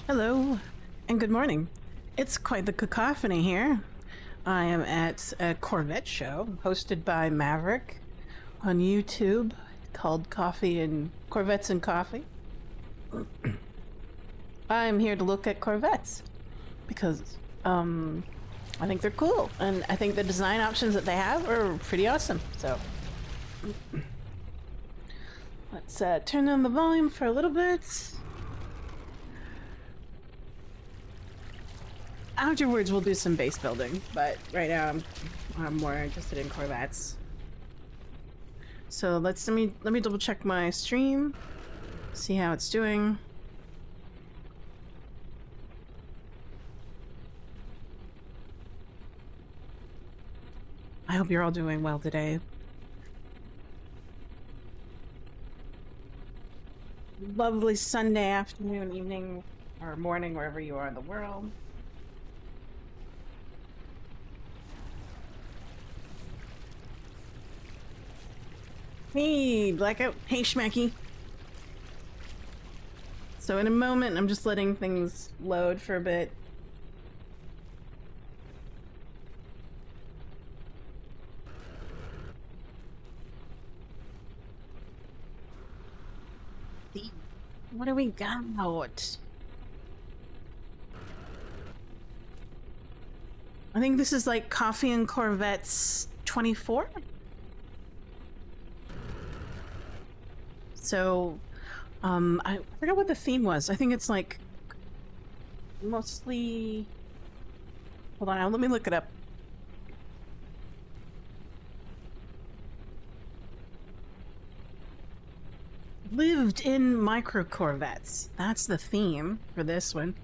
Hello, and good morning. It's quite the cacophony here. I am at a Corvette show hosted by Maverick on YouTube called Coffee and Corvettes and Coffee. I'm here to look at Corvettes because I think they're cool, and I think the design options that they have are pretty awesome. So let's turn down the volume for a little bit. Afterwards, we'll do some base building, but right now I'm more interested in Corvettes. So let me double check my stream, see how it's doing. I hope you're all doing well today. Lovely Sunday afternoon, evening, or morning, wherever you are in the world. Hey, Blackout. Hey, Schmacky. So in a moment, I'm just letting things load for a bit. What do we got? I think this is like Coffee and Corvettes 24? So, I forgot what the theme was. I think it's like mostly. Hold on, let me look it up. Lived in micro Corvettes. That's the theme for this one.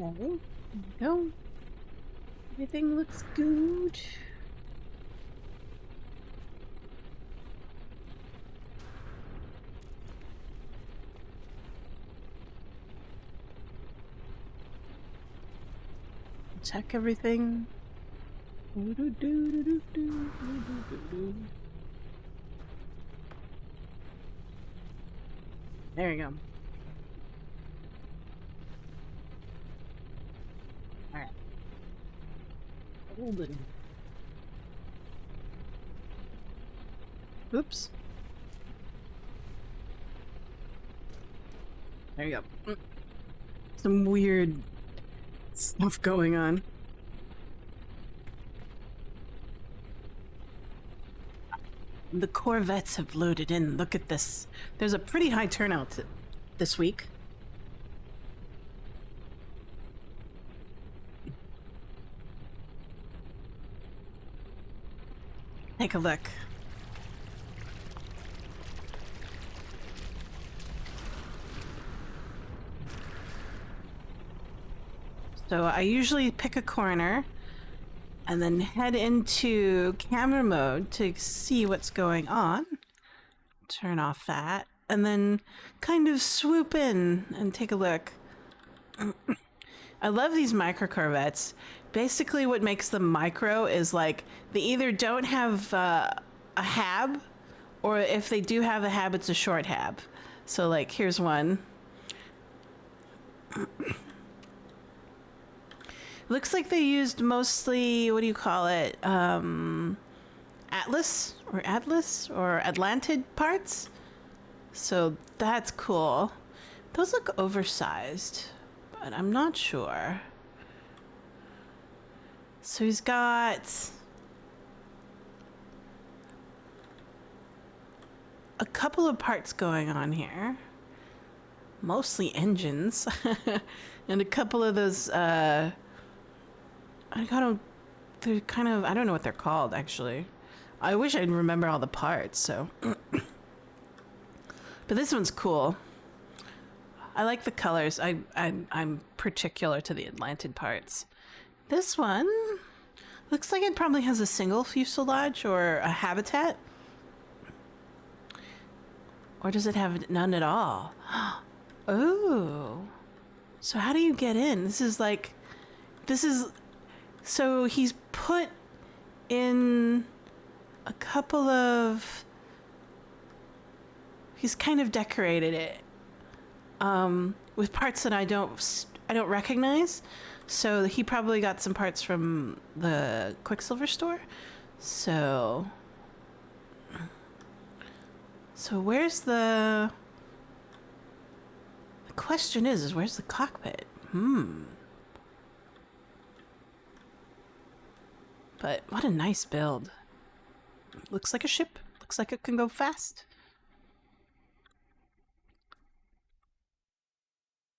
Okay. Go. Everything looks good. Check everything. There you go. Alright. Golden. Oops. There you go. Some weird stuff going on. The Corvettes have loaded in. Look at this. There's a pretty high turnout this week. Take a look. So I usually pick a corner and then head into camera mode to see what's going on. Turn off that and then kind of swoop in and take a look. I love these micro Corvettes. Basically what makes them micro is like they either don't have a hab, or if they do have a hab, it's a short hab. So like here's one. Looks like they used mostly, what do you call it? Atlas or Atlantid parts. So that's cool. Those look oversized, but I'm not sure. So he's got a couple of parts going on here. Mostly engines. And a couple of those, they're kind of, I don't know what they're called, actually. I wish I'd remember all the parts, so. But this one's cool. I like the colors. I'm particular to the Atlantid parts. This one looks like it probably has a single fuselage or a habitat. Or does it have none at all? Oh. So how do you get in? So he's put in a couple of... He's kind of decorated it with parts that I don't recognize. So he probably got some parts from the Quicksilver store. So where's the question is where's the cockpit? But what a nice build. Looks like a ship. Looks like it can go fast.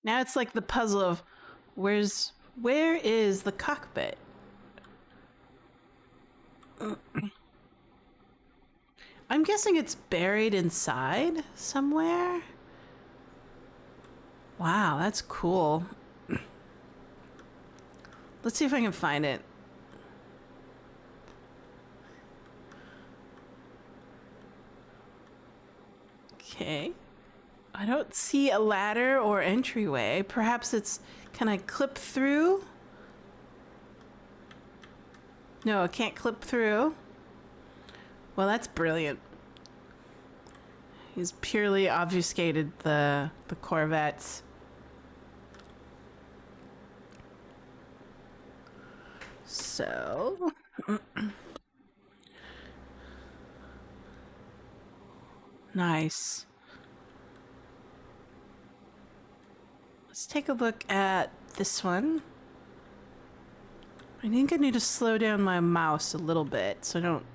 Now it's like the puzzle of where is the cockpit? I'm guessing it's buried inside somewhere. Wow, that's cool. Let's see if I can find it. Okay. I don't see a ladder or entryway. Perhaps it's... Can I clip through? No, I can't clip through. Well, that's brilliant. He's purely obfuscated the Corvettes. So... Nice. Let's take a look at this one. I think I need to slow down my mouse a little bit so I don't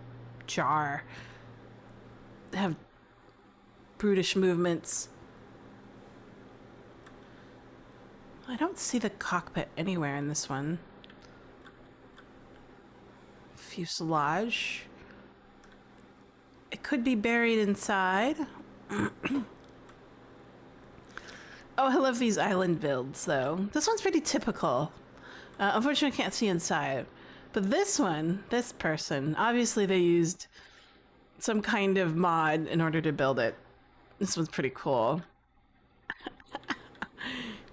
jar. Have brutish movements. I don't see the cockpit anywhere in this one. Fuselage. It could be buried inside. Oh, I love these island builds, though. This one's pretty typical. Unfortunately, I can't see inside. But this one, this person, obviously they used some kind of mod in order to build it. This one's pretty cool.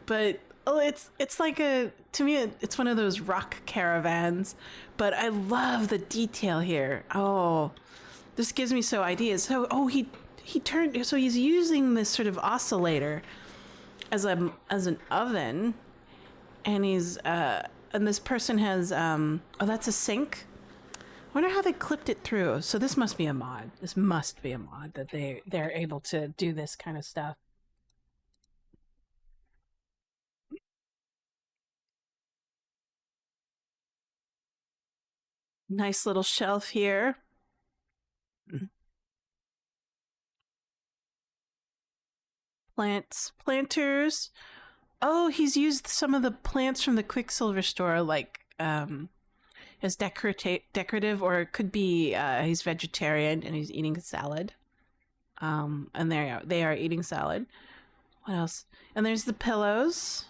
But oh, it's like a, to me, it's one of those rock caravans. But I love the detail here. Oh, this gives me so ideas. So, oh, he turned, so he's using this sort of oscillator as an oven, and he's and this person has oh, that's a sink. I wonder how they clipped it through. So this must be a mod. This must be a mod that they're able to do this kind of stuff. Nice little shelf here. Planters. Oh, he's used some of the plants from the Quicksilver store, like as decorative, or it could be he's vegetarian and he's eating salad. And they are eating salad. What else? And there's the pillows.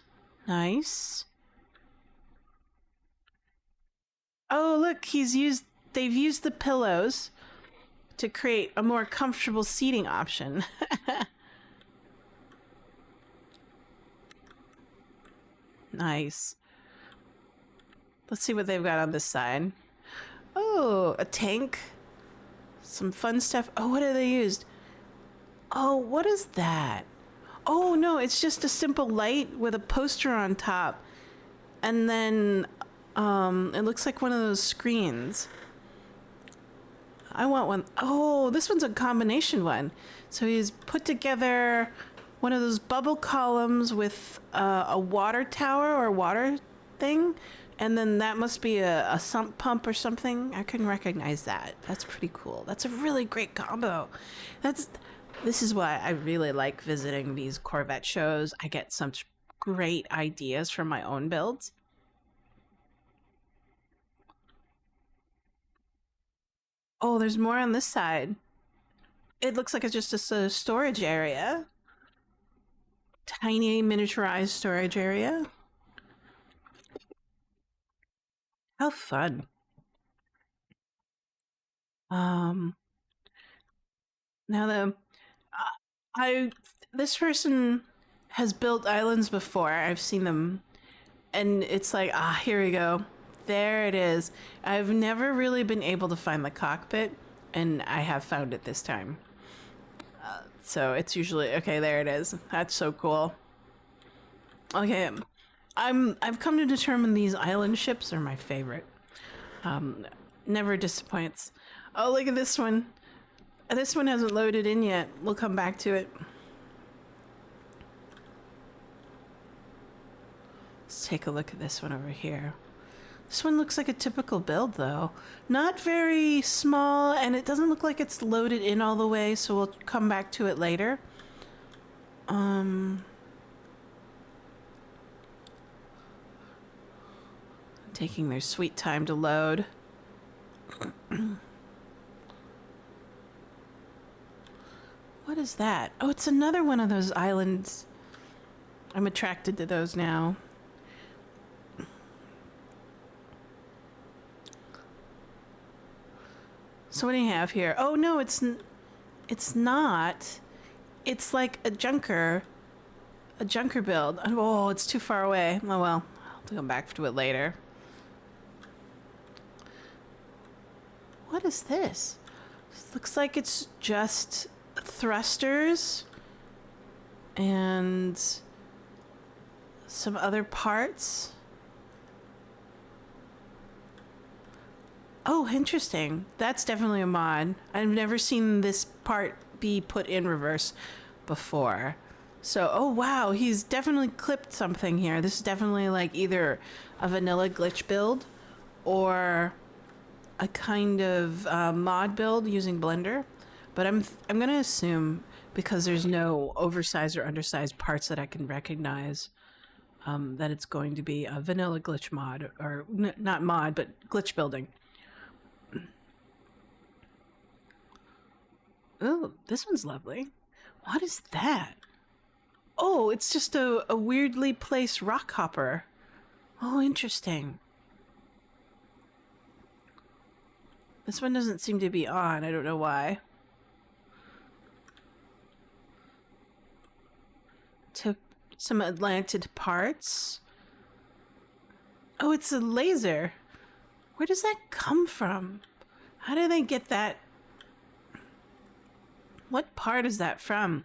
Nice. Oh, look, they've used the pillows to create a more comfortable seating option. Nice. Let's see what they've got on this side. Oh, a tank. Some fun stuff. Oh, what have they used? Oh, what is that? Oh, no, it's just a simple light with a poster on top. And then it looks like one of those screens. I want one. Oh, this one's a combination one. So he's put together one of those bubble columns with a water tower or water thing. And then that must be a sump pump or something. I couldn't recognize that. That's pretty cool. That's a really great combo. This is why I really like visiting these Corvette shows. I get such great ideas from my own builds. Oh, there's more on this side. It looks like it's just a storage area. Tiny miniaturized storage area. How fun. Now this person has built islands before. I've seen them, and it's like, here we go. There it is. I've never really been able to find the cockpit, and I have found it this time. So it's usually okay. There it is. That's so cool. Okay, I've come to determine these island ships are my favorite. Never disappoints. Oh, look at this one. This one hasn't loaded in yet. We'll come back to it. Let's take a look at this one over here. This one looks like a typical build, though. Not very small, and it doesn't look like it's loaded in all the way, so we'll come back to it later. Taking their sweet time to load. What is that? Oh, it's another one of those islands. I'm attracted to those now. So what do you have here? Oh no, it's not. It's like a junker build. Oh, it's too far away. Oh well, I'll have to come back to it later. What is this? This looks like it's just thrusters and some other parts. Oh, interesting. That's definitely a mod. I've never seen this part be put in reverse before. So, oh wow, he's definitely clipped something here. This is definitely like either a vanilla glitch build or a kind of mod build using Blender. But I'm gonna assume, because there's no oversized or undersized parts that I can recognize, that it's going to be a vanilla glitch mod, or not mod, but glitch building. Oh, this one's lovely. What is that? Oh, it's just a weirdly placed rock hopper. Oh, interesting. This one doesn't seem to be on. I don't know why. To some Atlantid parts. Oh, it's a laser. Where does that come from? How do they get that? What part is that from?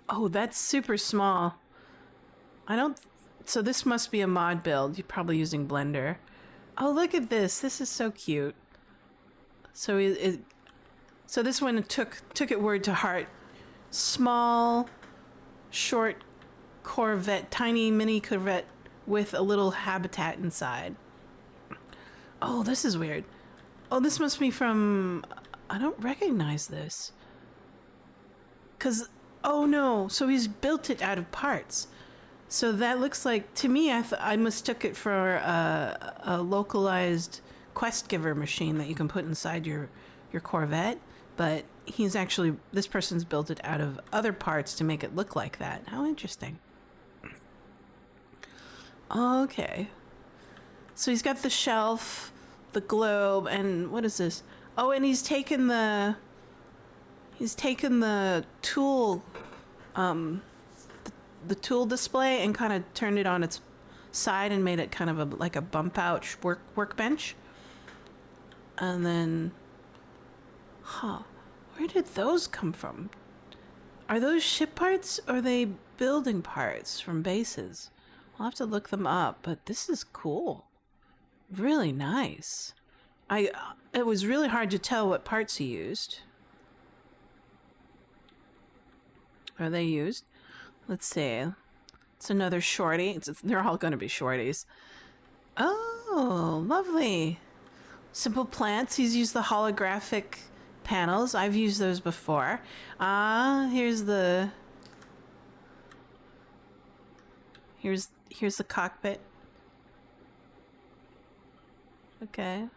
Oh, that's super small. I don't... So this must be a mod build. You're probably using Blender. Oh, look at this. This is so cute. So so this one took it word to heart. Small, short Corvette, tiny mini Corvette with a little habitat inside. Oh, this is weird. Oh, this must be from... I don't recognize this. Oh no, so he's built it out of parts. So that looks like, to me, I mistook it for a localized quest giver machine that you can put inside your Corvette. But this person's built it out of other parts to make it look like that. How interesting. Okay. So he's got the shelf, the globe, and what is this? Oh, and he's taken the tool, the tool display and kind of turned it on its side and made it kind of like a bump out workbench. And then, where did those come from? Are those ship parts or are they building parts from bases? I'll have to look them up, but this is cool. Really nice. It was really hard to tell what parts he used. Are they used? Let's see. It's another shorty. They're all going to be shorties. Oh, lovely. Simple plants. He's used the holographic panels. I've used those before. Here's the cockpit. Okay.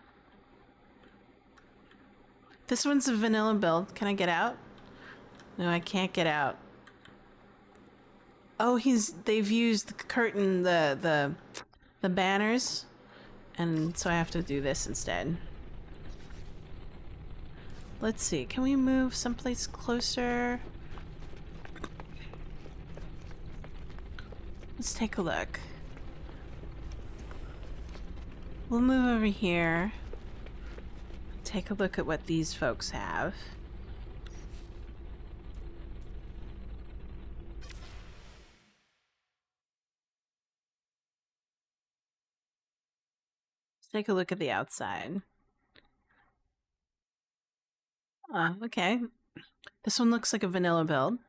This one's a vanilla build. Can I get out? No, I can't get out. Oh, they've used the curtain, the banners, and so I have to do this instead. Let's see, can we move someplace closer? Let's take a look. we'll move over here. Take a look at what these folks have. Let's take a look at the outside. Okay. This one looks like a vanilla build.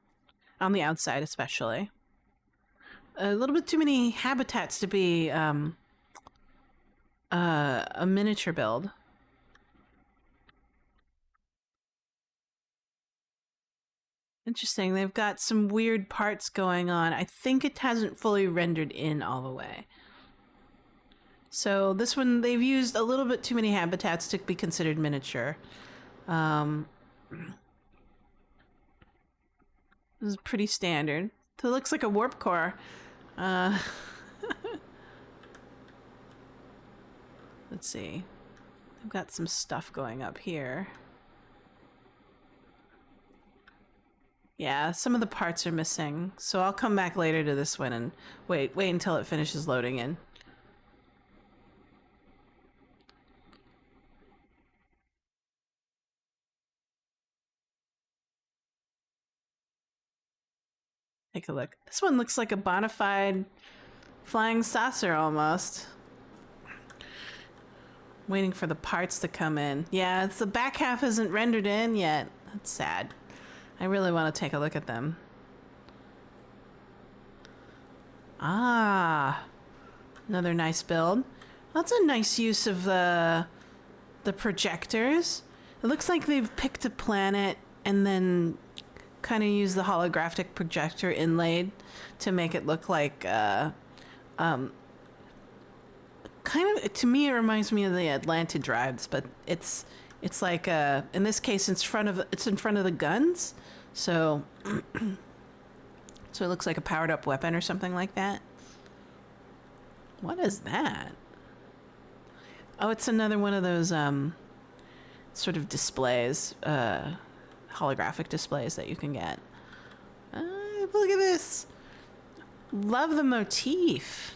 On the outside, especially. A little bit too many habitats to be a miniature build. Interesting. They've got some weird parts going on. I think it hasn't fully rendered in all the way. So this one, they've used a little bit too many habitats to be considered miniature. This is pretty standard. So it looks like a warp core. Let's see. I've got some stuff going up here. Yeah, some of the parts are missing, so I'll come back later to this one and wait until it finishes loading in. Take a look. This one looks like a bona fide flying saucer almost. Waiting for the parts to come in. Yeah, it's the back half isn't rendered in yet. That's sad. I really want to take a look at them. Ah, another nice build. That's a nice use of the projectors. It looks like they've picked a planet and then kind of used the holographic projector inlaid to make it look like kind of, to me it reminds me of the Atlanta drives, but it's like in this case it's in front of the guns, so so it looks like a powered up weapon or something like that. What is that? Oh, it's another one of those sort of displays, holographic displays that you can get. Look at this. Love the motif.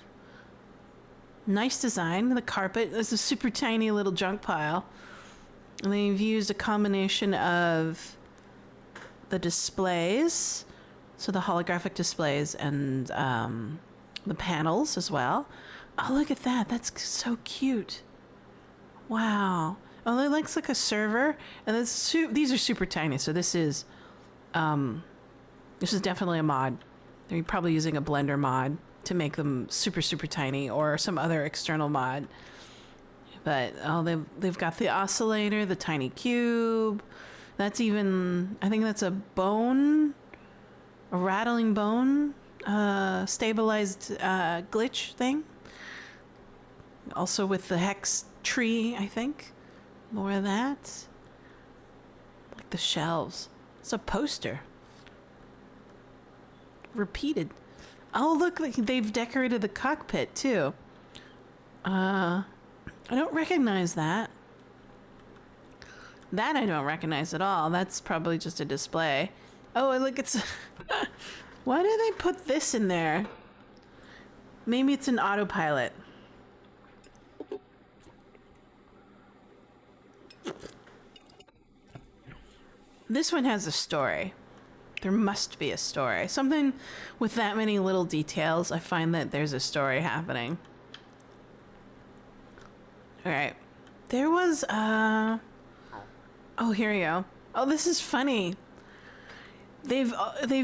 Nice design. The carpet is a super tiny little junk pile. And they've used a combination of the displays, so the holographic displays, and the panels as well. Oh, look at that. That's so cute. Wow. Oh, it looks like a server. And these are super tiny, so this is definitely a mod. They're probably using a Blender mod to make them super, super tiny, or some other external mod. But they've got the oscillator, the tiny cube. That's even, I think that's a rattling bone, stabilized glitch thing. Also with the hex tree, I think. More of that. Like the shelves. It's a poster. Repeated. Oh, look, they've decorated the cockpit too. I don't recognize that. That I don't recognize at all. That's probably just a display. Oh, look, it's... Why do they put this in there? Maybe it's an autopilot. This one has a story. There must be a story. Something with that many little details, I find that there's a story happening. All right. There was, oh, here we go. Oh, this is funny. They've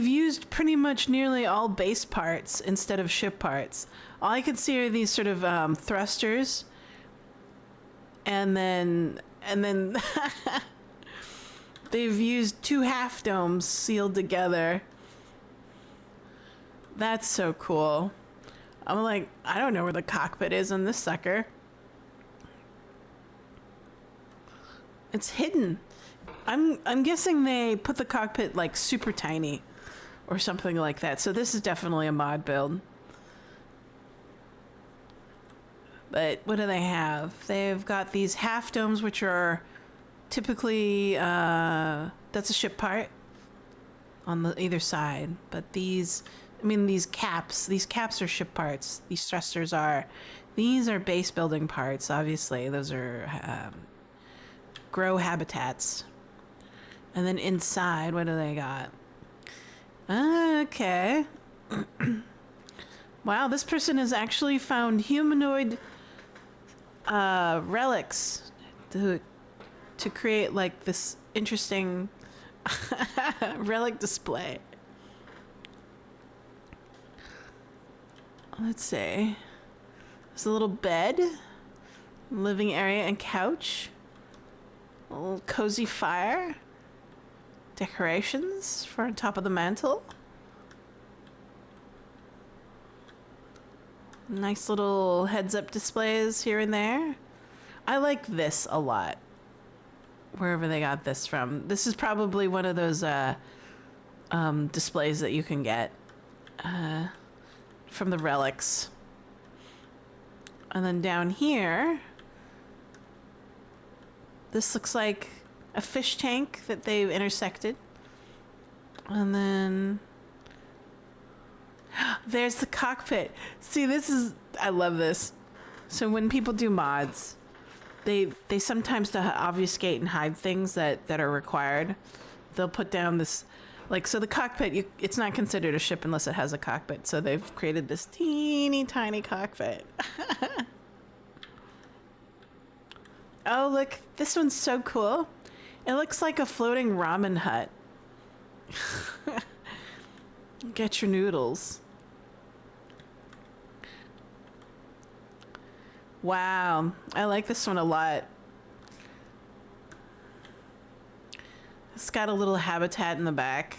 used pretty much nearly all base parts instead of ship parts. All I can see are these sort of thrusters, and then they've used two half domes sealed together. That's so cool. I'm like, I don't know where the cockpit is on this sucker. It's hidden. I'm guessing they put the cockpit like super tiny or something like that. So this is definitely a mod build. But what do they have? They've got these half domes, which are typically that's a ship part on the either side. But these I mean, these caps are ship parts. These thrusters are, these are base building parts, obviously. Those are grow habitats. And then inside, what do they got? Okay. Wow, this person has actually found humanoid relics to create like this interesting relic display. Let's see. There's a little bed, living area and couch, a little cozy fire, decorations for on top of the mantle. Nice little heads-up displays here and there. I like this a lot. Wherever they got this from. This is probably one of those displays that you can get from the relics. And then down here, this looks like a fish tank that they've intersected. And then there's the cockpit. See, this is, I love this. So when people do mods, they sometimes, to obfuscate and hide things that are required, they'll put down this, like, so the cockpit, it's not considered a ship unless it has a cockpit. So they've created this teeny tiny cockpit. Oh, look, this one's so cool. It looks like a floating ramen hut. Get your noodles. Wow, I like this one a lot. It's got a little habitat in the back.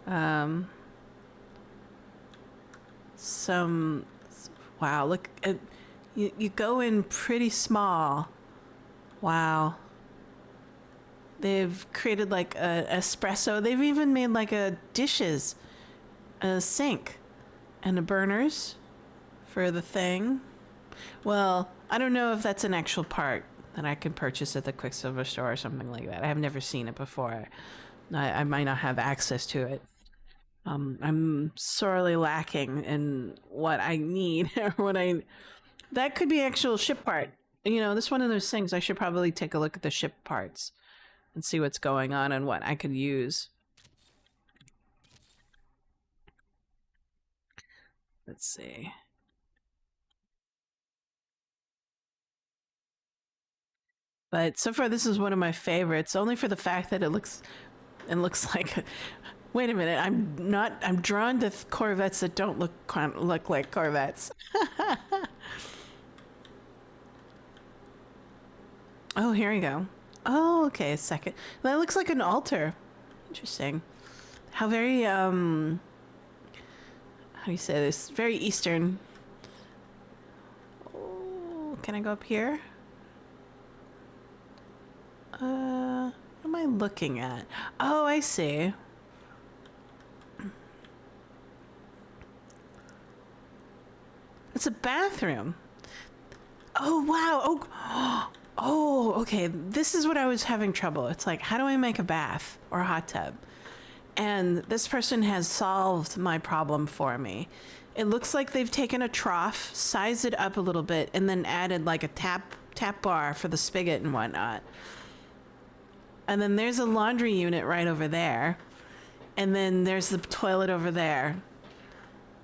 Wow, look, you go in pretty small. Wow. They've created like a espresso. They've even made like a dishes, a sink, and a burners for the thing. Well, I don't know if that's an actual part that I can purchase at the Quicksilver store or something like that. I have never seen it before. I might not have access to it. I'm sorely lacking in what I need or what I... That could be actual ship part. You know, this one of those things, I should probably take a look at the ship parts and see what's going on and what I could use. Let's see. But so far, this is one of my favorites, only for the fact that it looks like. Wait a minute, I'm drawn to Corvettes that don't look like Corvettes. Oh, here we go. Oh, okay, a second. That looks like an altar. Interesting. How very how do you say this? Very Eastern. Oh, can I go up here? What am I looking at? Oh, I see. It's a bathroom. Oh, wow. Oh, oh, okay. This is what I was having trouble. It's like, how do I make a bath or a hot tub? And this person has solved my problem for me. It looks like they've taken a trough, sized it up a little bit, and then added like a tap bar for the spigot and whatnot. And then there's a laundry unit right over there. And then there's the toilet over there.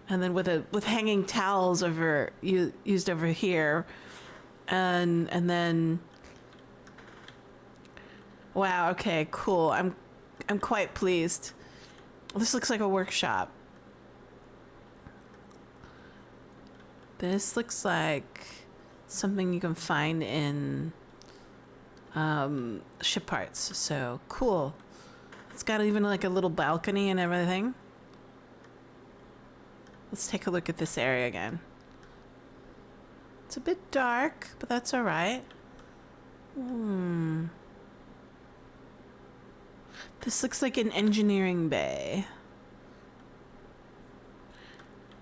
And then with hanging towels used over here. And then wow, okay, cool. I'm quite pleased. This looks like a workshop. This looks like something you can find in ship parts. So cool. It's got even like a little balcony and everything. Let's take a look at this area again. It's a bit dark, but that's all right. This looks like an engineering bay.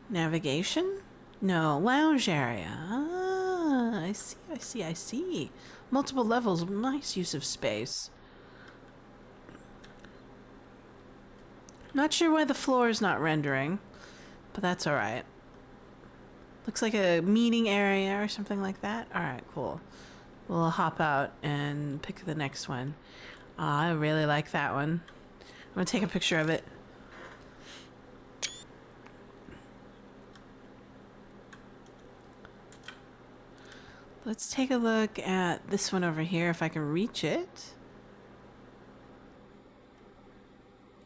Navigation? No, lounge area. Ah, I see. Multiple levels, nice use of space. Not sure why the floor is not rendering, but that's alright. Looks like a meeting area or something like that. Alright, cool. We'll hop out and pick the next one. I really like that one. I'm gonna take a picture of it. Let's take a look at this one over here if I can reach it.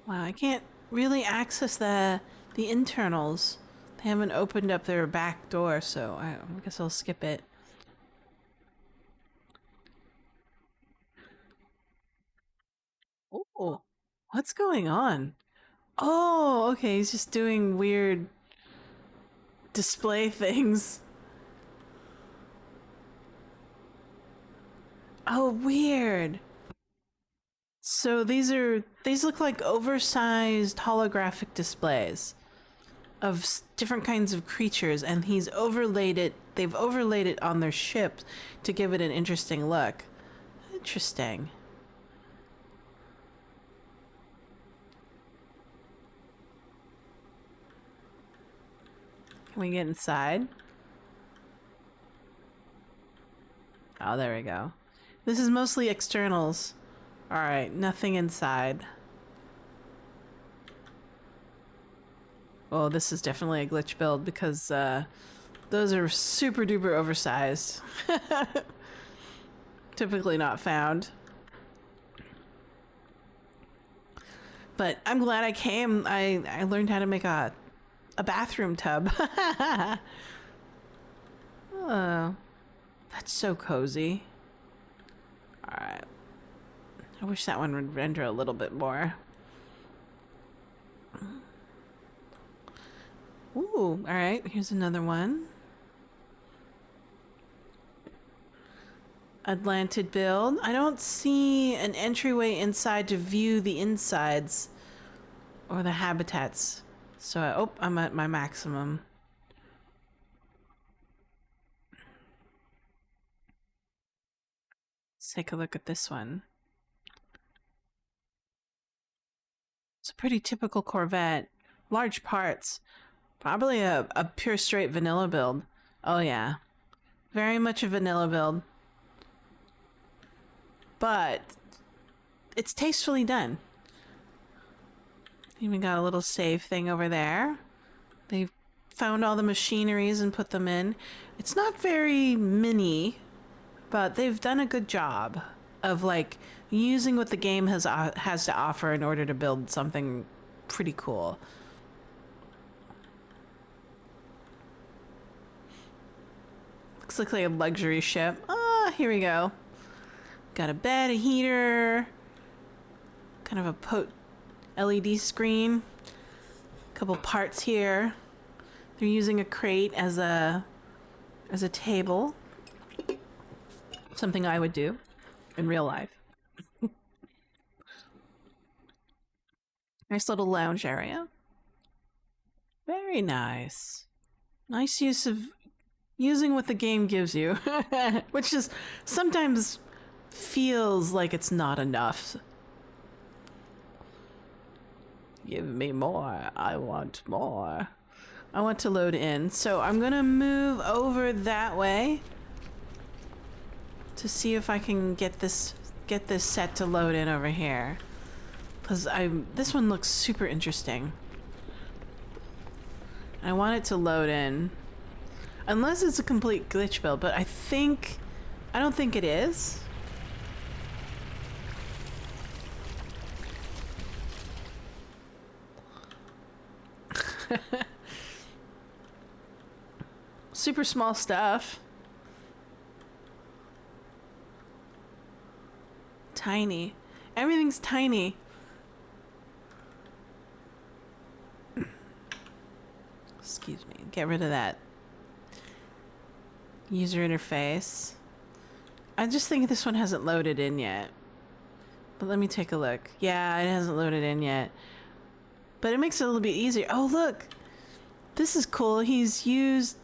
Wow, I can't really access the internals. They haven't opened up their back door, so I guess I'll skip it. Oh, what's going on? Oh, okay, he's just doing weird display things. Oh, weird. So these look like oversized holographic displays of different kinds of creatures, and they've overlaid it on their ship to give it an interesting look. Interesting. Can we get inside? Oh, there we go. This is mostly externals. Alright, nothing inside. Oh, this is definitely a glitch build because those are super duper oversized. Typically not found. But I'm glad I came. I learned how to make a bathroom tub. Oh, that's so cozy. Alright. I wish that one would render a little bit more. Ooh, alright, here's another one. Atlantid build. I don't see an entryway inside to view the insides or the habitats. So, I'm at my maximum. Let's take a look at this one. It's a pretty typical Corvette. Large parts. Probably a pure straight vanilla build. Oh yeah. Very much a vanilla build. But it's tastefully done. Even got a little save thing over there. They've found all the machineries and put them in. It's not very mini, but they've done a good job of like using what the game has to offer in order to build something pretty cool. Looks like a luxury ship. Ah, here we go. Got a bed, a heater, kind of a LED screen. A couple parts here. They're using a crate as a table. Something I would do in real life. Nice little lounge area. Very nice. Nice use of using what the game gives you, which is sometimes feels like it's not enough. Give me more. I want more. I want to load in. So I'm gonna move over that way to see if I can get this set to load in over here. Cause this one looks super interesting. I want it to load in. Unless it's a complete glitch build, but I don't think it is. Super small stuff. Tiny. Everything's tiny. Excuse me. Get rid of that user interface. I just think this one hasn't loaded in yet. But let me take a look. Yeah, it hasn't loaded in yet. But it makes it a little bit easier. Oh, look. This is cool. He's used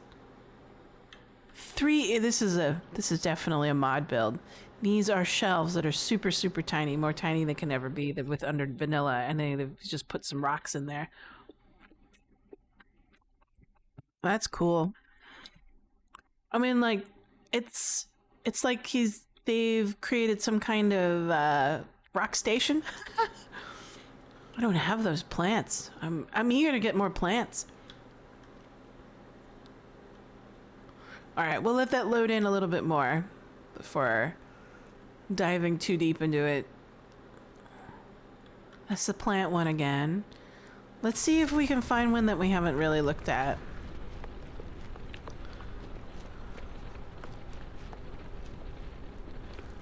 3. This is definitely a mod build. These are shelves that are super, super tiny, more tiny than can ever be, with under vanilla, and they've just put some rocks in there. That's cool. I mean, like, it's like they've created some kind of rock station. I don't have those plants. I'm eager to get more plants. All right, we'll let that load in a little bit more before diving too deep into it. That's the plant one again. Let's see if we can find one that we haven't really looked at.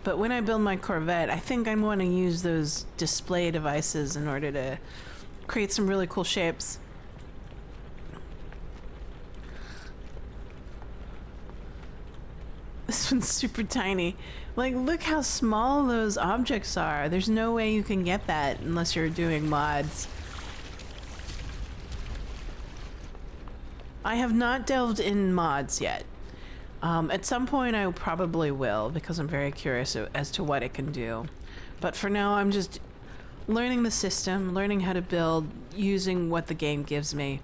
But when I build my Corvette, I think I'm going to use those display devices in order to create some really cool shapes. This one's super tiny. Like, look how small those objects are. There's no way you can get that unless you're doing mods. I have not delved in mods yet. At some point I probably will, because I'm very curious as to what it can do. But for now, I'm just learning the system, learning how to build, using what the game gives me.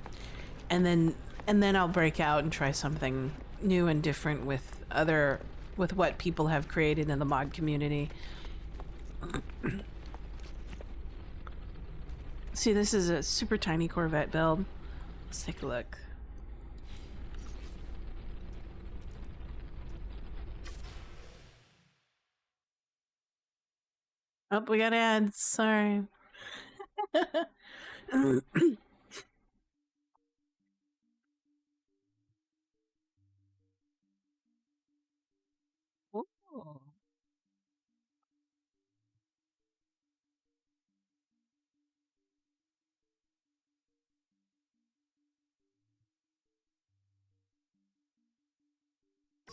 And then I'll break out and try something new and different with what people have created in the mod community. See, this is a super tiny Corvette build. Let's take a look. Oh, we got ads. Sorry. Ooh.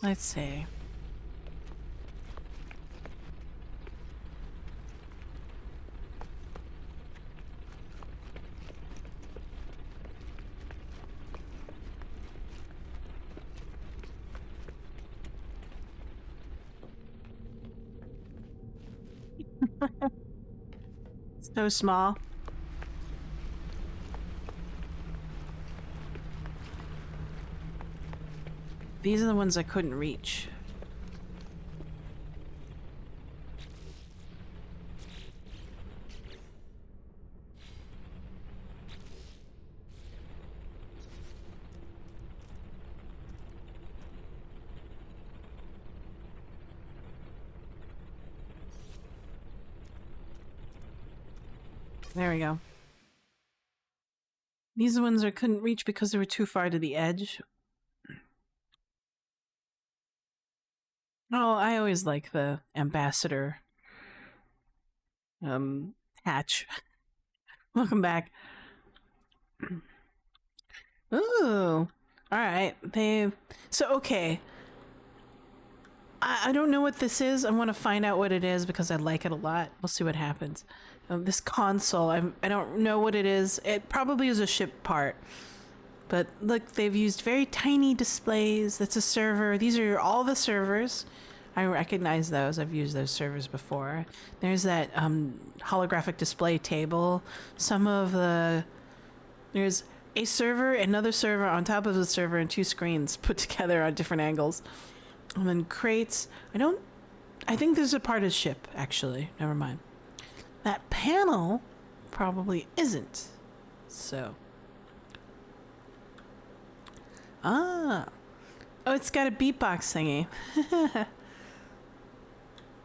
Let's see. So small. These are the ones I couldn't reach. There we go. These are the ones I couldn't reach because they were too far to the edge. Oh, I always like the ambassador hatch. Welcome back. Ooh. Alright. Okay. I don't know what this is. I want to find out what it is because I like it a lot. We'll see what happens. This console, I don't know what it is. It probably is a ship part. But look, they've used very tiny displays. That's a server. These are all the servers. I recognize those. I've used those servers before. There's that holographic display table. There's a server, another server on top of the server, and two screens put together on different angles. And then crates. I think there's a part of ship, actually. Never mind. That panel probably isn't. So. Ah. Oh, it's got a beatbox thingy.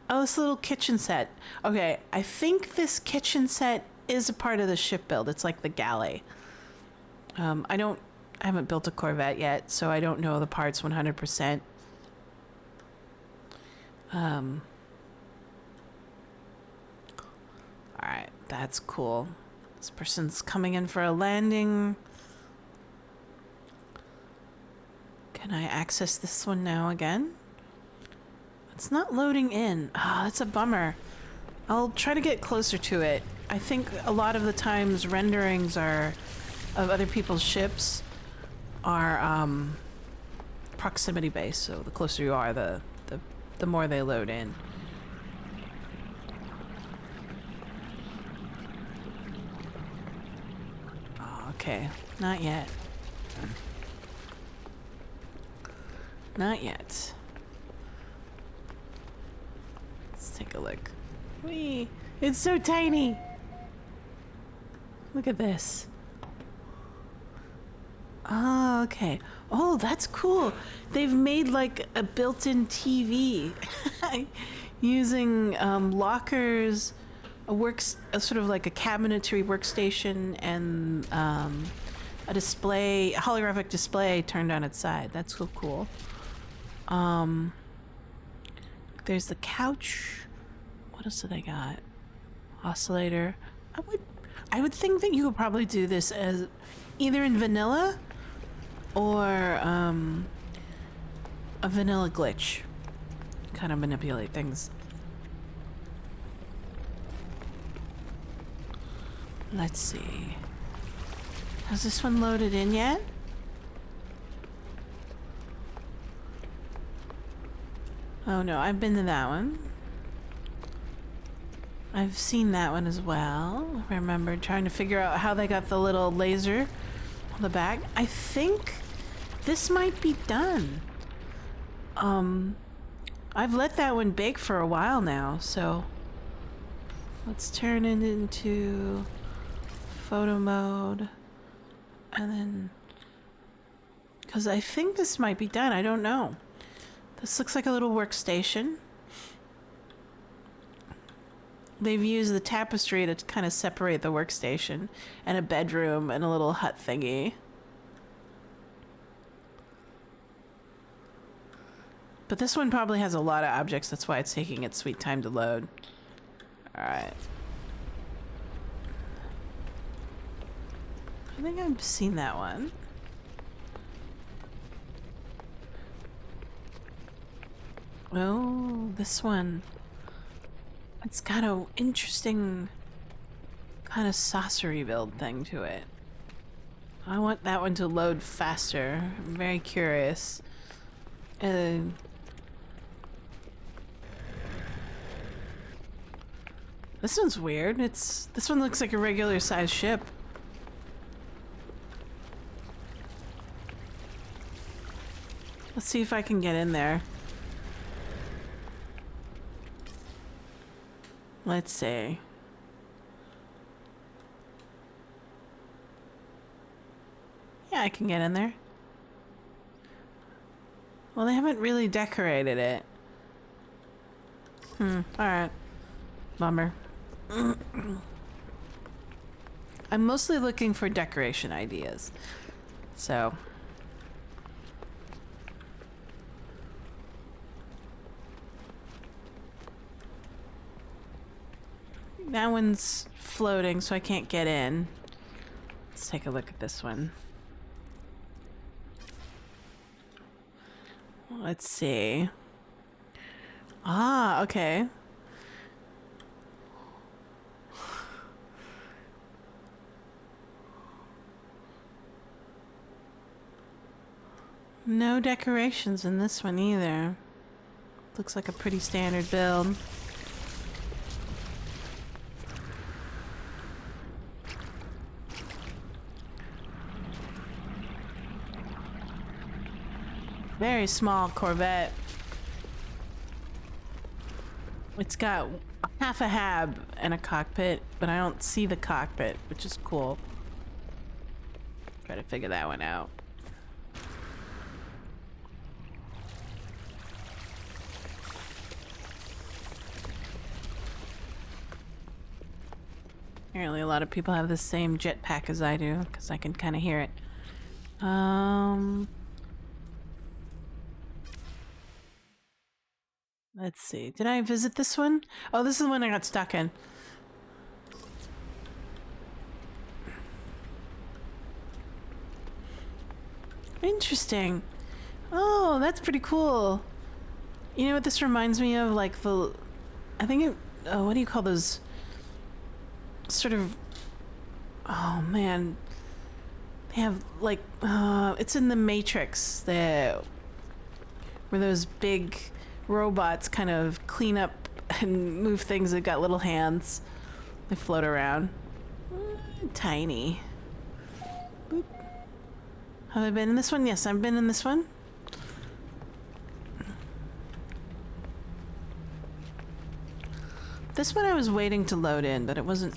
Oh, this little kitchen set. Okay, I think this kitchen set is a part of the ship build. It's like the galley. I haven't built a Corvette yet, so I don't know the parts 100%. Alright, that's cool. This person's coming in for a landing. Can I access this one now again? It's not loading in. Ah, that's a bummer. I'll try to get closer to it. I think a lot of the times renderings of other people's ships are proximity based, so the closer you are, the more they load in. okay. Not yet. Not yet. Let's take a look. Whee! It's so tiny! Look at this. Oh, okay. Oh, that's cool. They've made like a built-in TV using lockers, a sort of like a cabinetry workstation, and a display, a holographic display turned on its side. That's so cool. There's the couch. What else do they got? Oscillator. I would think that you could probably do this as either in vanilla or a vanilla glitch. Kind of manipulate things. Let's see. Has this one loaded in yet? Oh no, I've been to that one. I've seen that one as well. I remember trying to figure out how they got the little laser on the back. I think this might be done. I've let that one bake for a while now, so let's turn it into photo mode. And then, because I think this might be done, I don't know. This looks like a little workstation. They've used the tapestry to kind of separate the workstation, and a bedroom and a little hut thingy. But this one probably has a lot of objects, that's why it's taking its sweet time to load. Alright. I think I've seen that one. Oh, this one. It's got an interesting kind of saucery build thing to it. I want that one to load faster. I'm very curious. This one's weird. This one looks like a regular sized ship. Let's see if I can get in there. Let's see. Yeah, I can get in there. Well, they haven't really decorated it. Alright. Bummer. I'm mostly looking for decoration ideas. So. That one's floating, so I can't get in. Let's take a look at this one. Let's see. Ah, okay. No decorations in this one either. Looks like a pretty standard build. Very small Corvette. It's got half a hab and a cockpit, but I don't see the cockpit, which is cool. Try to figure that one out. Apparently a lot of people have the same jetpack as I do, because I can kind of hear it. Let's see. Did I visit this one? Oh, this is the one I got stuck in. Interesting. Oh, that's pretty cool. You know what this reminds me of? Like the... I think it... Oh, what do you call those? Sort of... Oh, man. They have, like... it's in the Matrix. Where those big... robots kind of clean up and move things. They've got little hands. They float around. Tiny. Have I been in this one? Yes, I've been in this one. This one I was waiting to load in, but it wasn't...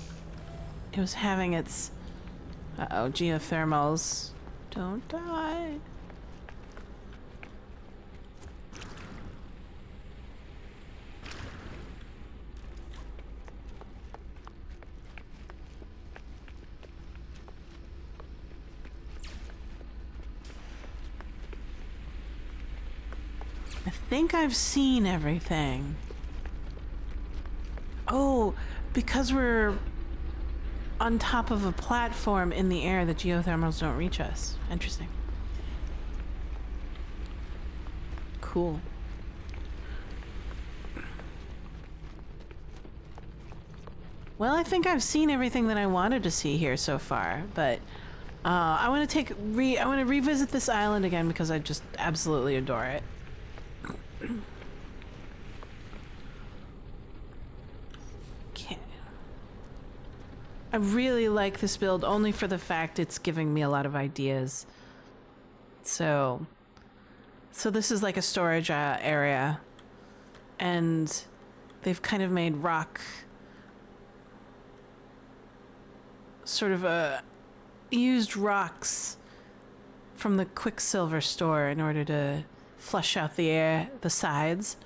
It was having its... Uh-oh, geothermals. Don't die. I think I've seen everything. Oh, because we're on top of a platform in the air, the geothermals don't reach us. Interesting. Cool. Well, I think I've seen everything that I wanted to see here so far, but I want to revisit this island again because I just absolutely adore it. Okay. I really like this build only for the fact it's giving me a lot of ideas. So this is like a storage area, and they've kind of made rock sort of used rocks from the Quicksilver store in order to flush out the sides.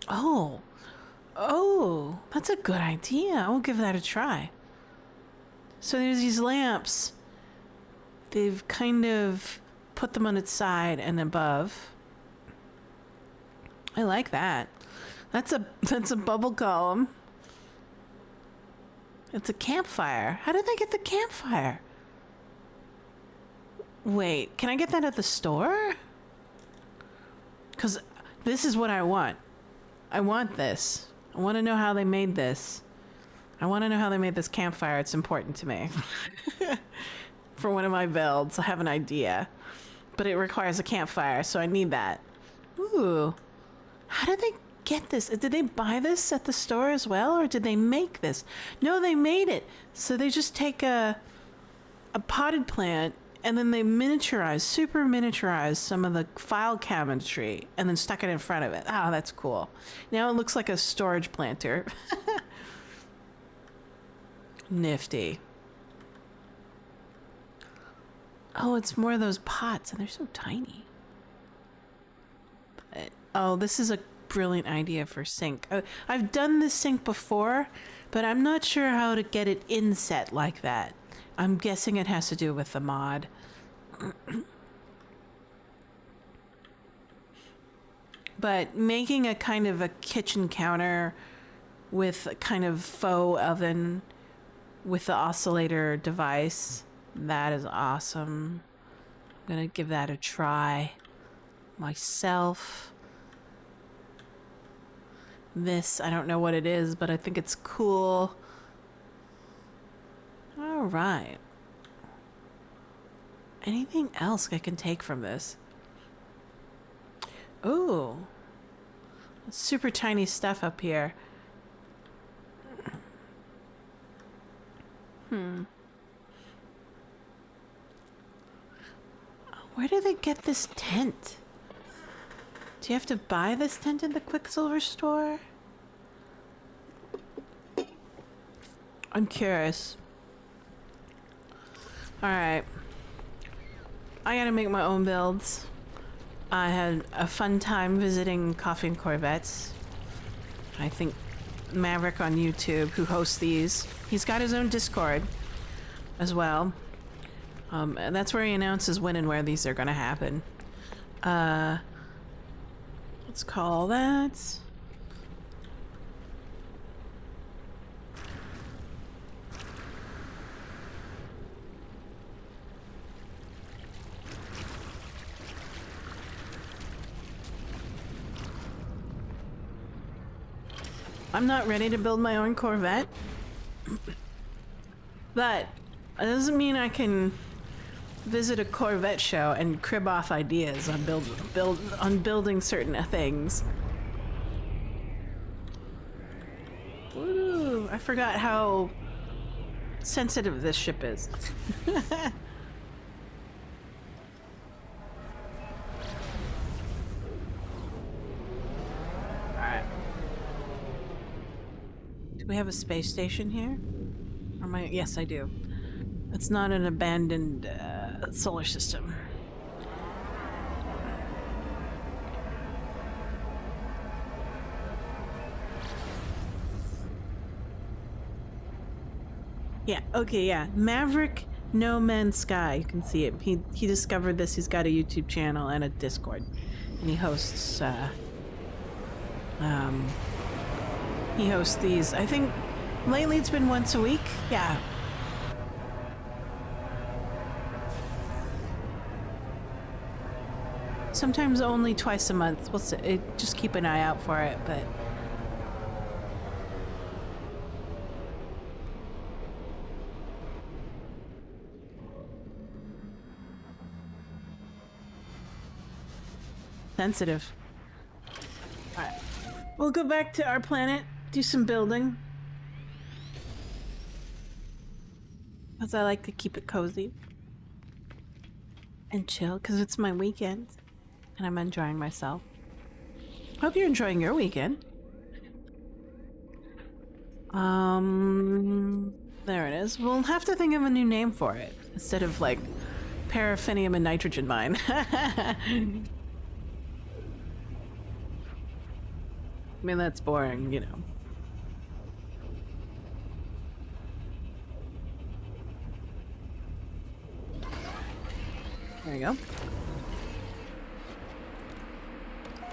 Oh, that's a good idea. I'll give that a try. So there's these lamps. They've kind of put them on its side and above. I like that. That's a bubble column. It's a campfire. How did they get the campfire? Wait, can I get that at the store? Because this is what I want. I want this. I want to know how they made this. I want to know how they made this campfire. It's important to me. For one of my builds, I have an idea. But it requires a campfire, so I need that. Ooh. How did they get this? Did they buy this at the store as well, or did they make this? No, they made it. So they just take a potted plant, and then they super miniaturize some of the file cabinetry, and then stuck it in front of it. Oh, that's cool. Now it looks like a storage planter. Nifty. Oh, it's more of those pots, and they're so tiny. But, oh, this is a brilliant idea for sink. I've done this sink before, but I'm not sure how to get it inset like that. I'm guessing it has to do with the mod. But making a kind of a kitchen counter with a kind of faux oven with the oscillator device, that is awesome. I'm gonna give that a try myself. This, I don't know what it is, but I think it's cool. All right. Anything else I can take from this? Ooh. Super tiny stuff up here. Where do they get this tent? Do you have to buy this tent in the Quicksilver store? I'm curious. Alright. I gotta make my own builds. I had a fun time visiting Coffee and Corvettes. I think Maverick on YouTube, who hosts these, he's got his own Discord as well. And that's where he announces when and where these are gonna happen. Let's call that. I'm not ready to build my own Corvette, but it doesn't mean I can visit a Corvette show and crib off ideas on building certain things. Ooh, I forgot how sensitive this ship is. we have a space station here? Or am I? Yes, I do. It's not an abandoned solar system. Yeah, okay, yeah. Maverick No Man's Sky. You can see it. He discovered this. He's got a YouTube channel and a Discord. And he hosts these. I think lately it's been once a week. Yeah. Sometimes only twice a month. We'll see. Just keep an eye out for it, but sensitive. Alright. We'll go back to our planet, do some building. Because I like to keep it cozy and chill, because it's my weekend and I'm enjoying myself. Hope you're enjoying your weekend. There it is. We'll have to think of a new name for it instead of like paraffinium and nitrogen mine. I mean, that's boring, you know. There you go.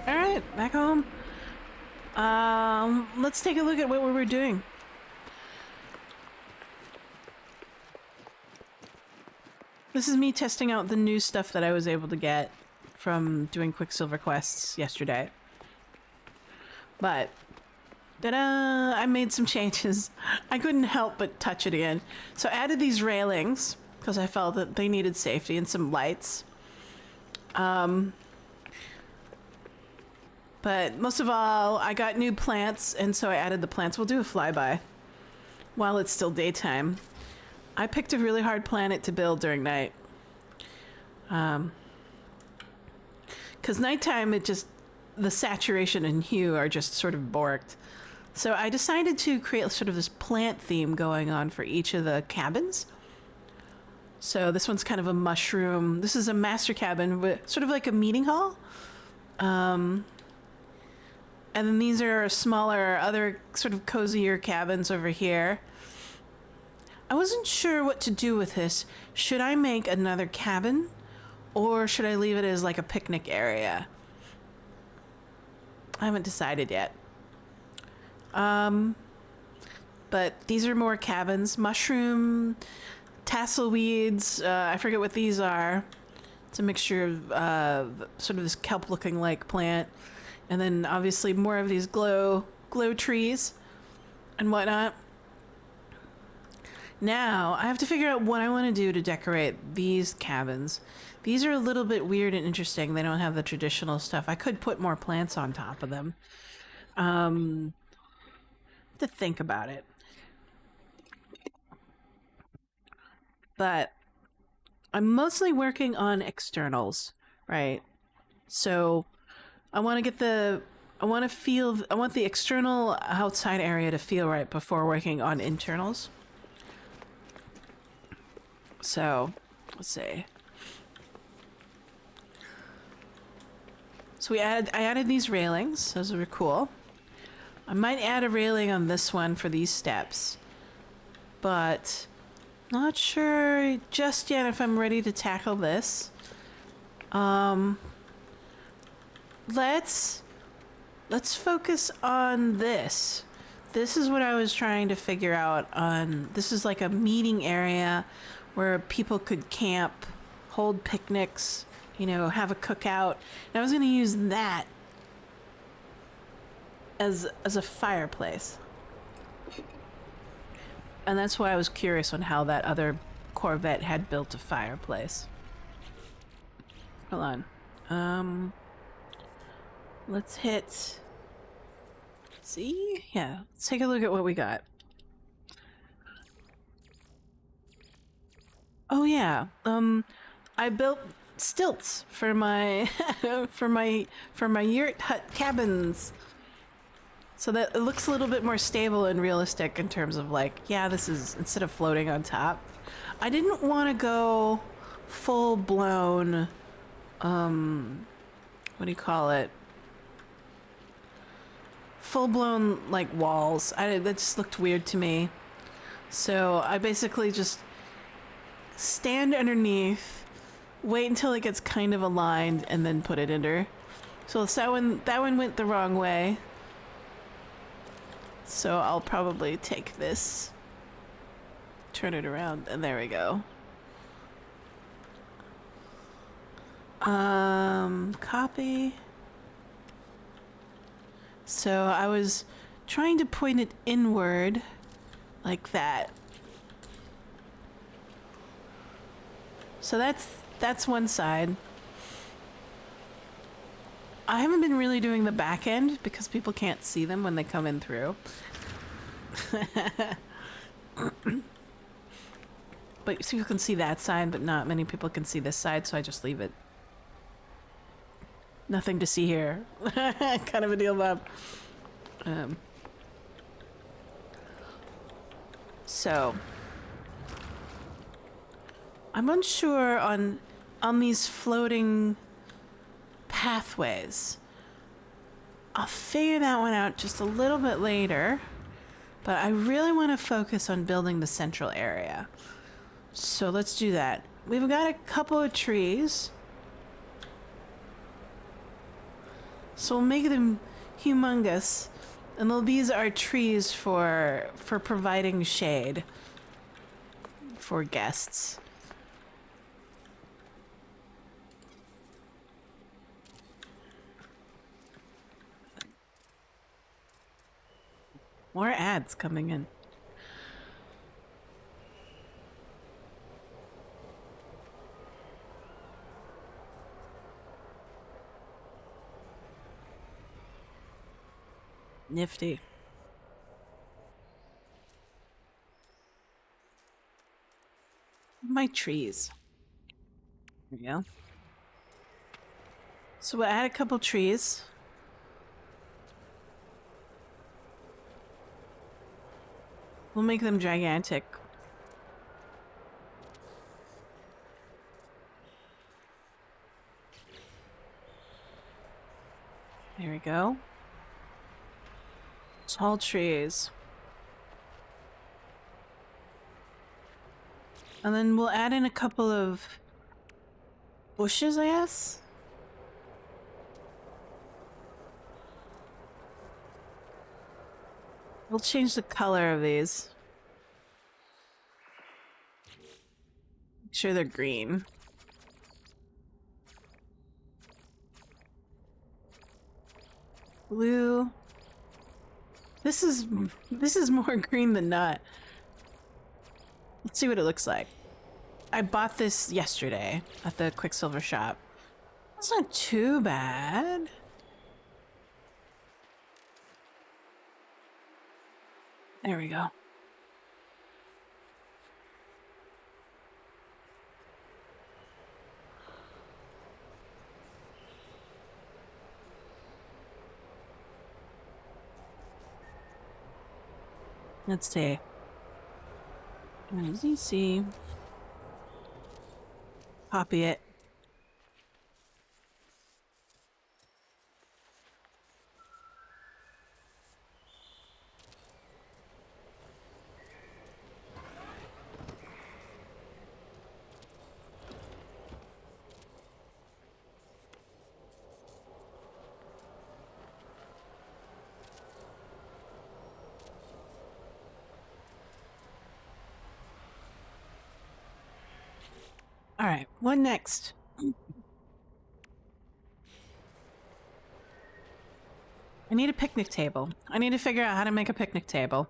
Alright, back home. Let's take a look at what we were doing. This is me testing out the new stuff that I was able to get from doing Quicksilver quests yesterday. But, ta-da! I made some changes. I couldn't help but touch it again. So I added these railings, because I felt that they needed safety, and some lights. But most of all, I got new plants, and so I added the plants. We'll do a flyby while it's still daytime. I picked a really hard planet to build during night. Because nighttime, the saturation and hue are just sort of borked. So I decided to create sort of this plant theme going on for each of the cabins. So this one's kind of a mushroom. This is a master cabin, with sort of like a meeting hall. And then these are smaller, other sort of cozier cabins over here. I wasn't sure what to do with this. Should I make another cabin? Or should I leave it as like a picnic area? I haven't decided yet. But these are more cabins. Mushroom, tassel weeds, I forget what these are. It's a mixture of sort of this kelp-looking like plant. And then obviously more of these glow trees and whatnot. Now, I have to figure out what I want to do to decorate these cabins. These are a little bit weird and interesting. They don't have the traditional stuff. I could put more plants on top of them. To think about it. But I'm mostly working on externals, right? So I want the external outside area to feel right before working on internals. So, let's see. So I added these railings. Those were cool. I might add a railing on this one for these steps, but not sure just yet if I'm ready to tackle this. Let's focus on this. This is what I was trying to figure out on. This is like a meeting area where people could camp, hold picnics, you know, have a cookout. And I was going to use that as a fireplace. And that's why I was curious on how that other Corvette had built a fireplace. Hold on. Let's hit... See? Yeah, let's take a look at what we got. Oh yeah, I built stilts for my for my yurt hut cabins. So that it looks a little bit more stable and realistic in terms of like, yeah, this is instead of floating on top. I didn't want to go full blown, what do you call it? Full blown like walls. That just looked weird to me. So I basically just stand underneath, wait until it gets kind of aligned, and then put it under. So that one went the wrong way. So I'll probably take this, turn it around, and there we go. Copy. So I was trying to point it inward like that. So that's one side. I haven't been really doing the back end because people can't see them when they come in through. But so you can see that side, but not many people can see this side, so I just leave it. Nothing to see here. Kind of a deal, Bob. So I'm unsure on these floating pathways. I'll figure that one out just a little bit later, but I really want to focus on building the central area. So let's do that. We've got a couple of trees. So we'll make them humongous, and these are trees for providing shade for guests. More ads coming in. Nifty. My trees. There we go. So we'll add a couple trees. We'll make them gigantic. There we go. Tall trees. And then we'll add in a couple of bushes, I guess. We'll change the color of these. Make sure they're green. Blue. This is more green than not. Let's see what it looks like. I bought this yesterday at the Quicksilver shop. It's not too bad. There we go. Let's see. As you see, copy it. All right, what next? I need a picnic table. I need to figure out how to make a picnic table.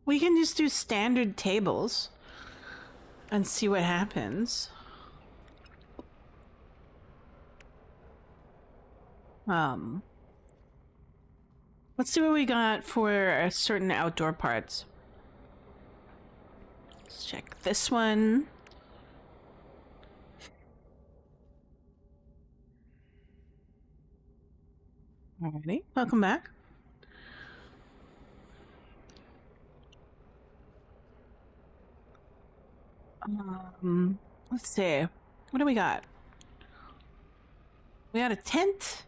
We can just do standard tables and see what happens. Let's see what we got for certain outdoor parts. Let's check this one. Alrighty, welcome back. Let's see. What do we got? We got a tent.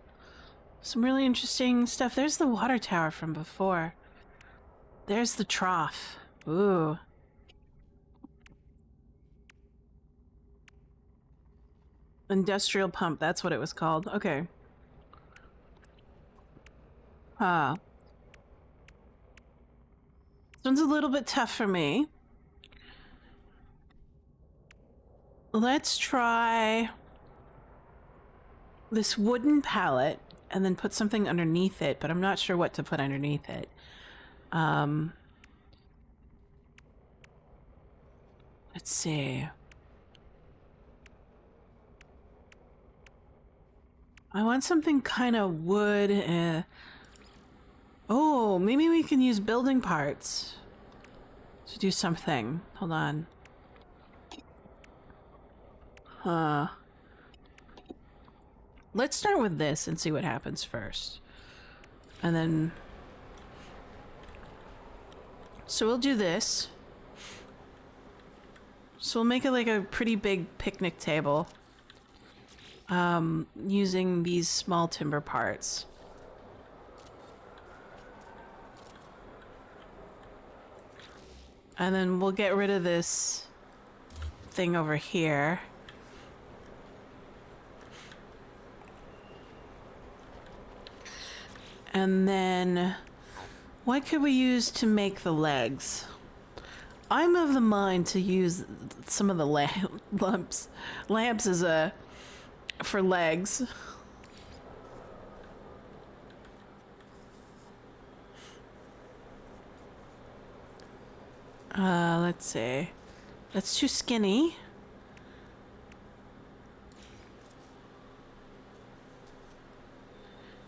Some really interesting stuff. There's the water tower from before. There's the trough. Ooh. Industrial pump, that's what it was called. Okay. This one's a little bit tough for me. Let's try this wooden pallet and then put something underneath it, but I'm not sure what to put underneath it. Let's see. I want something kind of wood. Oh, maybe we can use building parts to do something. Hold on. Let's start with this and see what happens first. And then... So we'll do this. So we'll make it like a pretty big picnic table. Using these small timber parts. And then we'll get rid of this thing over here. And then what could we use to make the legs? I'm of the mind to use some of the lamps as for legs. Let's see. That's too skinny.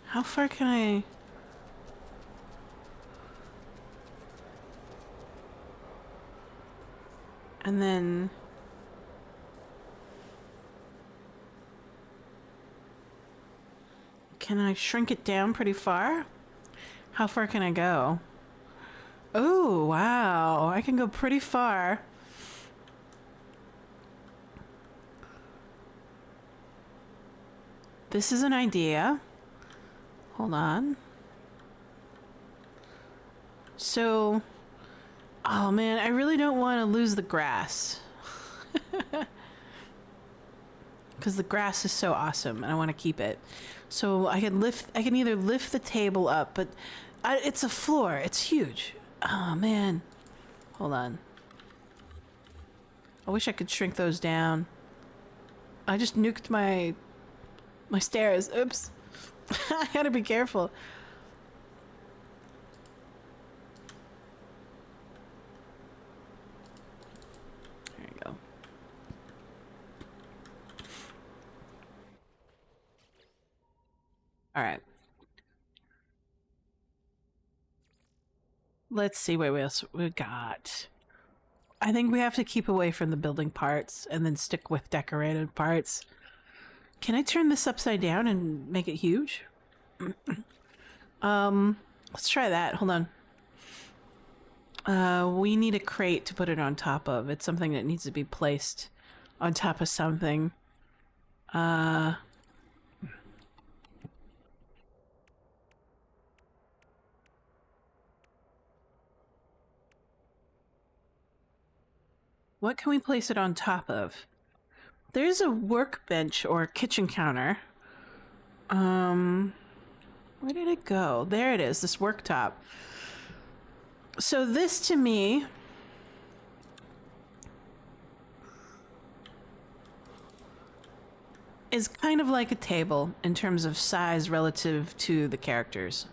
How far can I... And then... Can I shrink it down pretty far? How far can I go? Oh, wow. I can go pretty far. This is an idea. Hold on. So... Oh man, I really don't want to lose the grass. Because the grass is so awesome and I want to keep it. So I can either lift the table up, but it's a floor. It's huge. Oh man. Hold on. I wish I could shrink those down. I just nuked my stairs. Oops. I gotta be careful. There you go. All right. Let's see what else we got. I think we have to keep away from the building parts and then stick with decorated parts. Can I turn this upside down and make it huge? Let's try that. Hold on. We need a crate to put it on top of. It's something that needs to be placed on top of something. What can we place it on top of? There's a workbench or kitchen counter. Where did it go? There it is, this worktop. So this to me is kind of like a table in terms of size relative to the characters.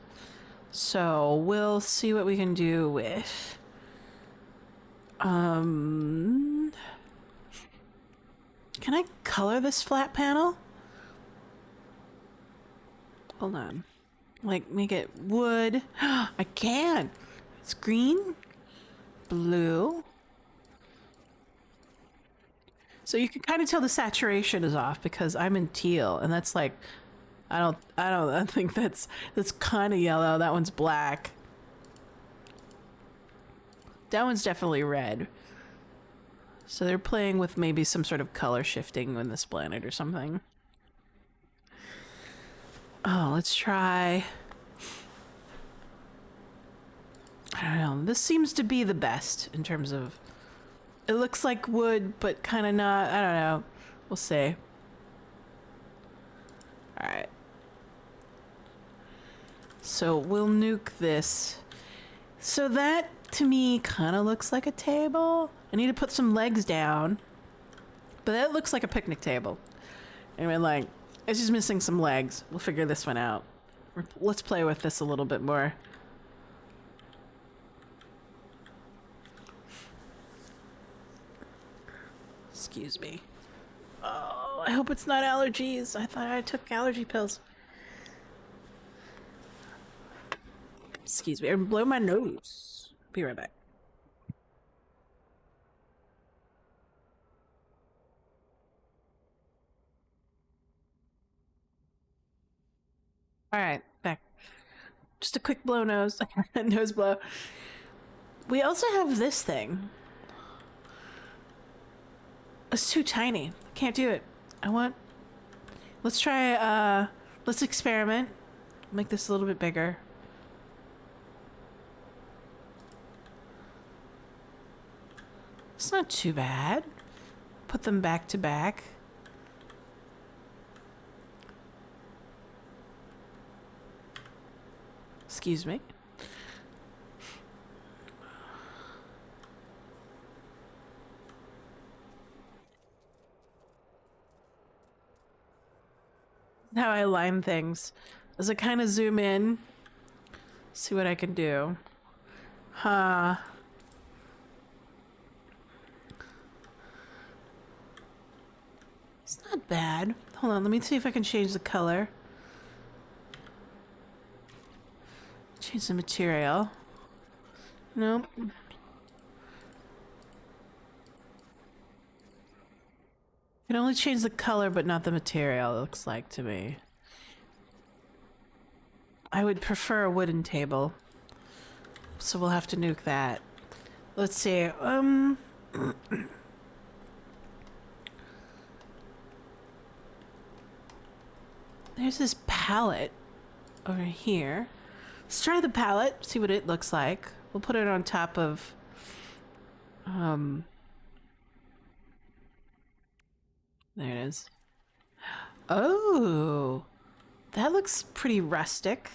So we'll see what we can do with... Can I color this flat panel? Hold on. Like, make it wood. I can. It's green, blue. So you can kind of tell the saturation is off because I'm in teal, and that's like, I think that's kind of yellow. That one's black. That one's definitely red. So they're playing with maybe some sort of color shifting on this planet or something. Oh, let's try. I don't know. This seems to be the best in terms of. It looks like wood, but kind of not. I don't know. We'll see. Alright. So we'll nuke this. So that, to me, kind of looks like a table. I need to put some legs down. But that looks like a picnic table. Anyway, like, it's just missing some legs. We'll figure this one out. Let's play with this a little bit more. Excuse me. Oh, I hope it's not allergies. I thought I took allergy pills. Excuse me. I'm blowing my nose. Be right back. All right, back. Just a quick blow nose. Nose blow. We also have this thing. It's too tiny. Can't do it. Let's try, let's experiment. Make this a little bit bigger. It's not too bad. Put them back to back. Excuse me. How I align things. As I kind of zoom in, see what I can do. Huh. It's not bad. Hold on, let me see if I can change the color. Change the material. Nope. Can only change the color, but not the material, it looks like to me. I would prefer a wooden table. So we'll have to nuke that. Let's see. There's this palette over here. Let's try the palette, see what it looks like. We'll put it on top of there it is. Oh, that looks pretty rustic.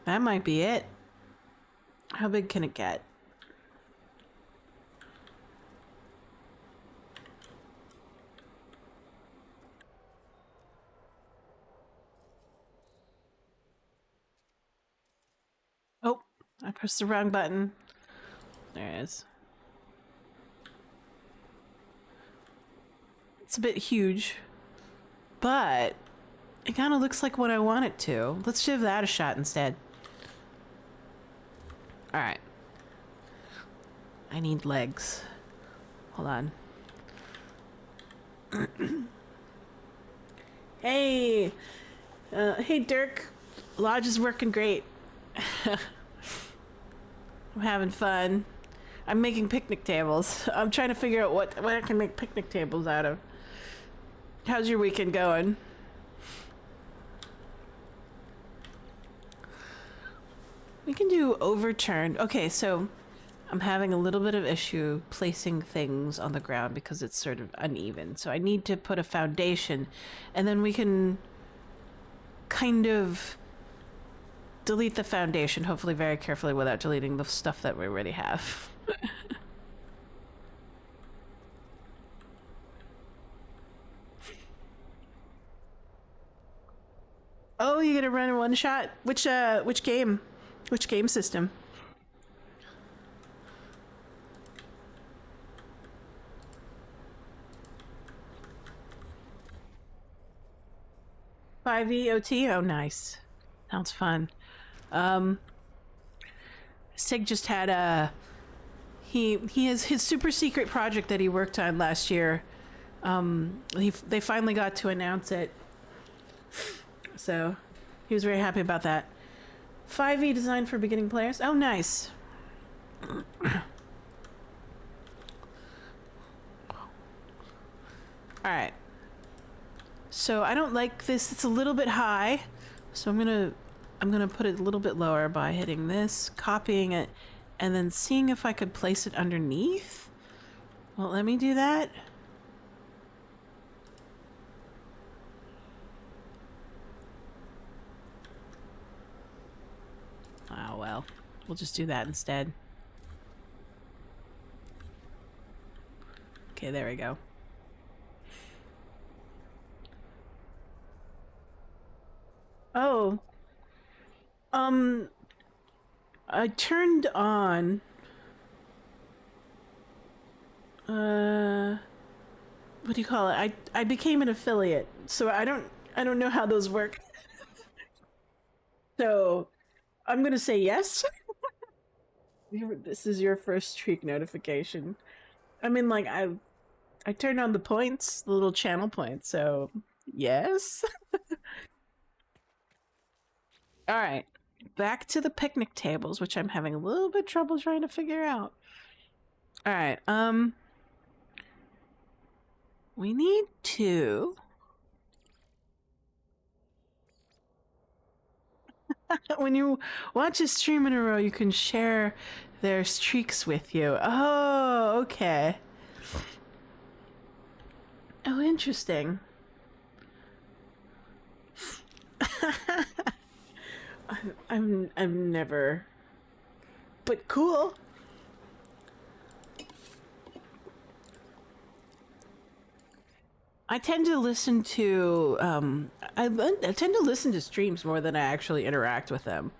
That might be it. How big can it get? Oh, I pressed the wrong button. There it is. It's a bit huge, but it kind of looks like what I want it to. Let's give that a shot instead. All right. I need legs. Hold on. Hey! Hey, Dirk. Lodge is working great. I'm having fun. I'm making picnic tables. I'm trying to figure out what I can make picnic tables out of. How's your weekend going? We can do overturned. Okay, so I'm having a little bit of issue placing things on the ground because it's sort of uneven. So I need to put a foundation, and then we can kind of delete the foundation, hopefully very carefully without deleting the stuff that we already have. Oh, you're gonna run a one shot? Which game? Which game system? VOD? Oh, nice. Sounds fun. Sig just had he has his super secret project that he worked on last year. They finally got to announce it, so he was very happy about that. 5e designed for beginning players. Oh, nice. All right. So I don't like this. It's a little bit high. So I'm gonna put it a little bit lower by hitting this, copying it, and then seeing if I could place it underneath. Well, let me do that. Oh well, we'll just do that instead. Okay, there we go. Oh. I turned on what do you call it? I became an affiliate, so I don't know how those work. So I'm gonna say yes. This is your first streak notification. I mean, like I turned on the points, the little channel points. So yes. All right, back to the picnic tables, which I'm having a little bit trouble trying to figure out. All right, we need to. When you watch a stream in a row, you can share their streaks with you. Oh, okay. Oh, interesting. I'm never, but cool. I tend to listen to I tend to listen to streams more than I actually interact with them.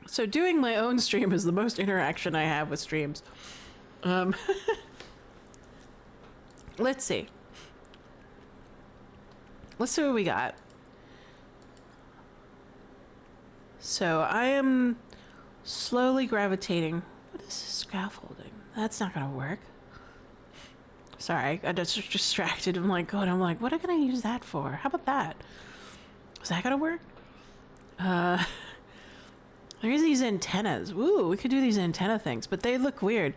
So doing my own stream is the most interaction I have with streams. Let's see. Let's see what we got. So I am slowly gravitating. What is this scaffolding? That's not gonna work. Sorry, I just distracted. I'm like, God, I'm like, what am I gonna use that for? How about that? Is that gonna work? There's these antennas. Ooh, we could do these antenna things, but they look weird.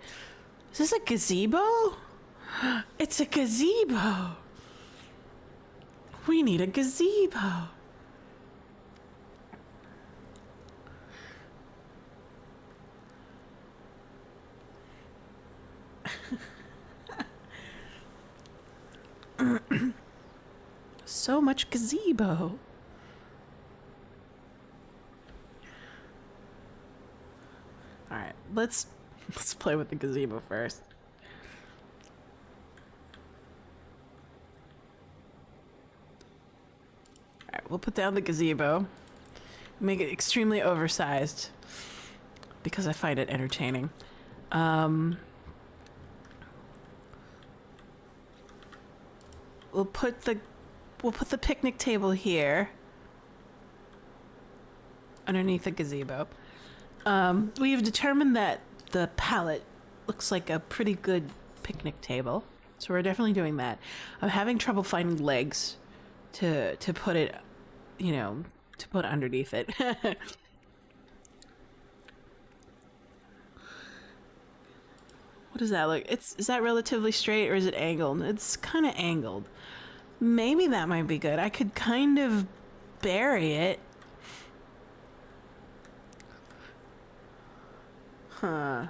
Is this a gazebo? It's a gazebo. We need a gazebo. So much gazebo. All right, let's play with the gazebo first. All right, we'll put down the gazebo. Make it extremely oversized because I find it entertaining. We'll put the picnic table here underneath the gazebo. We have determined that the pallet looks like a pretty good picnic table, so we're definitely doing that. I'm having trouble finding legs to put it, you know, to put underneath it. What does that look? Is that relatively straight or is it angled? It's kind of angled. Maybe that might be good. I could kind of bury it. Huh.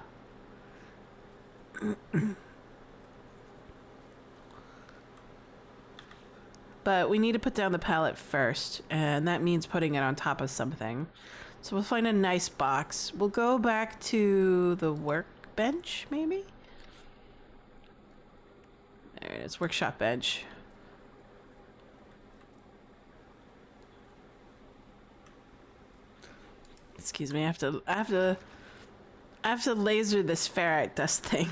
But we need to put down the pallet first, and that means putting it on top of something. So we'll find a nice box. We'll go back to the workbench, maybe? There it is, workshop bench. Excuse me, I have to laser this ferret dust thing.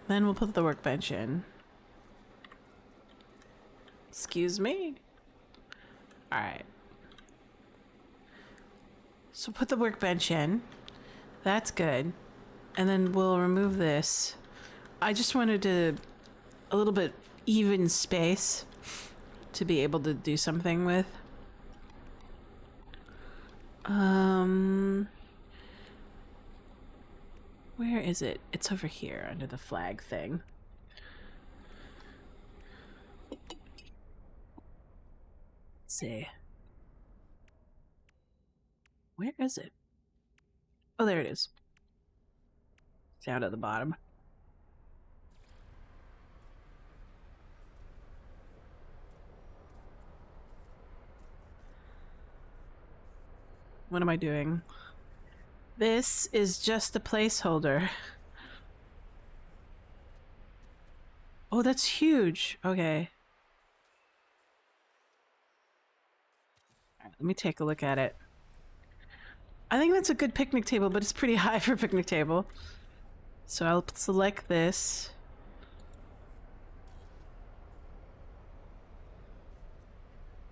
Then we'll put the workbench in. Excuse me? Alright. So put the workbench in. That's good. And then we'll remove this. I just wanted to a little bit even space to be able to do something with. Where is it? It's over here under the flag thing. Let's see. Where is it? Oh, there it is. Down at the bottom. What am I doing? This is just a placeholder. Oh, that's huge. Okay. All right, let me take a look at it. I think that's a good picnic table, but it's pretty high for a picnic table. So I'll select this.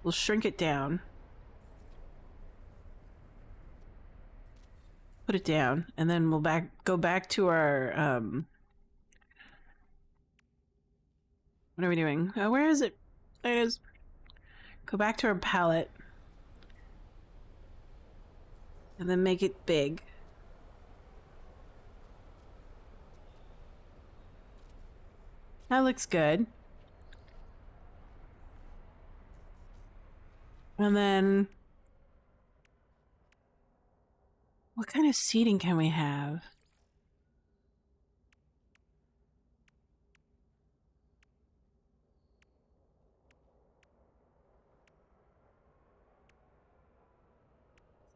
We'll shrink it down. Put it down, and then we'll go back to our, what are we doing? Where is it? There it is. Go back to our palette. And then make it big. That looks good. And then... what kind of seating can we have?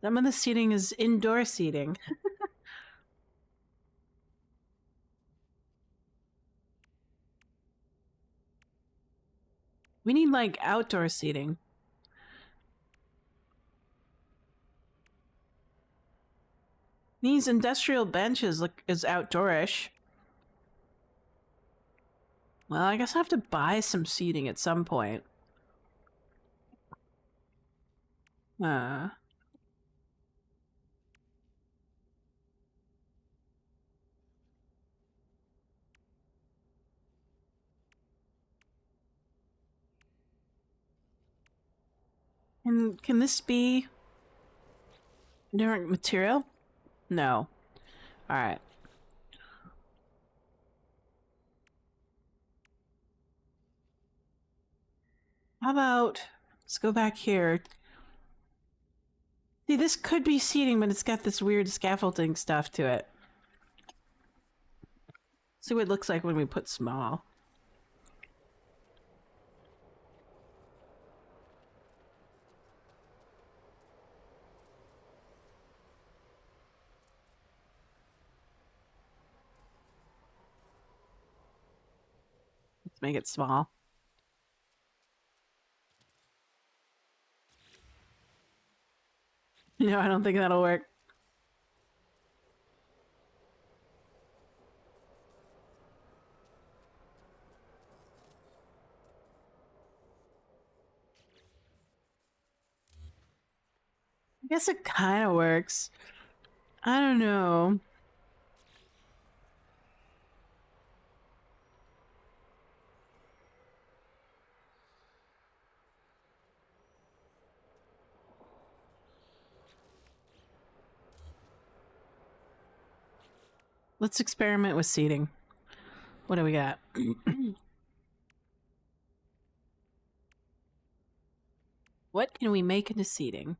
Some of the seating is indoor seating. We need, like, outdoor seating. These industrial benches look is outdoorish. Well, I guess I have to buy some seating at some point. And can this be different material? No. Alright. How about, let's go back here. See, this could be seating, but it's got this weird scaffolding stuff to it. See what it looks like when we put small. Let's make it small. No, I don't think that'll work. I guess it kind of works. I don't know. Let's experiment with seating. What do we got? What can we make into seating?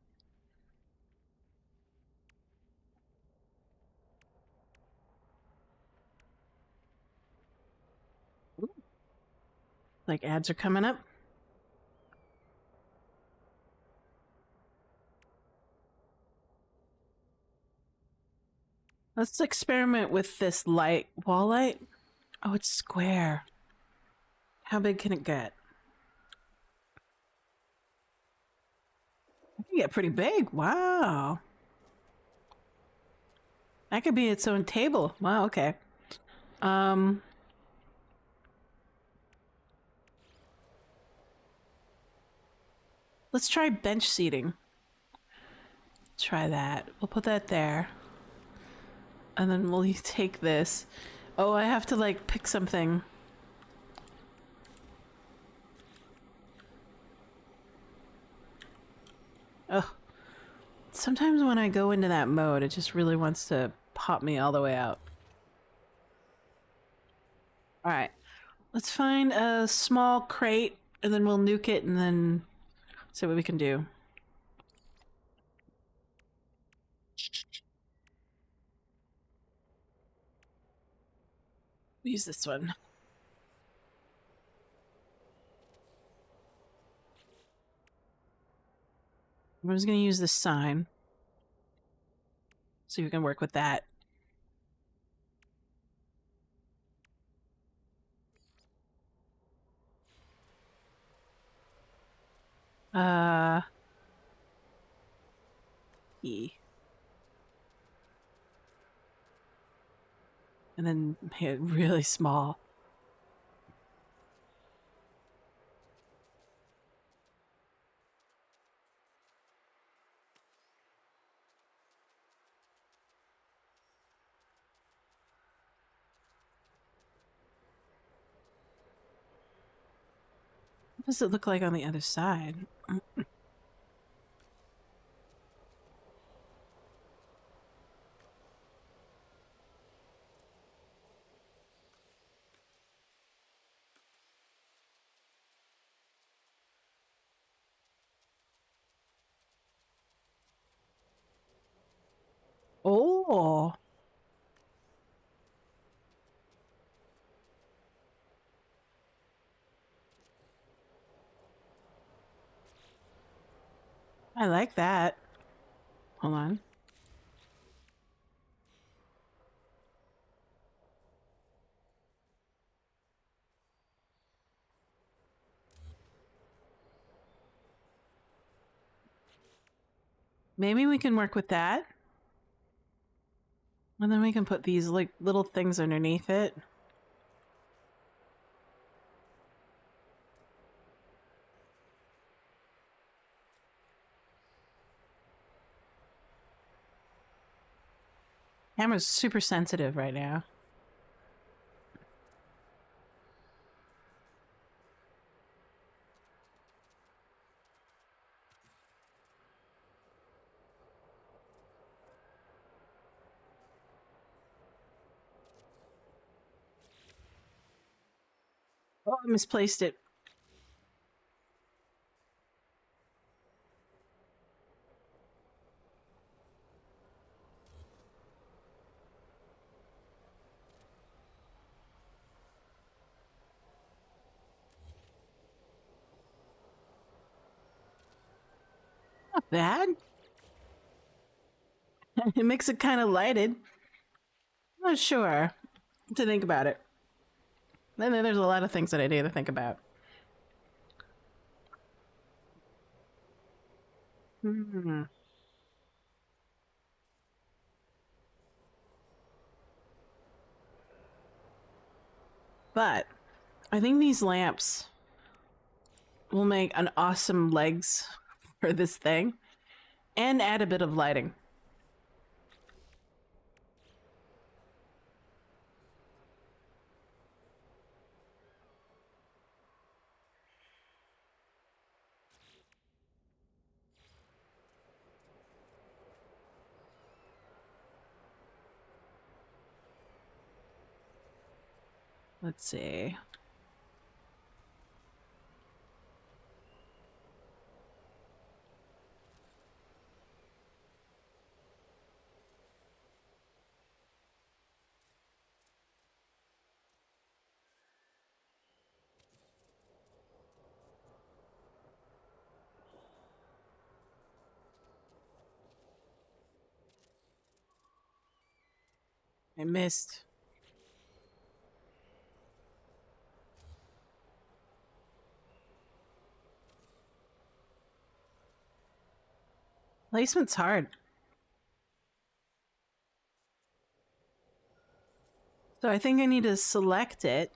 Ooh. Like ads are coming up? Let's experiment with this light. Wall light? Oh, it's square. How big can it get? It can get pretty big. Wow. That could be its own table. Wow, okay. Let's try bench seating. Try that. We'll put that there. And then we'll take this. Oh, I have to like pick something. Oh. Sometimes when I go into that mode, it just really wants to pop me all the way out. Alright. Let's find a small crate, and then we'll nuke it, and then see what we can do. Use this one. I'm just going to use this sign. So you can work with that. E. And then make it really small. What does it look like on the other side? Oh! I like that. Hold on. Maybe we can work with that. And then we can put these like little things underneath it. Camera's super sensitive right now. Oh, I misplaced it. Not bad. It makes it kind of lighted. I'm not sure to think about it. Then there's a lot of things that I need to think about. But I think these lamps will make an awesome legs for this thing and add a bit of lighting. Let's see. I missed. Placement's hard. So I think I need to select it.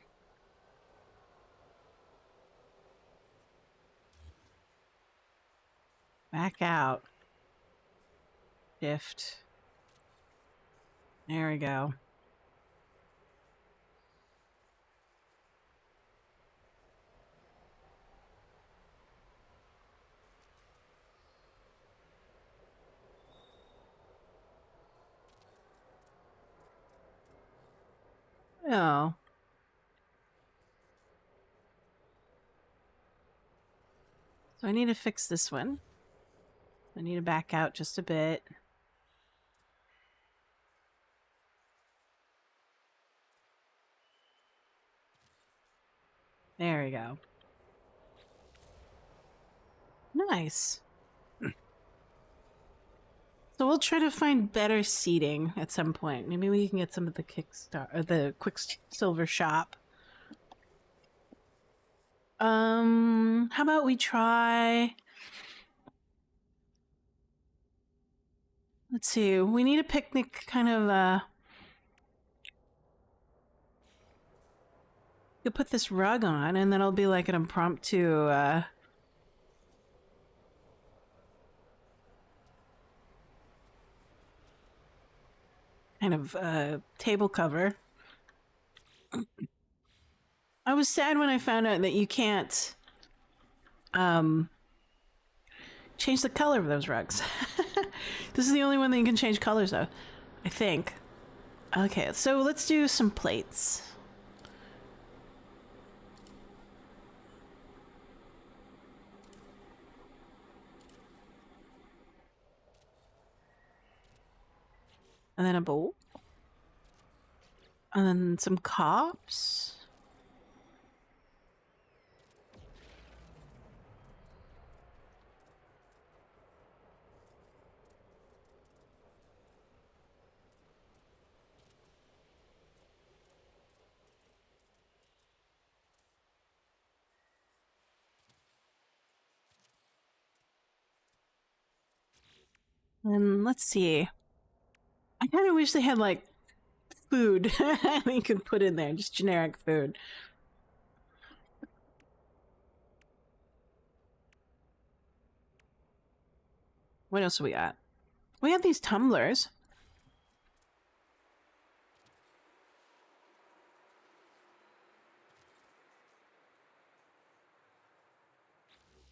back out. Shift. There we go. Oh. So I need to fix this one. I need to back out just a bit. There we go. Nice. So we'll try to find better seating at some point. Maybe we can get some of the Kickstarter or the Quicksilver shop. How about we try? Let's see. We need a picnic kind of you put this rug on and then it'll be like an impromptu kind of table cover. I was sad when I found out that you can't change the color of those rugs. This is the only one that you can change colors of, I think. Okay, so let's do some plates. And then a bowl. And then some cups. And let's see. I kind of wish they had like food you could put in there, just generic food. What else do we got? We have these tumblers.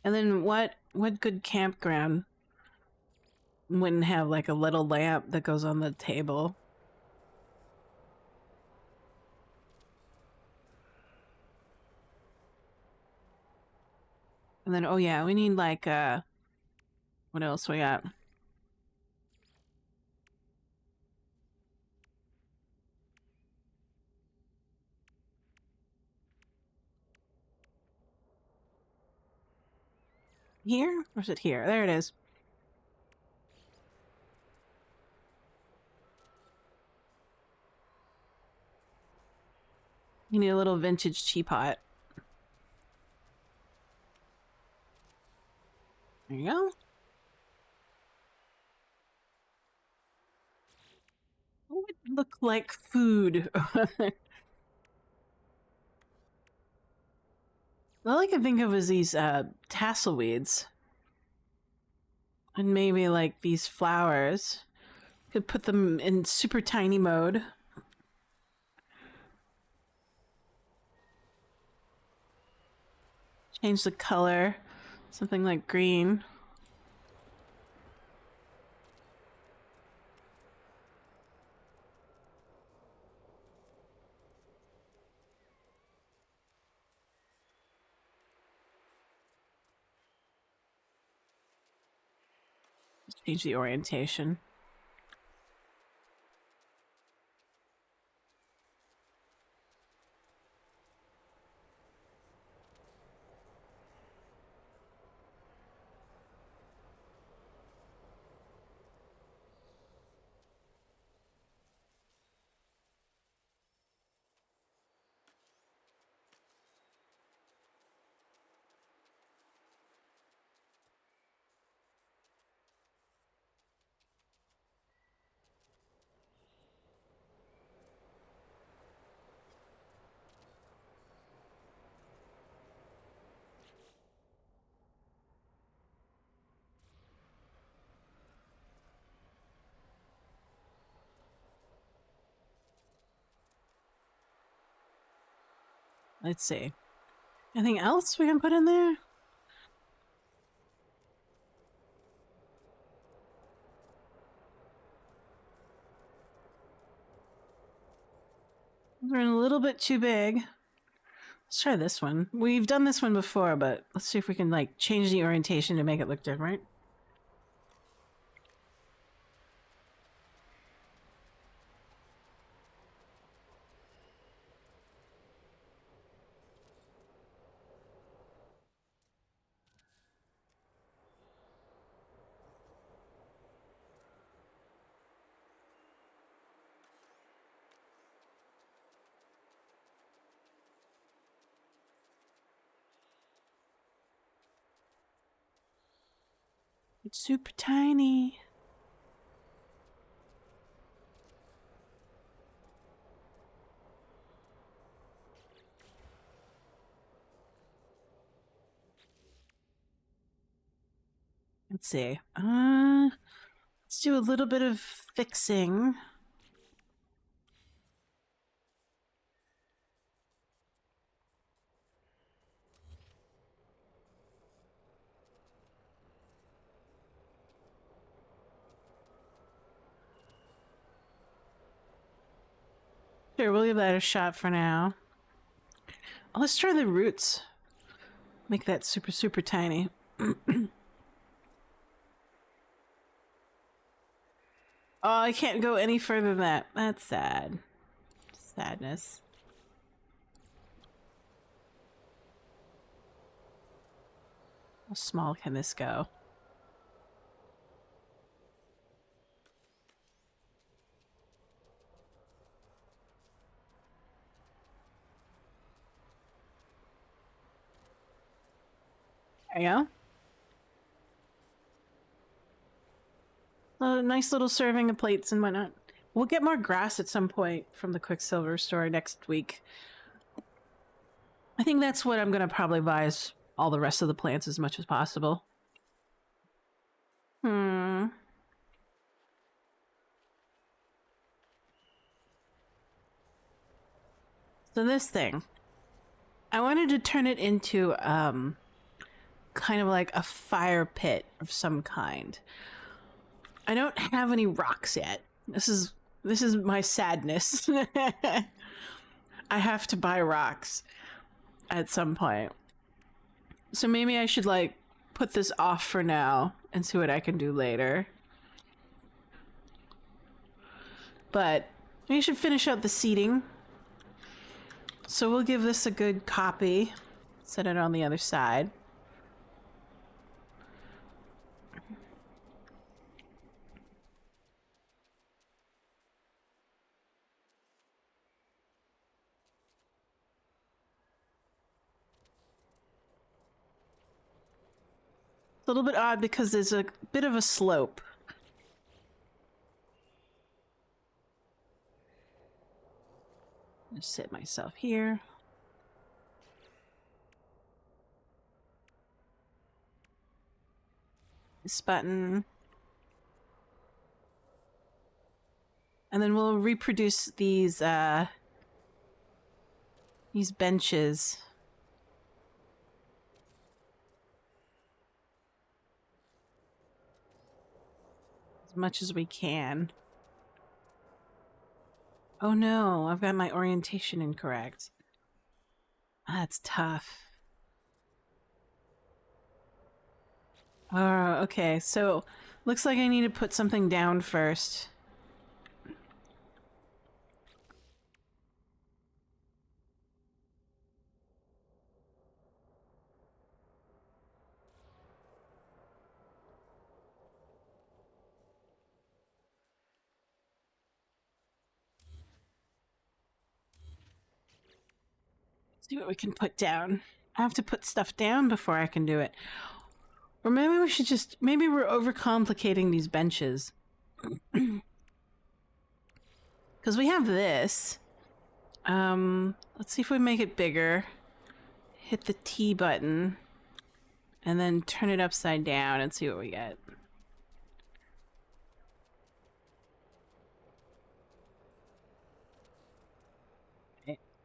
And then what good campground wouldn't have like a little lamp that goes on the table? And then, oh yeah, we need like, what else we got? Here? Or is it here? There it is. You need a little vintage teapot. There you go. What would look like food? All I can think of is these tassel weeds. And maybe like these flowers. Could put them in super tiny mode. Change the color. Something like green. Change the orientation. Let's see. Anything else we can put in there? They're a little bit too big. Let's try this one. We've done this one before, but let's see if we can like change the orientation to make it look different. It's super tiny. Let's see. Let's do a little bit of fixing. Sure, we'll give that a shot for now. Oh, let's try the roots. Make that super, super tiny. Oh, I can't go any further than that. That's sad. Sadness. How small can this go? There you go. A nice little serving of plates and whatnot. We'll get more grass at some point from the Quicksilver store next week. I think that's what I'm gonna probably buy is all the rest of the plants as much as possible. So this thing, I wanted to turn it into kind of like a fire pit of some kind. I don't have any rocks yet. This is my sadness. I have to buy rocks at some point. So maybe I should like put this off for now and see what I can do later. But we should finish out the seating. So we'll give this a good copy. Set it on the other side. A little bit odd because there's a bit of a slope. Just sit myself here. This button. And then we'll reproduce these benches. As much as we can. Oh no, I've got my orientation incorrect. That's tough. Okay, so looks like I need to put something down first. See what we can put down. I have to put stuff down before I can do it. Or maybe we should just... Maybe we're overcomplicating these benches. Because we have this. Let's see if we make it bigger. Hit the T button. And then turn it upside down and see what we get.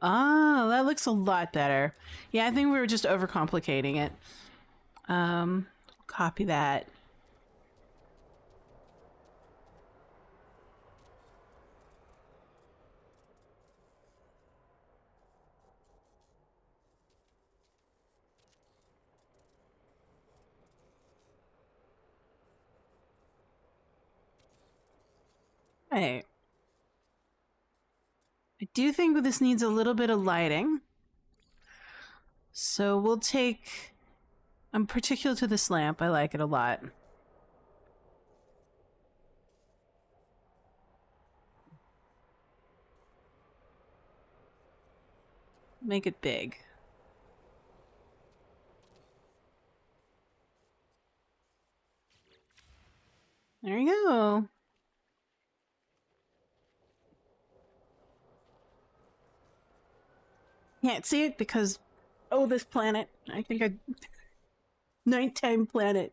Oh, that looks a lot better. Yeah, I think we were just overcomplicating it. Copy that. Right. I do think this needs a little bit of lighting. So we'll take... I'm particular to this lamp. I like it a lot. Make it big. There you go. Can't see it because... Oh, this planet. I think I... Nighttime planet.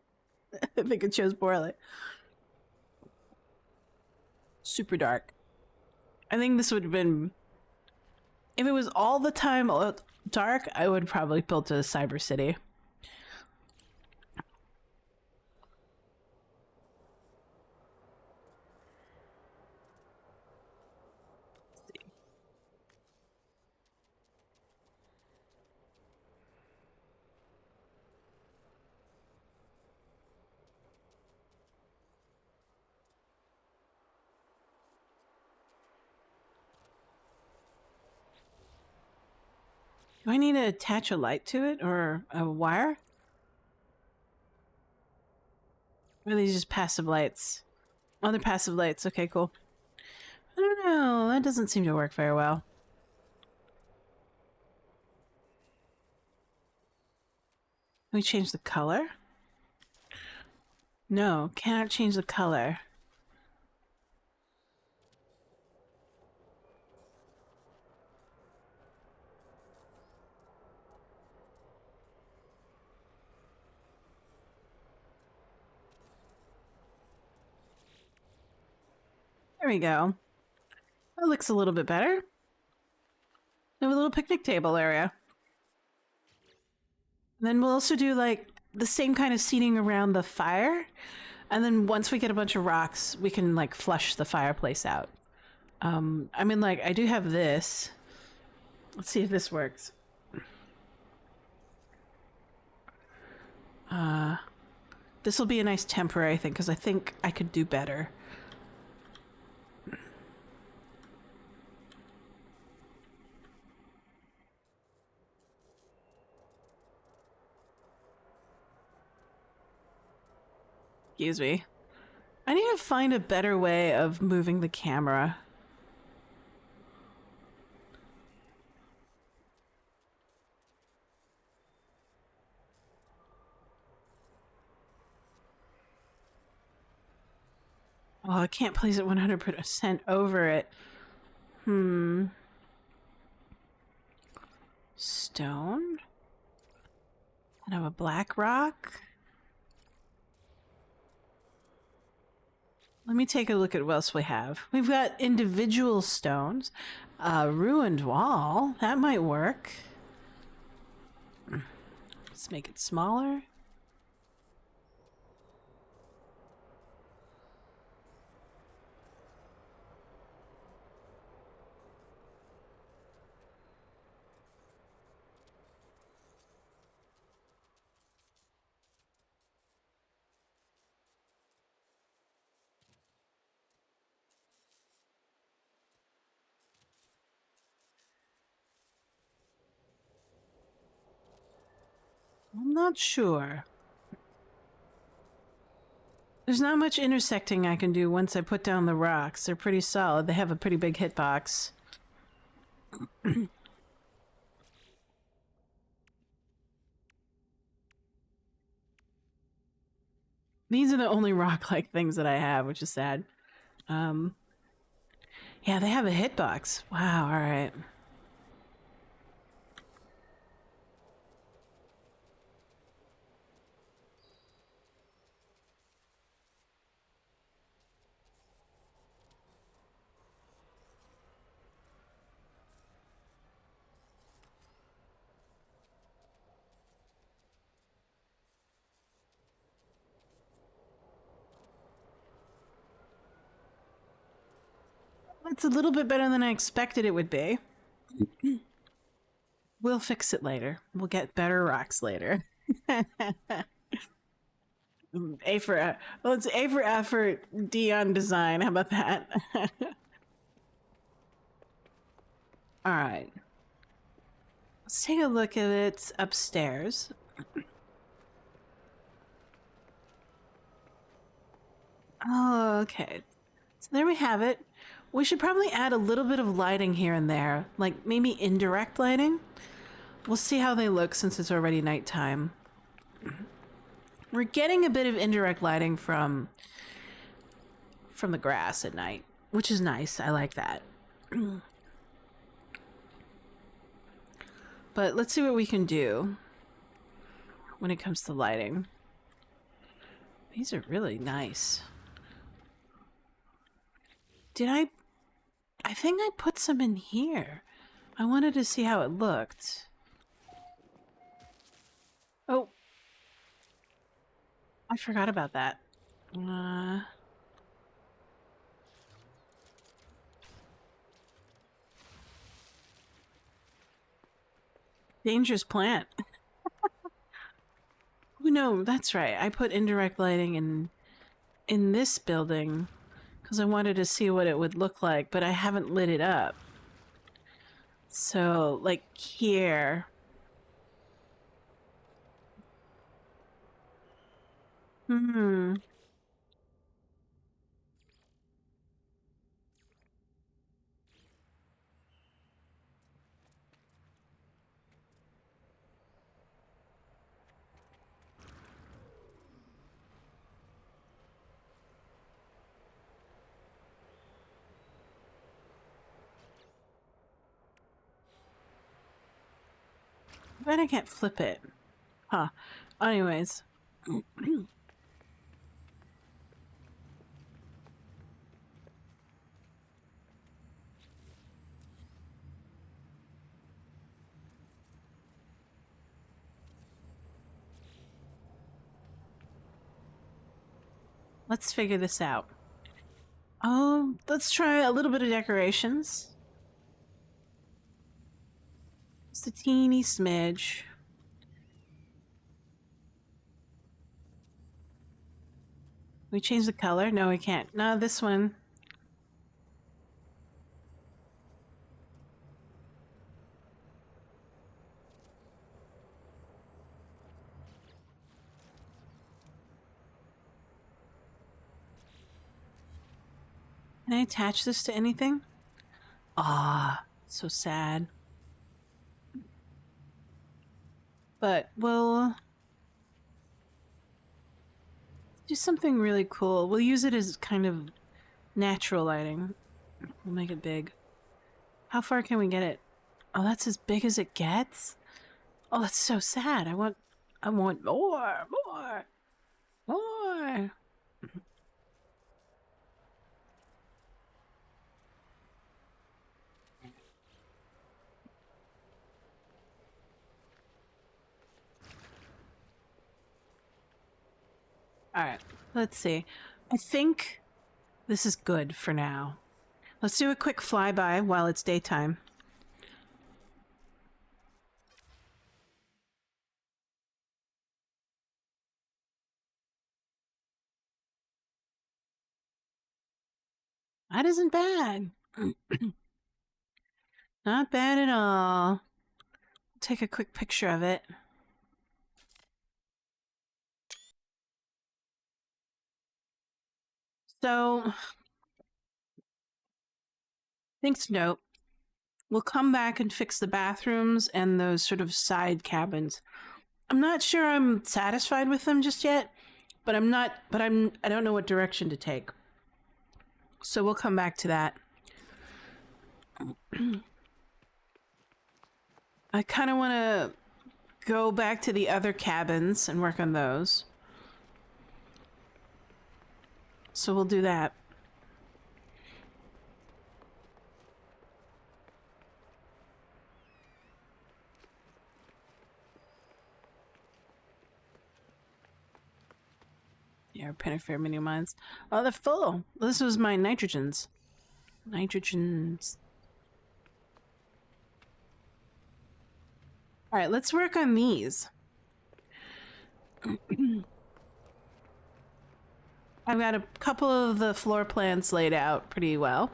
I think it shows poorly. Super dark. I think this would have been... If it was all the time dark, I would probably build a cyber city. Do I need to attach a light to it or a wire? Or are these just passive lights? Oh, they're passive lights. Okay, cool. I don't know. That doesn't seem to work very well. Can we change the color? No, cannot change the color. There we go. That looks a little bit better. We have a little picnic table area. And then we'll also do like the same kind of seating around the fire. And then once we get a bunch of rocks, we can like flush the fireplace out. I mean, like, I do have this. Let's see if this works. This will be a nice temporary thing because I think I could do better. Excuse me. I need to find a better way of moving the camera. Oh, I can't place it 100% over it. Stone? And have a black rock? Let me take a look at what else we have. We've got individual stones. Ruined wall. That might work. Let's make it smaller. I'm not sure. There's not much intersecting I can do once I put down the rocks. They're pretty solid. They have a pretty big hitbox. These are the only rock-like things that I have, which is sad. Yeah, they have a hitbox. Wow, alright. That's a little bit better than I expected it would be. We'll fix it later. We'll get better rocks later. A for well, it's A for effort, D on design. How about that? All right. Let's take a look at it upstairs. Oh, okay. So there we have it. We should probably add a little bit of lighting here and there, like maybe indirect lighting. We'll see how they look since it's already nighttime. We're getting a bit of indirect lighting from the grass at night, which is nice. I like that. But let's see what we can do when it comes to lighting. These are really nice. I think I put some in here. I wanted to see how it looked. Oh. I forgot about that. Dangerous plant. Oh, no, that's right. I put indirect lighting in this building because I wanted to see what it would look like, but I haven't lit it up. So, like here. Hmm. But I can't flip it. Huh. Anyways. Let's figure this out. Let's try a little bit of decorations. Just a teeny smidge. We change the color? No, we can't. No, this one. Can I attach this to anything? Ah, so sad. But we'll do something really cool. We'll use it as kind of natural lighting. We'll make it big. How far can we get it? Oh, that's as big as it gets? Oh, that's so sad. I want more, more, more. All right, let's see. I think this is good for now. Let's do a quick flyby while it's daytime. That isn't bad. Not bad at all. Take a quick picture of it. So, things to note. We'll come back and fix the bathrooms and those sort of side cabins. I'm not sure I'm satisfied with them just yet, but I don't know what direction to take. So we'll come back to that. I kind of want to go back to the other cabins and work on those. So we'll do that. Yeah, Pinnifer mini mines. Oh, they're full. This was my nitrogens. Nitrogens. All right, let's work on these. I've got a couple of the floor plans laid out pretty well.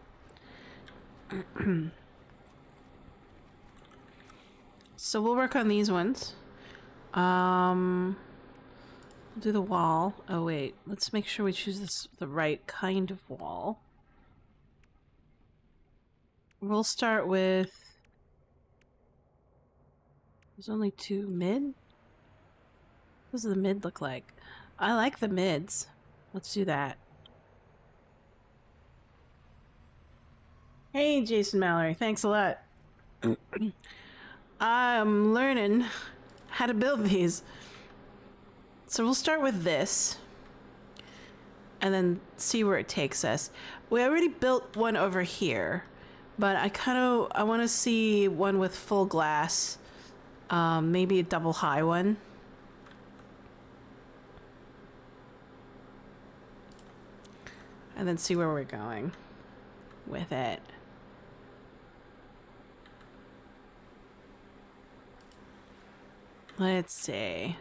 So we'll work on these ones. We'll do the wall. Oh wait, let's make sure we choose the right kind of wall. We'll start with... There's only 2 mid? What does the mid look like? I like the mids. Let's do that. Hey, Jason Mallory. Thanks a lot. I'm learning how to build these. So we'll start with this. And then see where it takes us. We already built one over here. But I want to see one with full glass. Maybe a double high one. And then see where we're going with it. Let's see.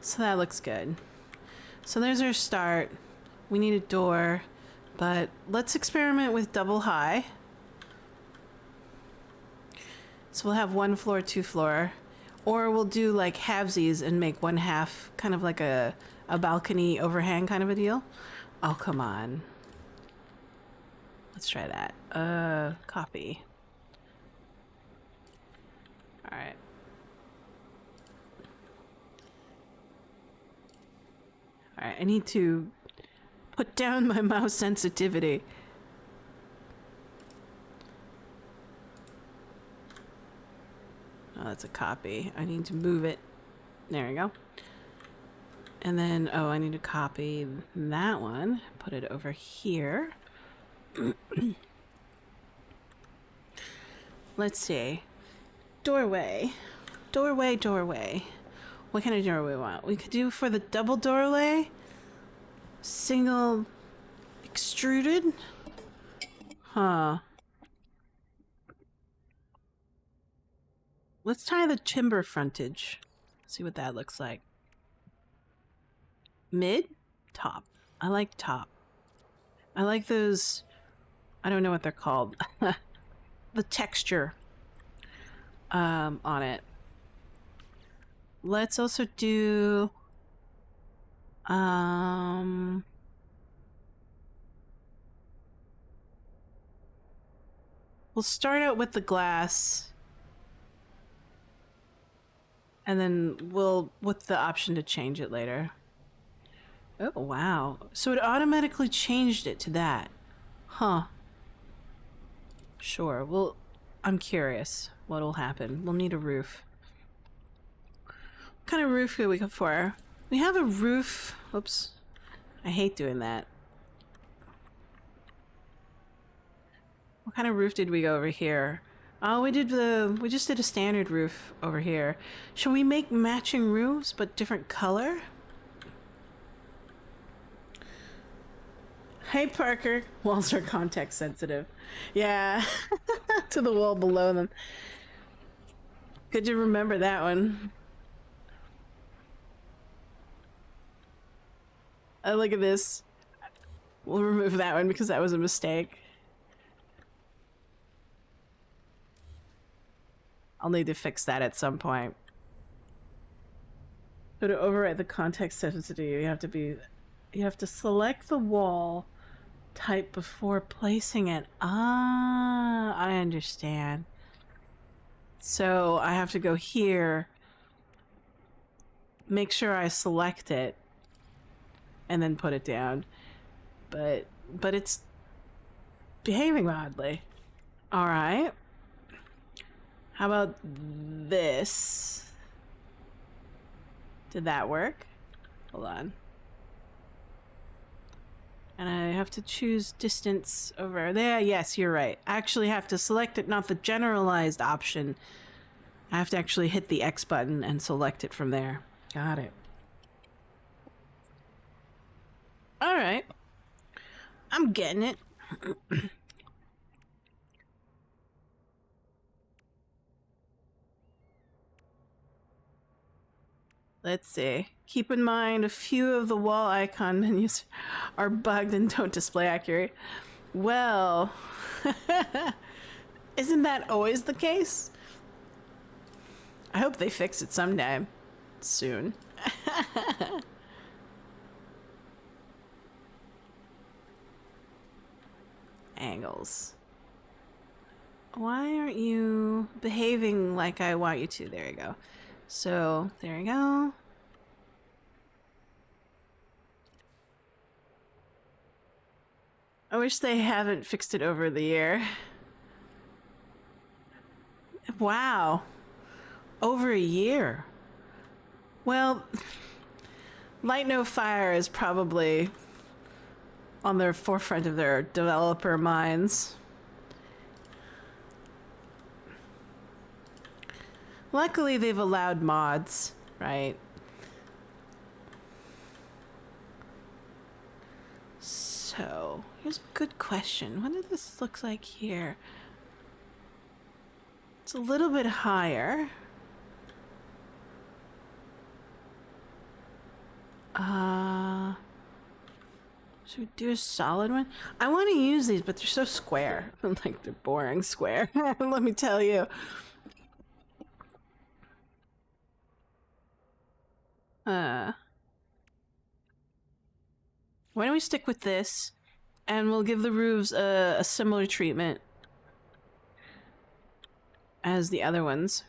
So that looks good. So there's our start. We need a door, but let's experiment with double high. So we'll have 1 floor, 2 floor. Or we'll do like halvesies and make 1 half kind of like a balcony overhang kind of a deal. Oh, come on. Let's try that. Copy. All right. All right, I need to put down my mouse sensitivity. Oh, that's a copy. I need to move it. There we go. And then, oh, I need to copy that one. Put it over here. Let's see. Doorway. Doorway, doorway. What kind of doorway we want? We could do for the double doorway. Single extruded. Huh. Let's try the timber frontage. See what that looks like. Mid? Top. I like top. I like those... I don't know what they're called. The texture on it. Let's also do... We'll start out with the glass. And then we'll... with the option to change it later. Oh, wow. So it automatically changed it to that. Huh. Sure. Well, I'm curious what'll happen. We'll need a roof. What kind of roof could we go for? We have a roof. Oops. I hate doing that. What kind of roof did we go over here? Oh, we just did a standard roof over here. Should we make matching roofs but different color? Hey, Parker. Walls are context sensitive. Yeah. To the wall below them. Good to remember that one. Oh, look at this. We'll remove that one because that was a mistake. I'll need to fix that at some point. So to override the context sensitivity, you have to select the wall type before placing it. Ah, I understand. So I have to go here, make sure I select it, and then put it down. But it's behaving oddly. All right. How about this? Did that work? Hold on. And I have to choose distance over there. Yes, you're right. I actually have to select it, not the generalized option. I have to actually hit the X button and select it from there. Got it. All right. I'm getting it. Let's see. Keep in mind a few of the wall icon menus are bugged and don't display accurate. Well, isn't that always the case? I hope they fix it someday. Soon. Angles. Why aren't you behaving like I want you to? There you go. So, there you go. I wish they haven't fixed it over the year. Wow. Over a year. Well, Light No Fire is probably on the forefront of their developer minds. Luckily, they've allowed mods, right? So, here's a good question. What does this look like here? It's a little bit higher. Should we do a solid one? I want to use these, but they're so square. Like, they're boring square. Let me tell you. Why don't we stick with this, and we'll give the roofs a similar treatment as the other ones.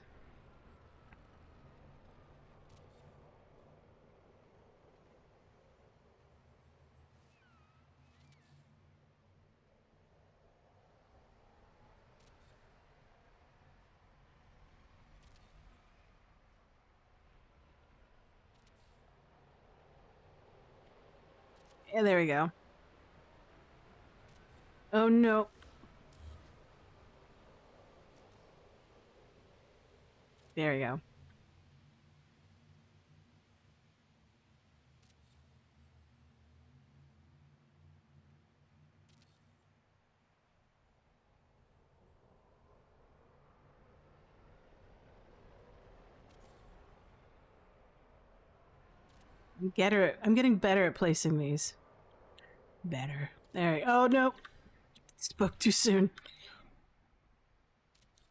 Yeah, there we go. Oh no. There we go. I'm getting better at placing these. Better. There. Oh no. Spoke too soon.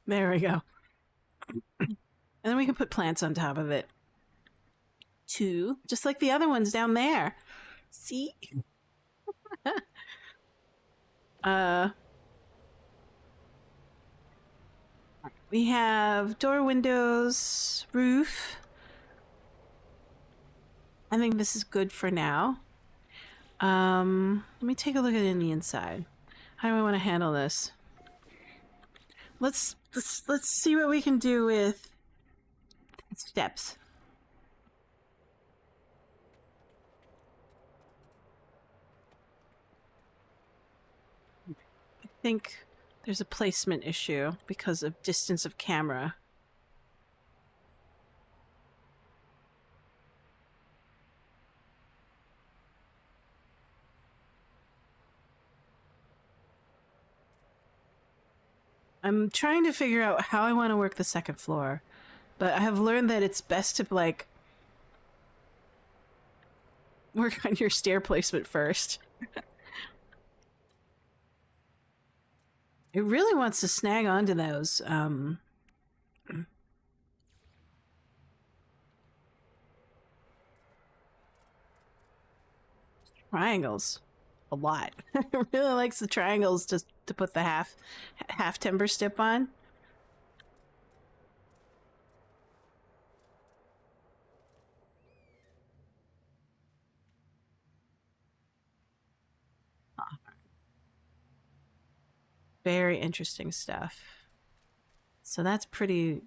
There we go. And then we can put plants on top of it. Two. Just like the other ones down there. See? We have door, windows, roof. I think this is good for now. Let me take a look at it in the inside. How do I want to handle this? Let's see what we can do with steps. I think there's a placement issue because of distance of camera. I'm trying to figure out how I want to work the second floor, but I have learned that it's best to like work on your stair placement first. It really wants to snag onto those triangles a lot. It really likes the triangles to put the half timber stip on. Very interesting stuff. So that's pretty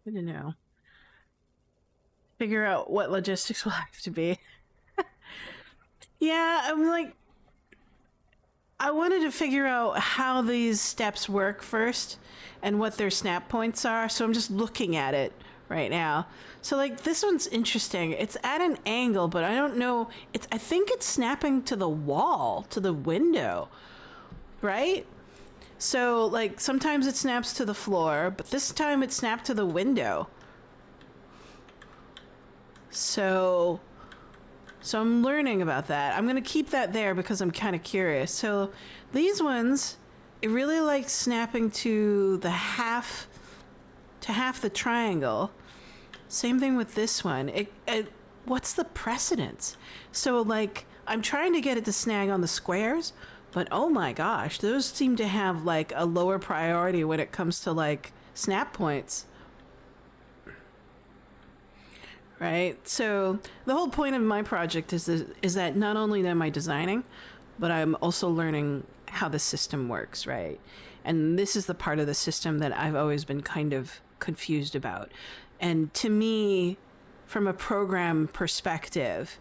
good to know. Figure out what logistics will have to be. Yeah, I'm like, I wanted to figure out how these steps work first and what their snap points are, so I'm just looking at it right now. So like this one's interesting. It's at an angle, but I don't know. I think it's snapping to the wall, to the window, right? So like sometimes it snaps to the floor, but this time it snapped to the window. So I'm learning about that. I'm going to keep that there because I'm kind of curious. So these ones, it really likes snapping to half the triangle. Same thing with this one. What's the precedence? So like I'm trying to get it to snag on the squares, but oh my gosh, those seem to have like a lower priority when it comes to like snap points. Right? So the whole point of my project is that not only am I designing, but I'm also learning how the system works, right? And this is the part of the system that I've always been kind of confused about. And to me, from a program perspective,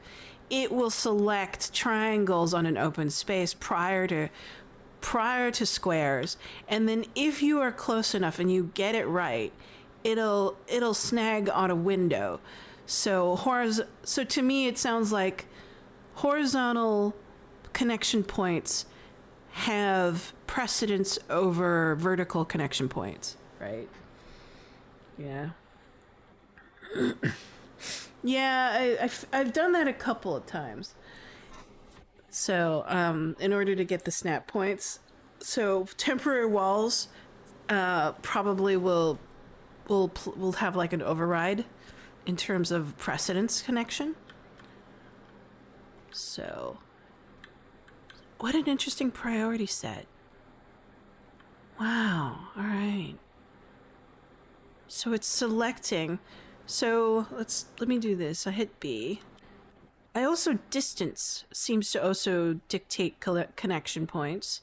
it will select triangles on an open space prior to squares, and then if you are close enough and you get it right, it'll snag on a window. So to me, it sounds like horizontal connection points have precedence over vertical connection points, right? Yeah. Yeah, I've done that a couple of times. So, in order to get the snap points, so temporary walls probably will have like an override in terms of precedence connection. So, what an interesting priority set. Wow, all right. So it's selecting. So let me do this. I hit B. I also distance seems to also dictate connection points.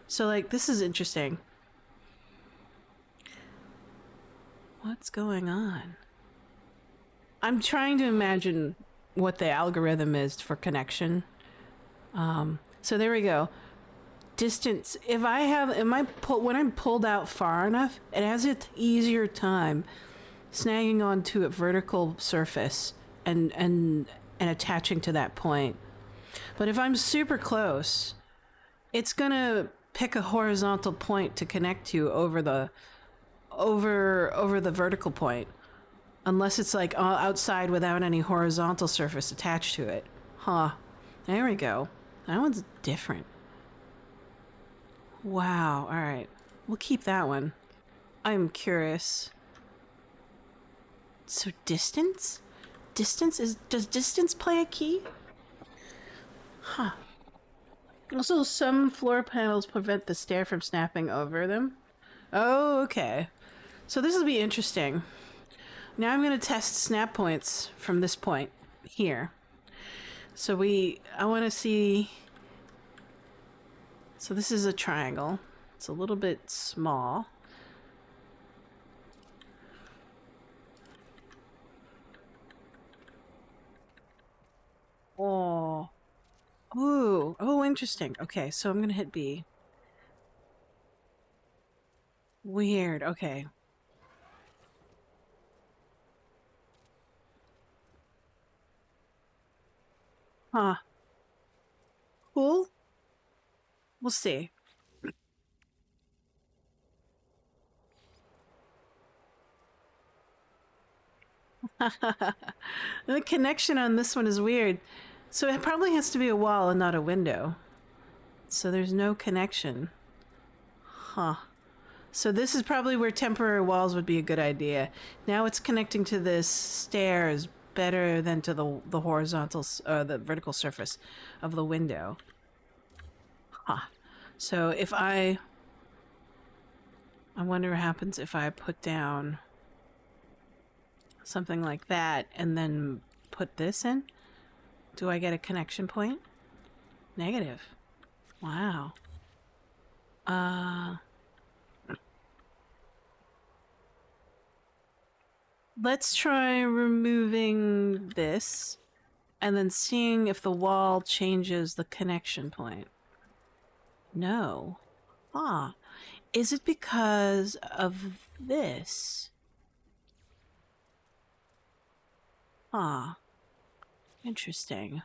So like this is interesting. What's going on? I'm trying to imagine what the algorithm is for connection. So there we go. Distance. When I'm pulled out far enough, it has an easier time snagging onto a vertical surface and attaching to that point. But if I'm super close, it's gonna pick a horizontal point to connect to over the vertical point. Unless it's like outside without any horizontal surface attached to it. Huh. There we go. That one's different. Wow. All right. We'll keep that one. I'm curious. So distance? Does distance play a key? Huh. Also, some floor panels prevent the stair from snapping over them. Oh, okay. So this will be interesting. Now I'm going to test snap points from this point here. So I want to see. So this is a triangle. It's a little bit small. Oh. Ooh. Oh, interesting. Okay, so I'm going to hit B. Weird. Okay. Huh. Cool. We'll see. The connection on this one is weird. So it probably has to be a wall and not a window. So there's no connection. Huh. So this is probably where temporary walls would be a good idea. Now it's connecting to this stairs better than to the horizontal, the vertical surface of the window. Huh. So if I wonder what happens if I put down something like that and then put this in. Do I get a connection point? Negative. Wow. Let's try removing this and then seeing if the wall changes the connection point. No. Ah. Is it because of this? Ah, interesting.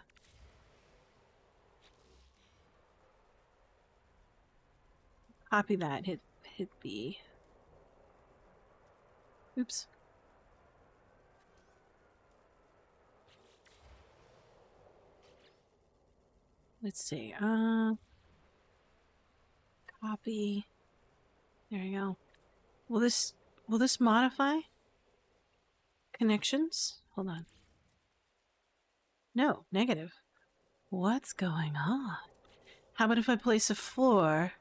Copy that. Hit B. Oops. Let's see. Copy. There you go. Will this modify connections? Hold on. No, negative. What's going on? How about if I place a floor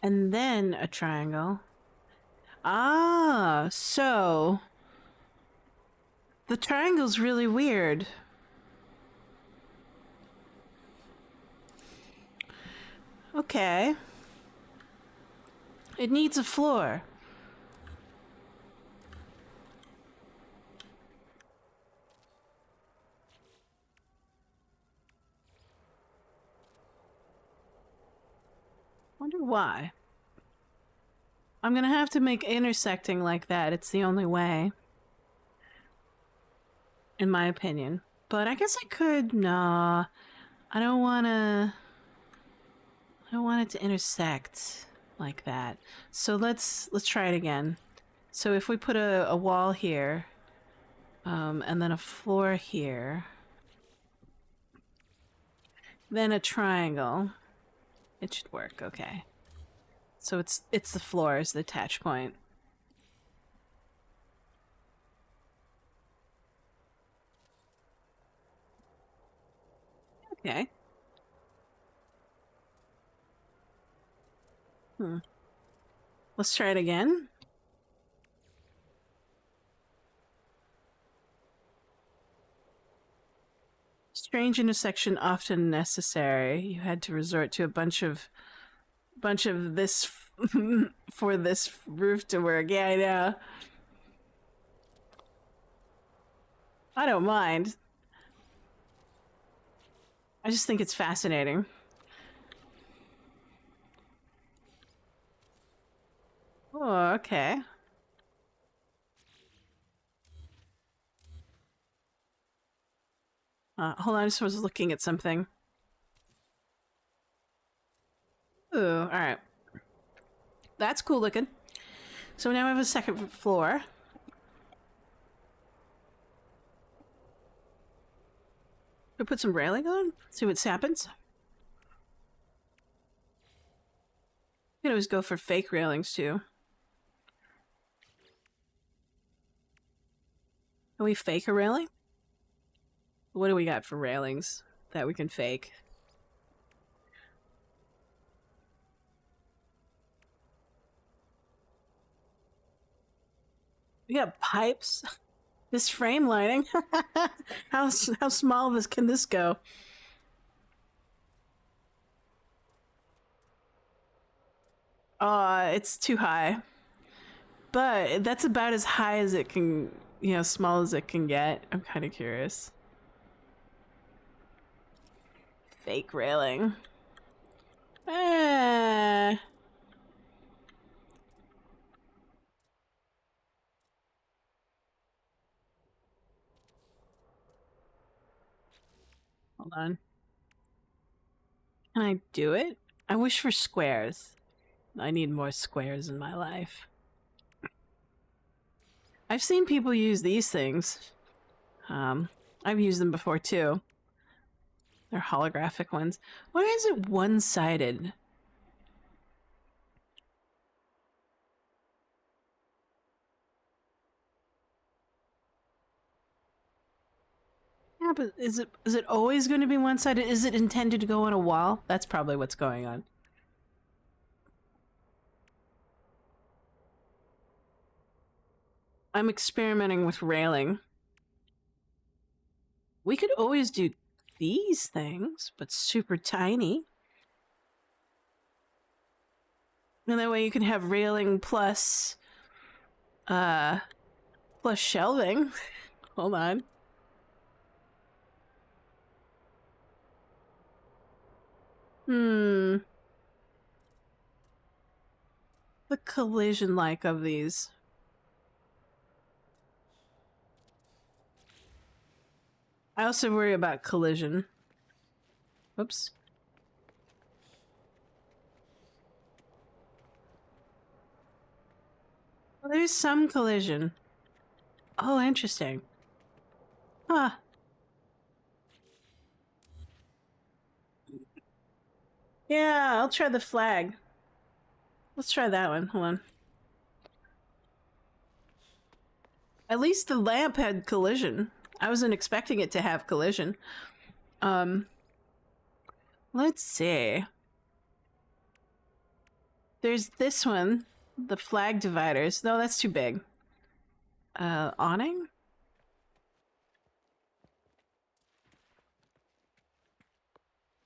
and then a triangle? Ah, so the triangle's really weird. Okay. It needs a floor. Wonder why. I'm gonna have to make intersecting like that. It's the only way. In my opinion. But I guess I could... Nah. I don't wanna... I don't want it to intersect like that. So let's try it again. So if we put a wall here, and then a floor here, then a triangle, it should work. Okay. So it's the floor is the attach point. Okay. Let's try it again. Strange intersection often necessary. You had to resort to a bunch of this for this roof to work. Yeah, I know. I don't mind. I just think it's fascinating. Oh, okay. Hold on, I just was looking at something. Ooh, alright. That's cool looking. So now we have a second floor. We put some railing on, see what happens. You can always go for fake railings too. Can we fake a railing? What do we got for railings that we can fake? We got pipes. This frame lighting. how small can this go? It's too high. But that's about as high as it can, small as it can get. I'm kind of curious. Fake railing. Eh. Hold on. Can I do it? I wish for squares. I need more squares in my life. I've seen people use these things. I've used them before too. They're holographic ones. Why is it one-sided? Yeah, but is it always going to be one-sided? Is it intended to go on a wall? That's probably what's going on. I'm experimenting with railing. We could always do these things, but super tiny. And that way you can have railing plus shelving. Hold on. The collision like of these. I also worry about collision. Oops. Well, there's some collision. Oh, interesting. Huh. Yeah, I'll try the flag. Let's try that one. Hold on. At least the lamp had collision. I wasn't expecting it to have collision. Um, let's see. There's this one, the flag dividers. No, that's too big. Awning?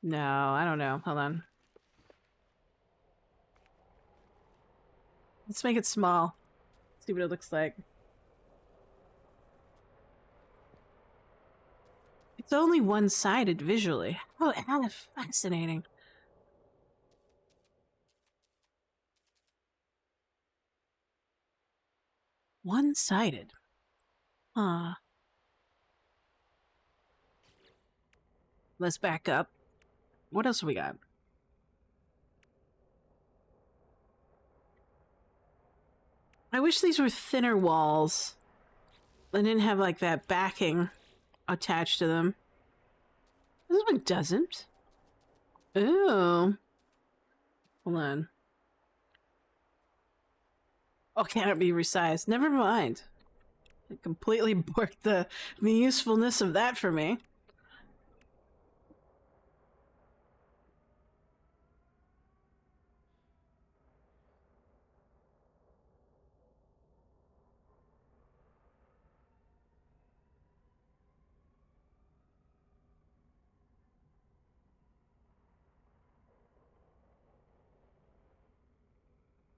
No, I don't know. Hold on. Let's make it small. See what it looks like. It's only one-sided visually. Oh, how fascinating. One-sided. Huh. Let's back up. What else we got? I wish these were thinner walls. They didn't have like that backing attached to them. This one doesn't. Ooh. Hold on. Oh, can it be resized? Never mind. It completely borked the usefulness of that for me.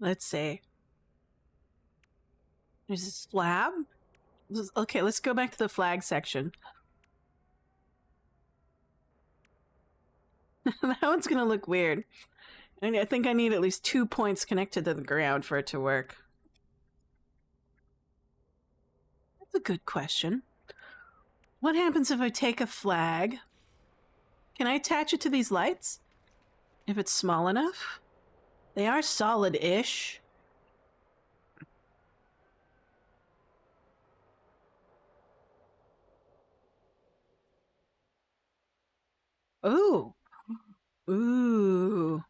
Let's see. There's a slab? Okay, let's go back to the flag section. That one's gonna look weird. And I think I need at least 2 points connected to the ground for it to work. That's a good question. What happens if I take a flag? Can I attach it to these lights? If it's small enough? They are solid-ish. Ooh. Ooh.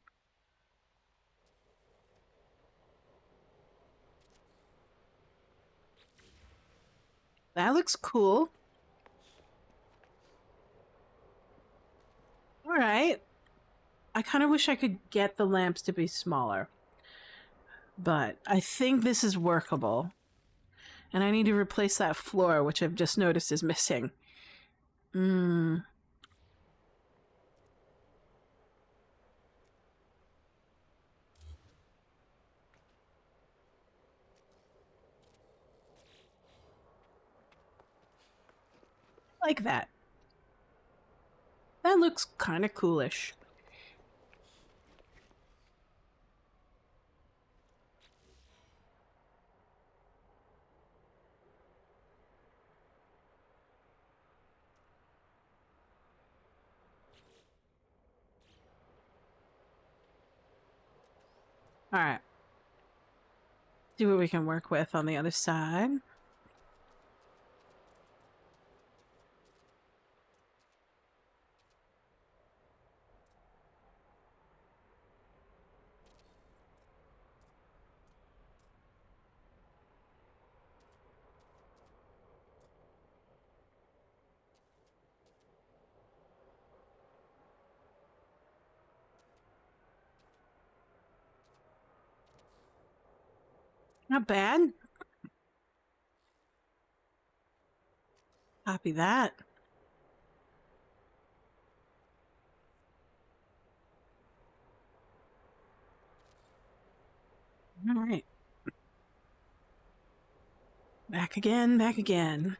That looks cool. All right. I kind of wish I could get the lamps to be smaller. But I think this is workable. And I need to replace that floor, which I've just noticed is missing. Mmm. Like that. That looks kind of coolish. All right. See what we can work with on the other side. Not bad. Copy that. All right. Back again, back again.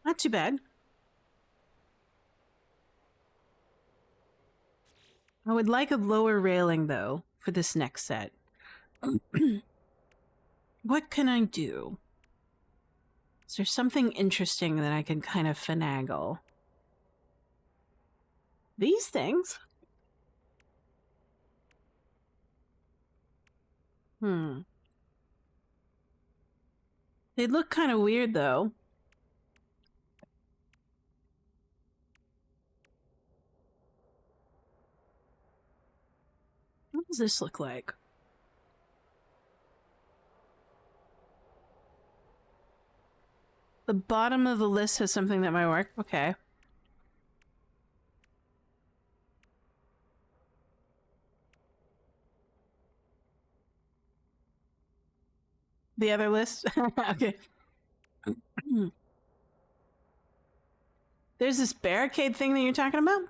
Not too bad. I would like a lower railing, though, for this next set. What can I do? Is there something interesting that I can kind of finagle? These things? Hmm. They look kind of weird, though. What does this look like? The bottom of the list has something that might work. Okay. The other list? Okay. There's this barricade thing that you're talking about?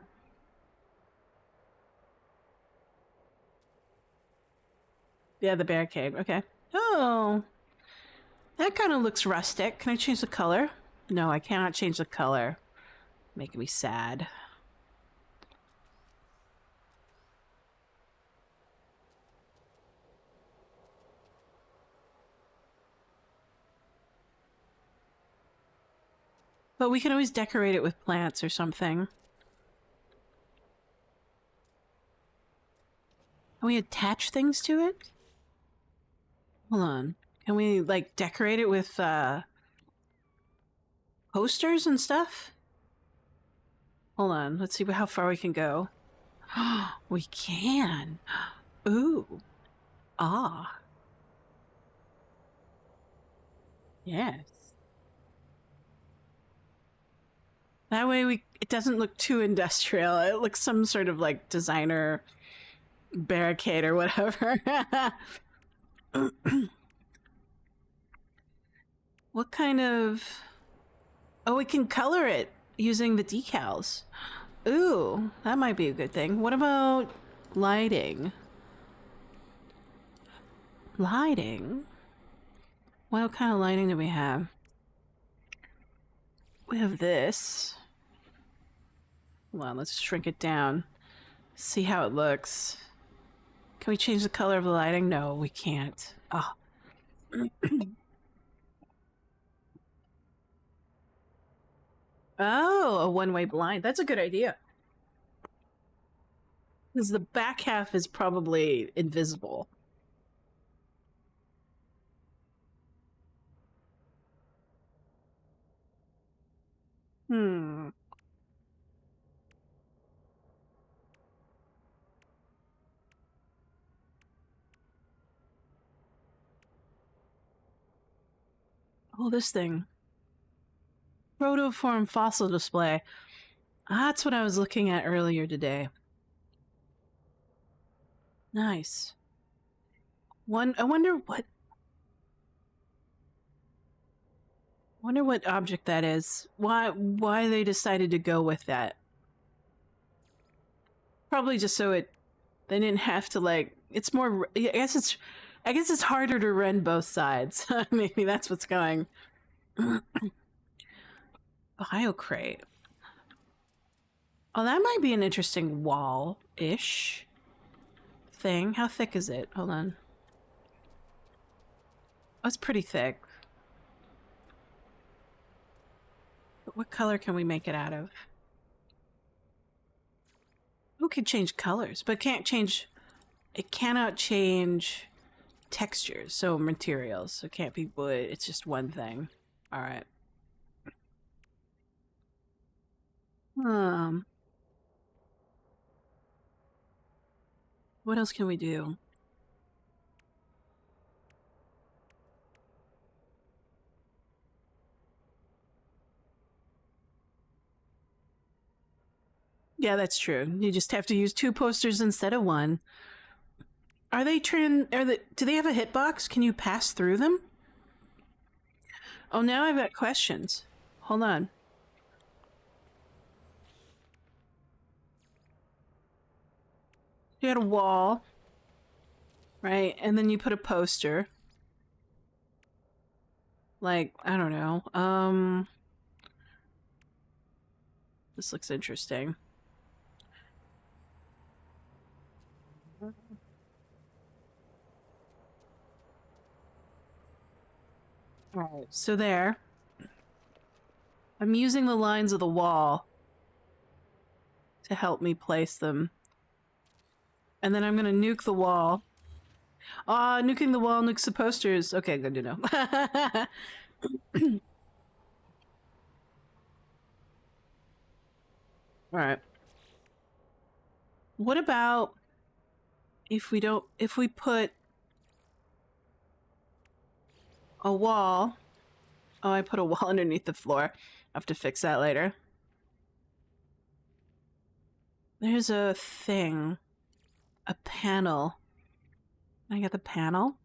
Yeah, the barricade. Okay. Oh. That kind of looks rustic. Can I change the color? No, I cannot change the color. Making me sad. But we can always decorate it with plants or something. Can we attach things to it? Hold on. Can we, like, decorate it with, posters and stuff? Hold on. Let's see how far we can go. We can. Ooh. Ah. Yes. That way it doesn't look too industrial. It looks some sort of like designer barricade or whatever. What kind of... Oh, we can color it using the decals. Ooh, that might be a good thing. What about lighting? Lighting? What kind of lighting do we have? We have this. Hold on, let's shrink it down. See how it looks. Can we change the color of the lighting? No, we can't. Oh. Oh, a one-way blind. That's a good idea. Because the back half is probably invisible. Hmm. Oh, this thing. Protoform fossil display. That's what I was looking at earlier today. Nice. I wonder what object that is. Why they decided to go with that. Probably just so they didn't have to, like, it's more, I guess it's harder to run both sides. Maybe that's what's going. Biocrate. Oh, that might be an interesting wall-ish thing. How thick is it? Hold on. Oh, it's pretty thick. But what color can we make it out of? Who can change colors, but it cannot change textures, so materials. So it can't be wood. It's just one thing. All right. What else can we do? Yeah, that's true. You just have to use 2 posters instead of 1. Do they have a hitbox? Can you pass through them? Oh, now I've got questions. Hold on. You had a wall, right? And then you put a poster. Like, I don't know. This looks interesting. Alright, so there. I'm using the lines of the wall to help me place them. And then I'm gonna nuke the wall. Ah, nuking the wall nukes the posters. Okay, good to know. Alright. What about if we put a wall? Oh, I put a wall underneath the floor. I have to fix that later. There's a thing. A panel. Can I get the panel?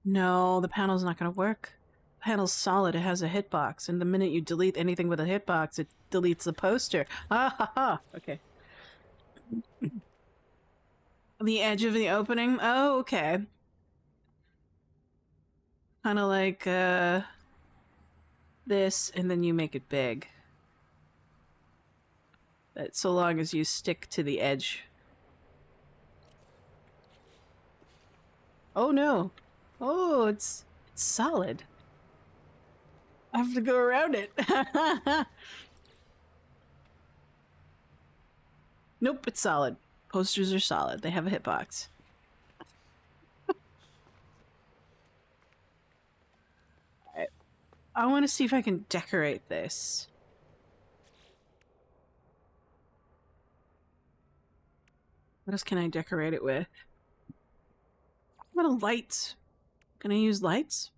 No, the panel's not gonna work. The panel's solid, it has a hitbox, and the minute you delete anything with a hitbox, it deletes the poster. Ah ha ha! Okay. The edge of the opening? Oh, okay. Kind of like, this, and then you make it big. But so long as you stick to the edge. Oh no! Oh, it's solid. I have to go around it. Nope, it's solid. Posters are solid. They have a hitbox. Alright. I want to see if I can decorate this. What else can I decorate it with? What about lights? Can I use lights?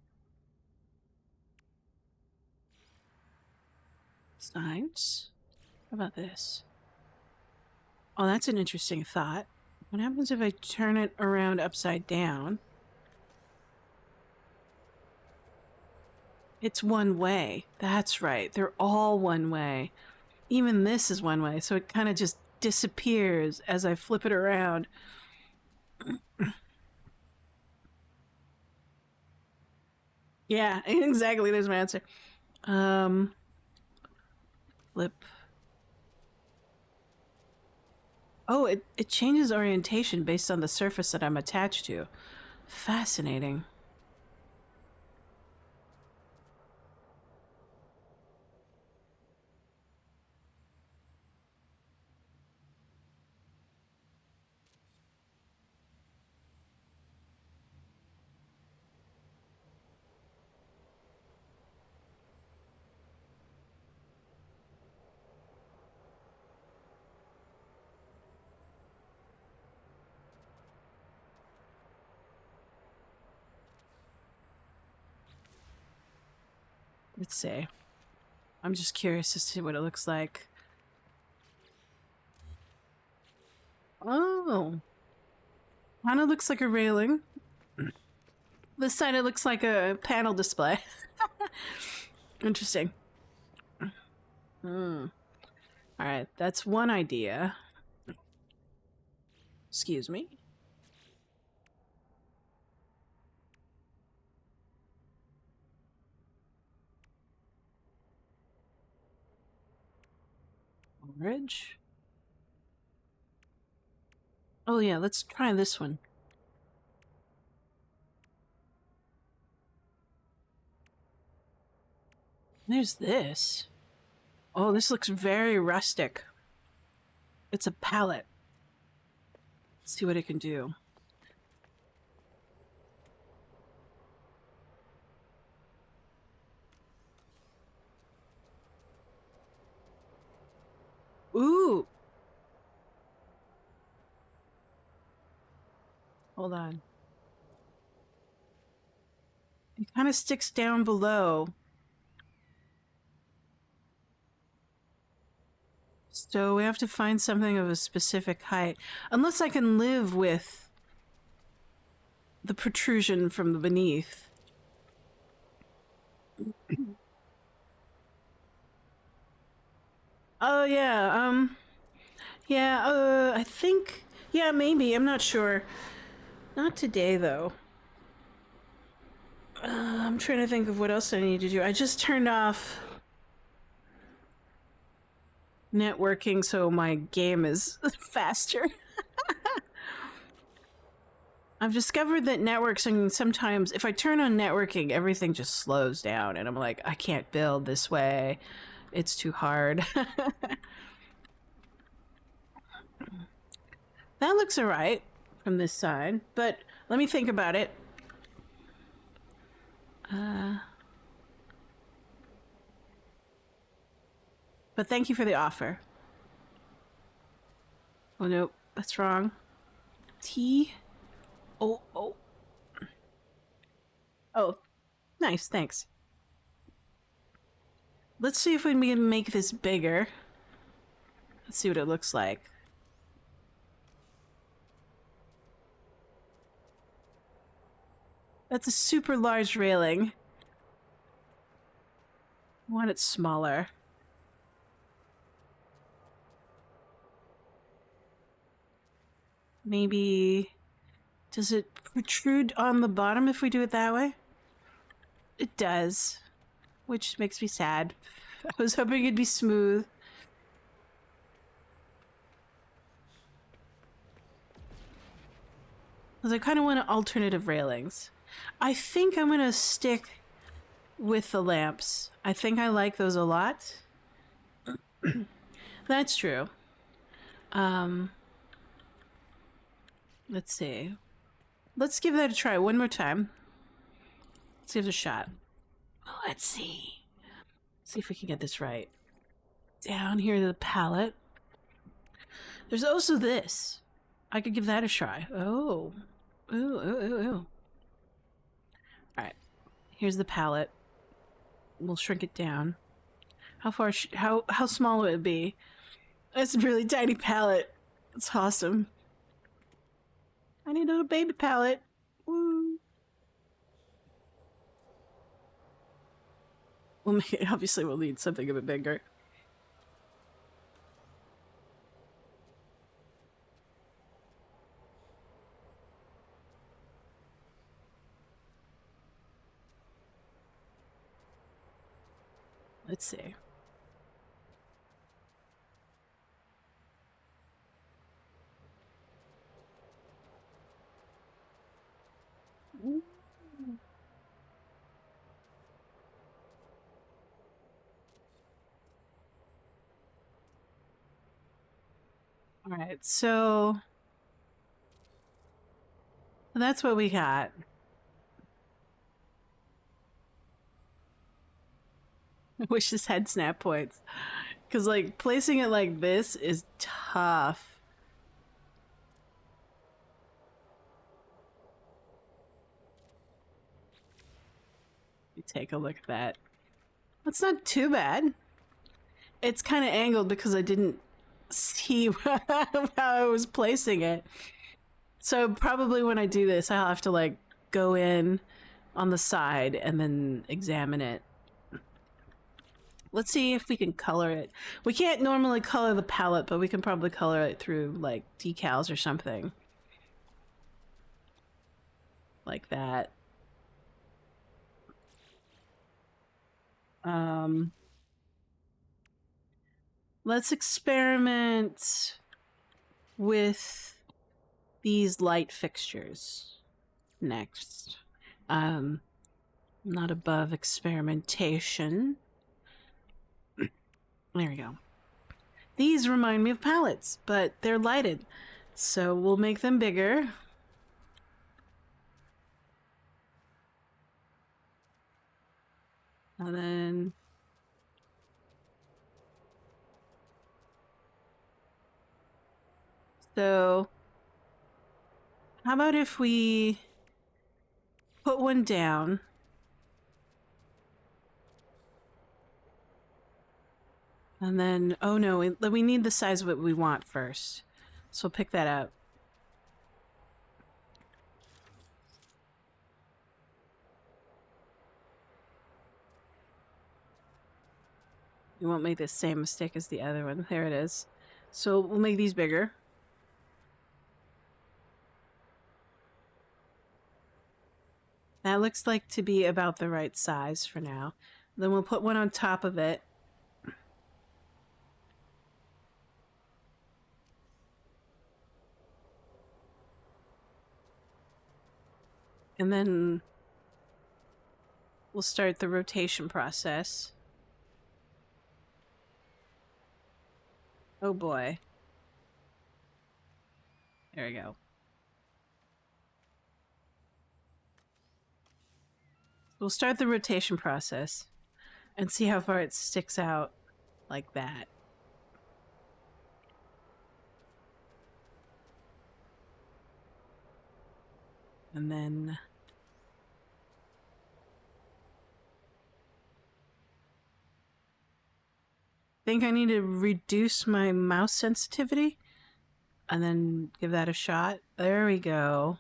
Signs? How about this? Oh, that's an interesting thought. What happens if I turn it around upside down? It's one way. That's right. They're all one way. Even this is one way, so it kind of just disappears as I flip it around. Yeah, exactly. There's my answer. Flip. Oh, it changes orientation based on the surface that I'm attached to. Fascinating. Let's see. I'm just curious to see what it looks like. Oh. Kind of looks like a railing. This side it looks like a panel display. Interesting. Alright, that's one idea. Excuse me. Orange. Oh yeah, let's try this one. There's this. Oh, this looks very rustic. It's a palette. Let's see what it can do. Ooh! Hold on. It kind of sticks down below. So we have to find something of a specific height. Unless I can live with the protrusion from the beneath. Oh, yeah, yeah, I think... Yeah, maybe, I'm not sure. Not today, though. I'm trying to think of what else I need to do. I just turned off... networking so my game is faster. I've discovered that networking sometimes, if I turn on networking, everything just slows down and I'm like, I can't build this way. It's too hard. That looks alright from this side, but let me think about it. But thank you for the offer. Oh, nope, that's wrong. T. Oh, oh. Oh, nice, thanks. Let's see if we can make this bigger. Let's see what it looks like. That's a super large railing. I want it smaller. Maybe... Does it protrude on the bottom if we do it that way? It does, which makes me sad. I was hoping it'd be smooth. Because I kind of want alternative railings. I think I'm going to stick with the lamps. I think I like those a lot. That's true. Let's see. Let's give that a try one more time. Let's give it a shot. Let's see. See if we can get this right. Down here to the palette. There's also this. I could give that a try. Oh. Ooh, ooh, ooh, ooh. Alright. Here's the palette. We'll shrink it down. How far how small would it be? It's a really tiny palette. It's awesome. I need a little baby palette. Woo. We'll make it, obviously we'll need something a bit bigger. Let's see. All right, so that's what we got. I wish this had snap points. Because, like, placing it like this is tough. Take a look at that. That's not too bad. It's kind of angled because I didn't see how I was placing it. So probably when I do this, I'll have to, like, go in on the side and then examine it. Let's see if we can color it. We can't normally color the palette, but we can probably color it through, like, decals or something. Like that. Let's experiment with these light fixtures next. Not above experimentation. There we go. These remind me of palettes, but they're lighted. So we'll make them bigger. And then... So... How about if we put one down? And then, oh no, we need the size of what we want first. So we'll pick that up. You won't make the same mistake as the other one. There it is. So we'll make these bigger. That looks like to be about the right size for now. Then we'll put one on top of it. And then we'll start the rotation process. Oh boy. There we go. We'll start the rotation process and see how far it sticks out like that. And then I think I need to reduce my mouse sensitivity and then give that a shot. There we go.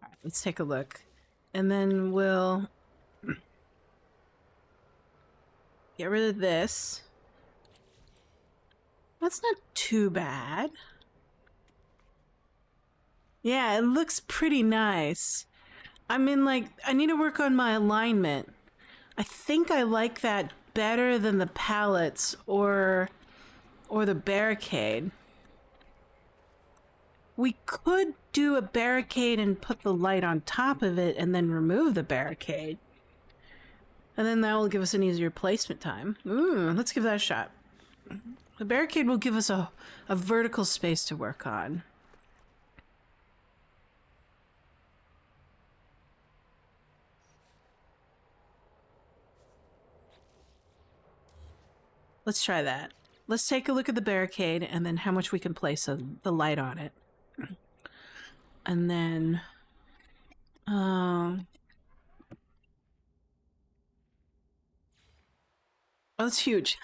All right, let's take a look. And then we'll get rid of this. That's not too bad. Yeah, it looks pretty nice. I mean, like, I need to work on my alignment. I think I like that better than the pallets or the barricade. We could do a barricade and put the light on top of it and then remove the barricade. And then that will give us an easier placement time. Ooh, let's give that a shot. The barricade will give us a vertical space to work on. Let's try that. Let's take a look at the barricade and then how much we can place the light on it. And then... oh, it's huge.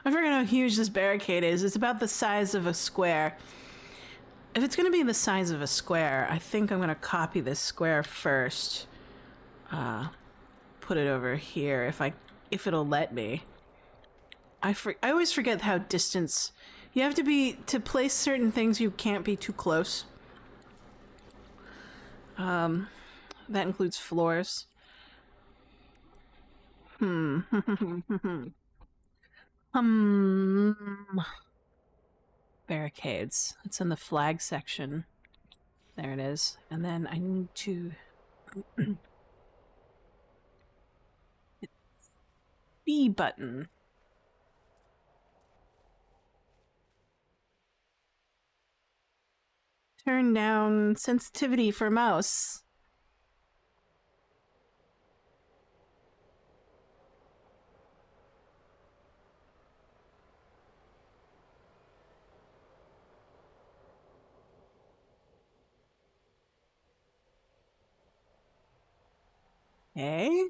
I forgot how huge this barricade is. It's about the size of a square. If it's going to be the size of a square, I think I'm going to copy this square first. Put it over here if it'll let me. I always forget how distance... You have to place certain things, you can't be too close. That includes floors. Barricades. It's in the flag section. There it is. And then I need to... B button. Turn down sensitivity for mouse. Okay.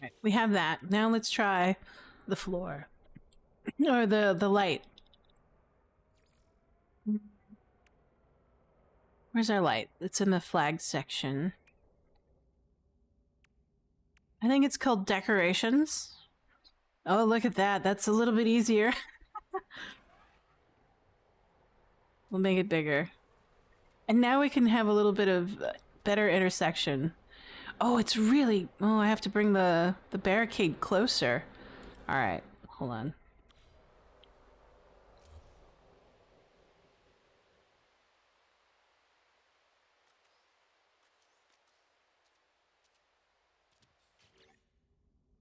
Right, we have that. Now let's try the floor. Or the light. Where's our light? It's in the flag section. I think it's called decorations. Oh, look at that. That's a little bit easier. We'll make it bigger. And now we can have a little bit of better intersection. Oh, it's really... Oh, I have to bring the barricade closer. Alright, hold on.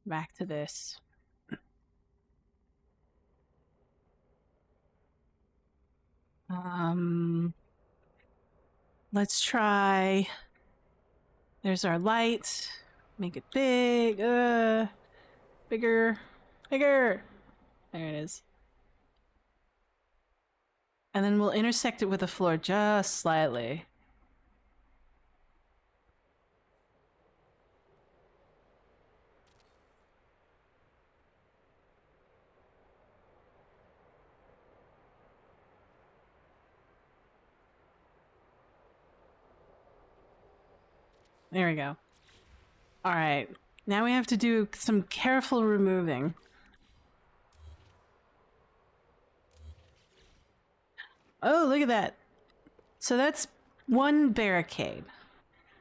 Back to this. Let's try... There's our light. Make it big. Bigger. Bigger. There it is. And then we'll intersect it with the floor just slightly. There we go. All right. Now we have to do some careful removing. Oh, look at that. So that's one barricade.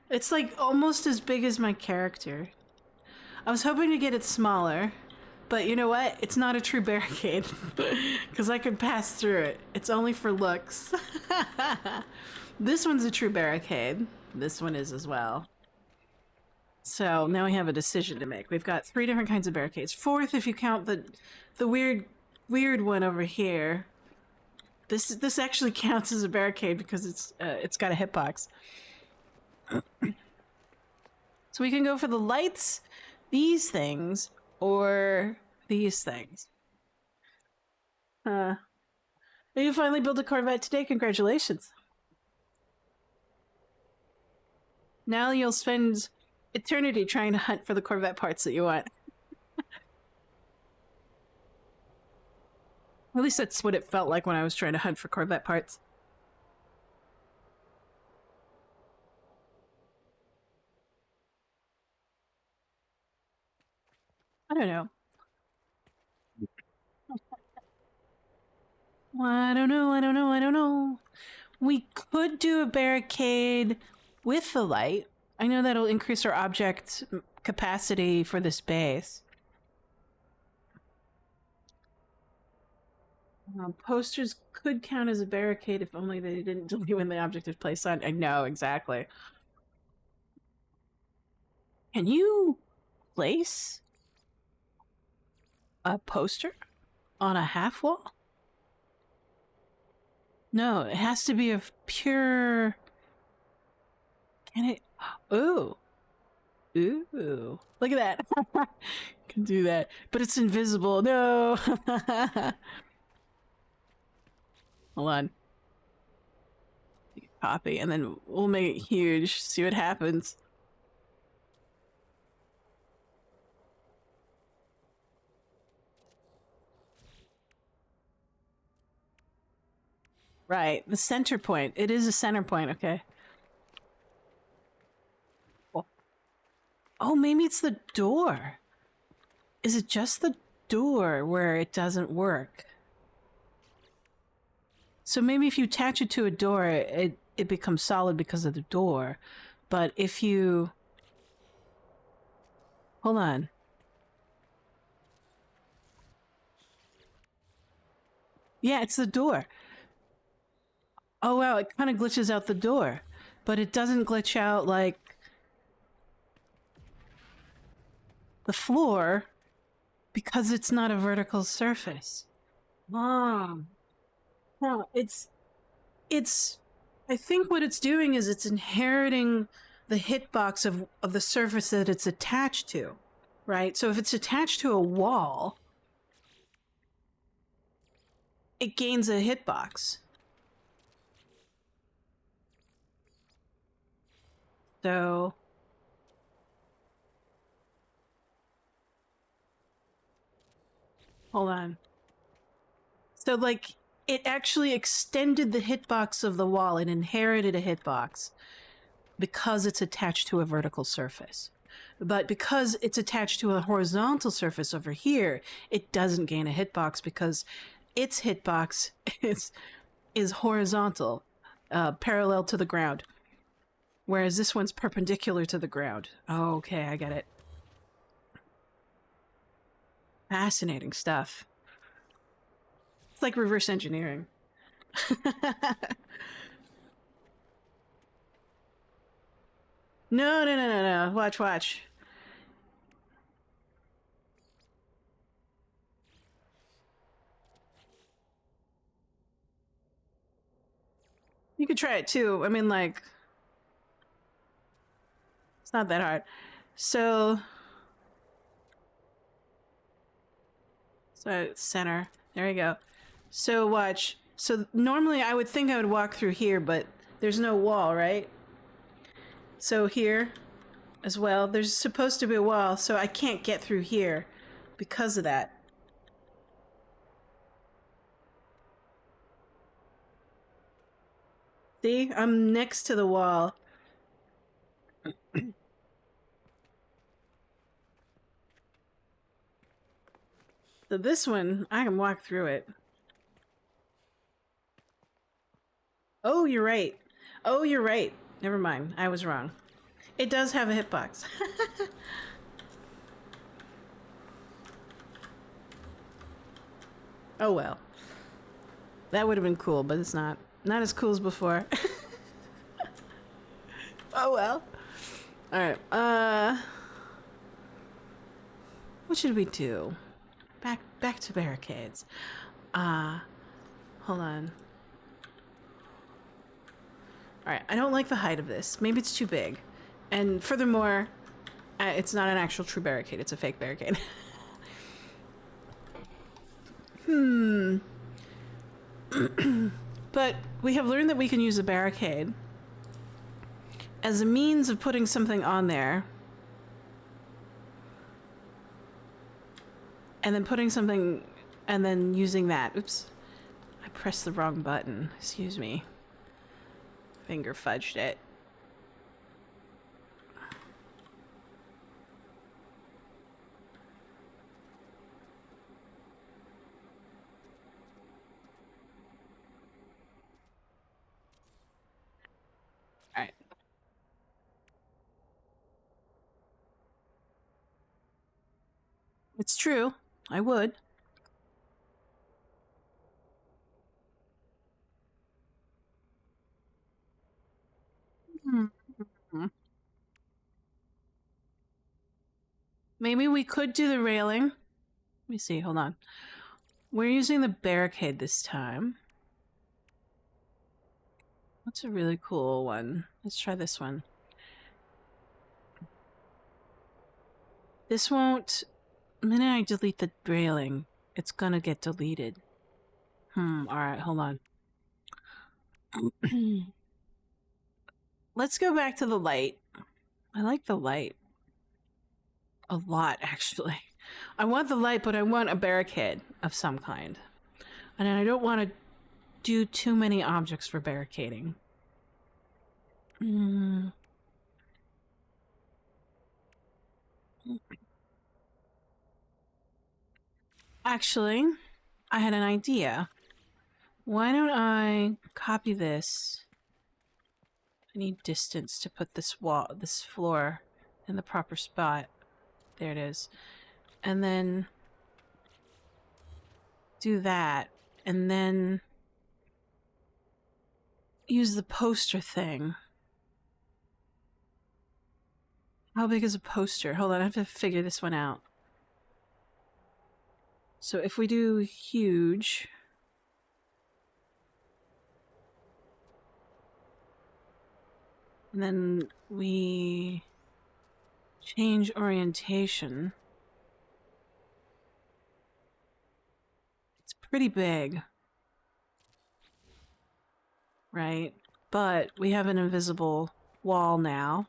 It's like almost as big as my character. I was hoping to get it smaller, But you know what? It's not a true barricade because I could pass through it. It's only for looks. This one's a true barricade. This one is as well. So now we have a decision to make. We've got 3 different kinds of barricades. 4th, if you count the weird one over here. This actually counts as a barricade because it's got a hitbox. So we can go for the lights, these things, or these things. You finally built a Corvette today. Congratulations. Now you'll spend eternity trying to hunt for the Corvette parts that you want. At least that's what it felt like when I was trying to hunt for Corvette parts. I don't know. I don't know. We could do a barricade with the light. I know that'll increase our object capacity for this base. Posters could count as a barricade if only they didn't delete when the object is placed on. I know, exactly. Can you place a poster on a half wall? No, it has to be a pure... Can it... Ooh. Ooh. Look at that. Can do that. But it's invisible. No. Hold on. Copy, and then we'll make it huge. See what happens. Right, the center point. It is a center point, okay. Oh, maybe it's the door. Is it just the door where it doesn't work? So maybe if you attach it to a door, it becomes solid because of the door. But if you... Hold on. Yeah, it's the door. Oh, wow, it kind of glitches out the door. But it doesn't glitch out, like... the floor, because it's not a vertical surface. No, it's... I think what it's doing is it's inheriting the hitbox of the surface that it's attached to, right? So if it's attached to a wall, it gains a hitbox. So... Hold on. So, like, it actually extended the hitbox of the wall and inherited a hitbox because it's attached to a vertical surface. But because it's attached to a horizontal surface over here, it doesn't gain a hitbox because its hitbox is horizontal, parallel to the ground. Whereas this one's perpendicular to the ground. Oh, okay, I get it. Fascinating stuff. It's like reverse engineering. No. Watch. You could try it too. I mean, like... It's not that hard. So center. There you go. So watch. So normally I would think I would walk through here, but there's no wall, right? So here as well, there's supposed to be a wall, so I can't get through here because of that. See? I'm next to the wall. So this one, I can walk through it. Oh, you're right. Oh, you're right. Never mind. I was wrong. It does have a hitbox. Oh well. That would have been cool, but it's not. Not as cool as before. Oh well. Alright, what should we do? Back to barricades. Hold on. Alright, I don't like the height of this. Maybe it's too big. And furthermore, it's not an actual true barricade, it's a fake barricade. But we have learned that we can use a barricade as a means of putting something on there. And then putting something, and then using that. Oops. I pressed the wrong button. Excuse me. Finger fudged it. Alright. It's true. I would. Maybe we could do the railing. Let me see, hold on. We're using the barricade this time. What's a really cool one? Let's try this one. This won't... The minute I delete the railing, it's gonna get deleted. Alright, hold on. Let's go back to the light. I like the light. A lot, actually. I want the light, but I want a barricade of some kind. And I don't want to do too many objects for barricading. Actually, I had an idea. Why don't I copy this? I need distance to put this floor in the proper spot. There it is. And then do that. And then use the poster thing. How big is a poster? Hold on, I have to figure this one out. So if we do huge... And then we change orientation. It's pretty big. Right? But we have an invisible wall now.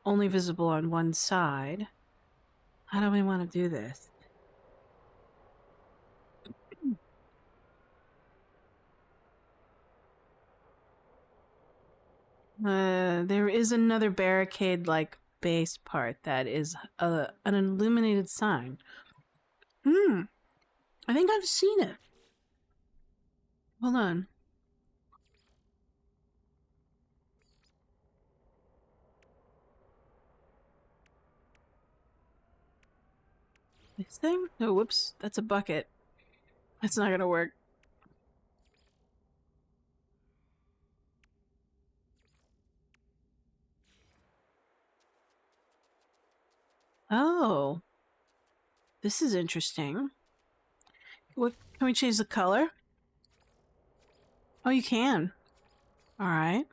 Only visible on one side. How do we want to do this? There is another barricade-like base part that is an illuminated sign. I think I've seen it. Hold on. This thing? No, whoops. That's a bucket. That's not gonna work. Oh. This is interesting. What, can we change the color? Oh, you can. Alright.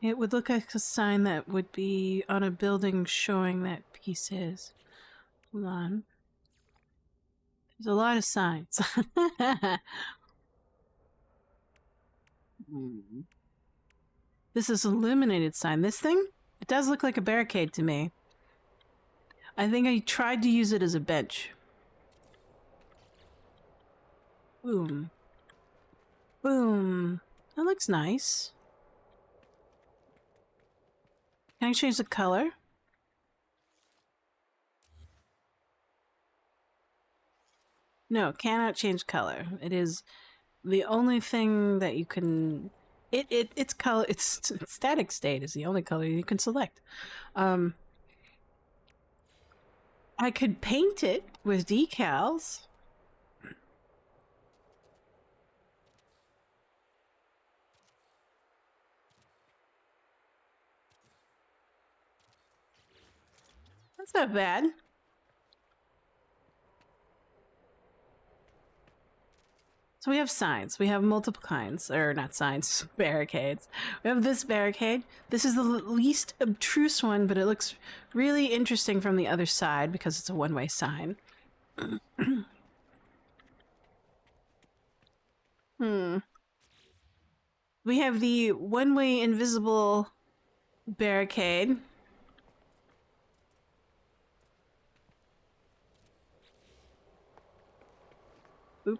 It would look like a sign that would be on a building showing that piece is. Hold on. There's a lot of signs. This is an illuminated sign. This thing? It does look like a barricade to me. I think I tried to use it as a bench. Boom. Boom. That looks nice. Can I change the color? No, cannot change color. It is the only thing that you can. Its color. Its static state is the only color you can select. I could paint it with decals. That's not bad. So we have signs. We have multiple kinds, or not signs, barricades. We have this barricade. This is the least obtruse one, but it looks really interesting from the other side because it's a one-way sign. We have the one-way invisible barricade. Oop.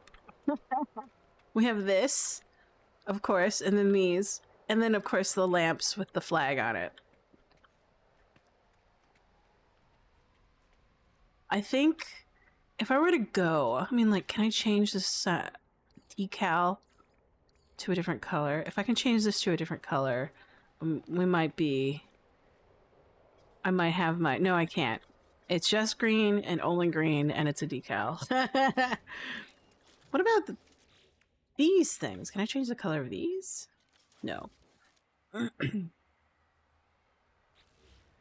We have this, of course, and then these, and then of course the lamps with the flag on it. I think if I were to go, I mean, like, can I change this decal to a different color? If I can change this to a different color, we might be... I might have my... No, I can't. It's just green and only green, and it's a decal. What about these things? Can I change the color of these? No.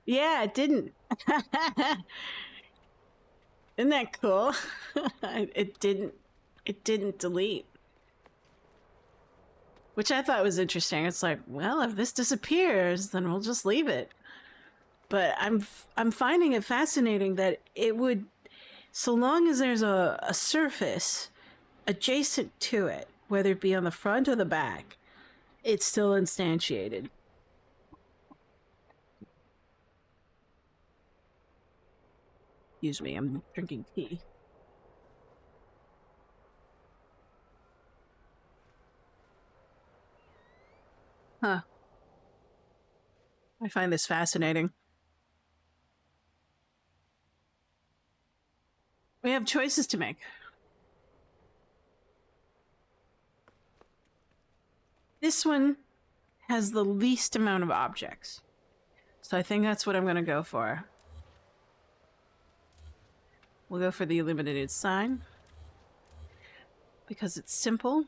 Yeah, it didn't. Isn't that cool? It didn't delete. Which I thought was interesting. It's like, well, if this disappears, then we'll just leave it. But I'm finding it fascinating that it would, so long as there's a surface adjacent to it, whether it be on the front or the back, it's still instantiated. Excuse me, I'm drinking tea. Huh. I find this fascinating. We have choices to make. This one has the least amount of objects. So I think that's what I'm going to go for. We'll go for the illuminated sign because it's simple.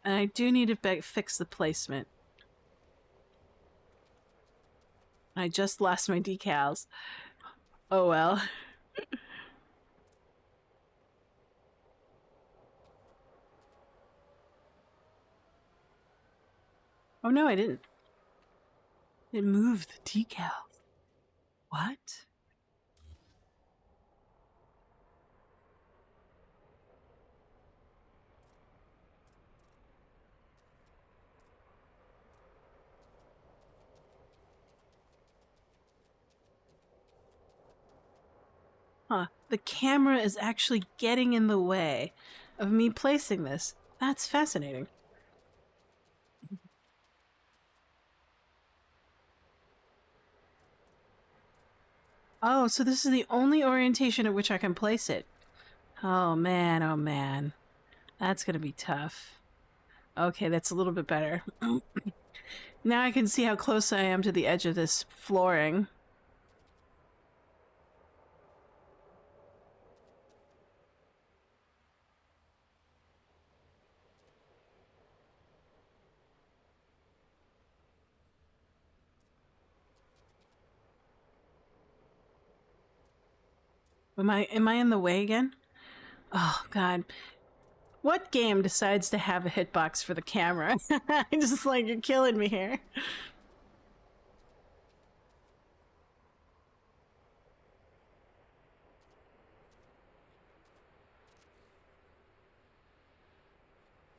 And I do need to fix the placement. I just lost my decals. Oh well. Oh no, I didn't. It moved the decals. What? Huh. The camera is actually getting in the way of me placing this. That's fascinating. Oh, so this is the only orientation at which I can place it. Oh man, oh man. That's gonna be tough. Okay, that's a little bit better. Now I can see how close I am to the edge of this flooring. Am I in the way again? Oh god. What game decides to have a hitbox for the camera? I'm just like, you're killing me here.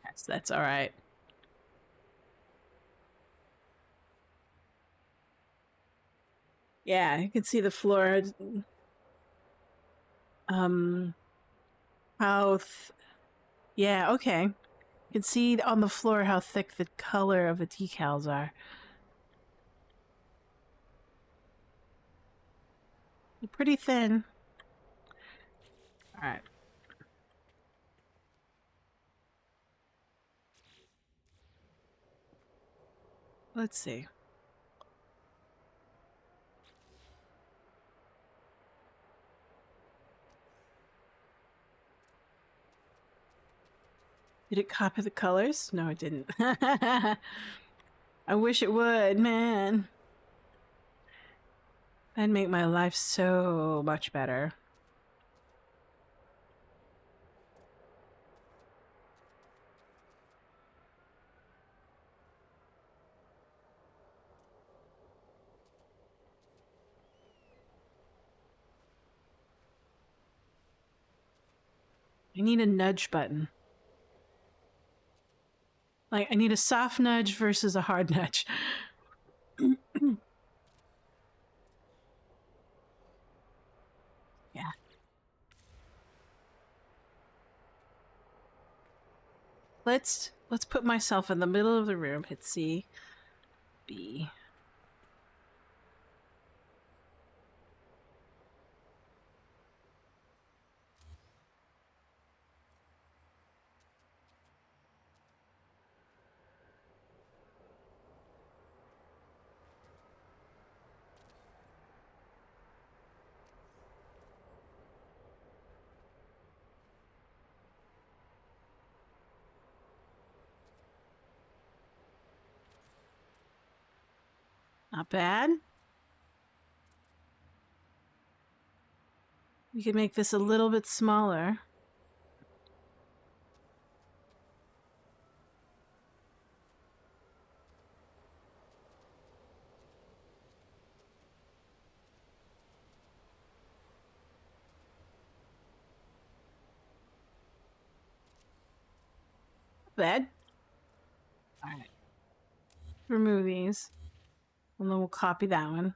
Yes, that's all right. Yeah, you can see the floor. Um, how? Yeah, okay. You can see on the floor how thick the color of the decals are. They're pretty thin. All right. Let's see. Did it copy the colors? No, it didn't. I wish it would, man. That'd make my life so much better. I need a nudge button. Like, I need a soft nudge versus a hard nudge. Yeah. Let's put myself in the middle of the room. Hit C, B. Not bad. We could make this a little bit smaller. Not bad. All right. Remove these. And then we'll copy that one.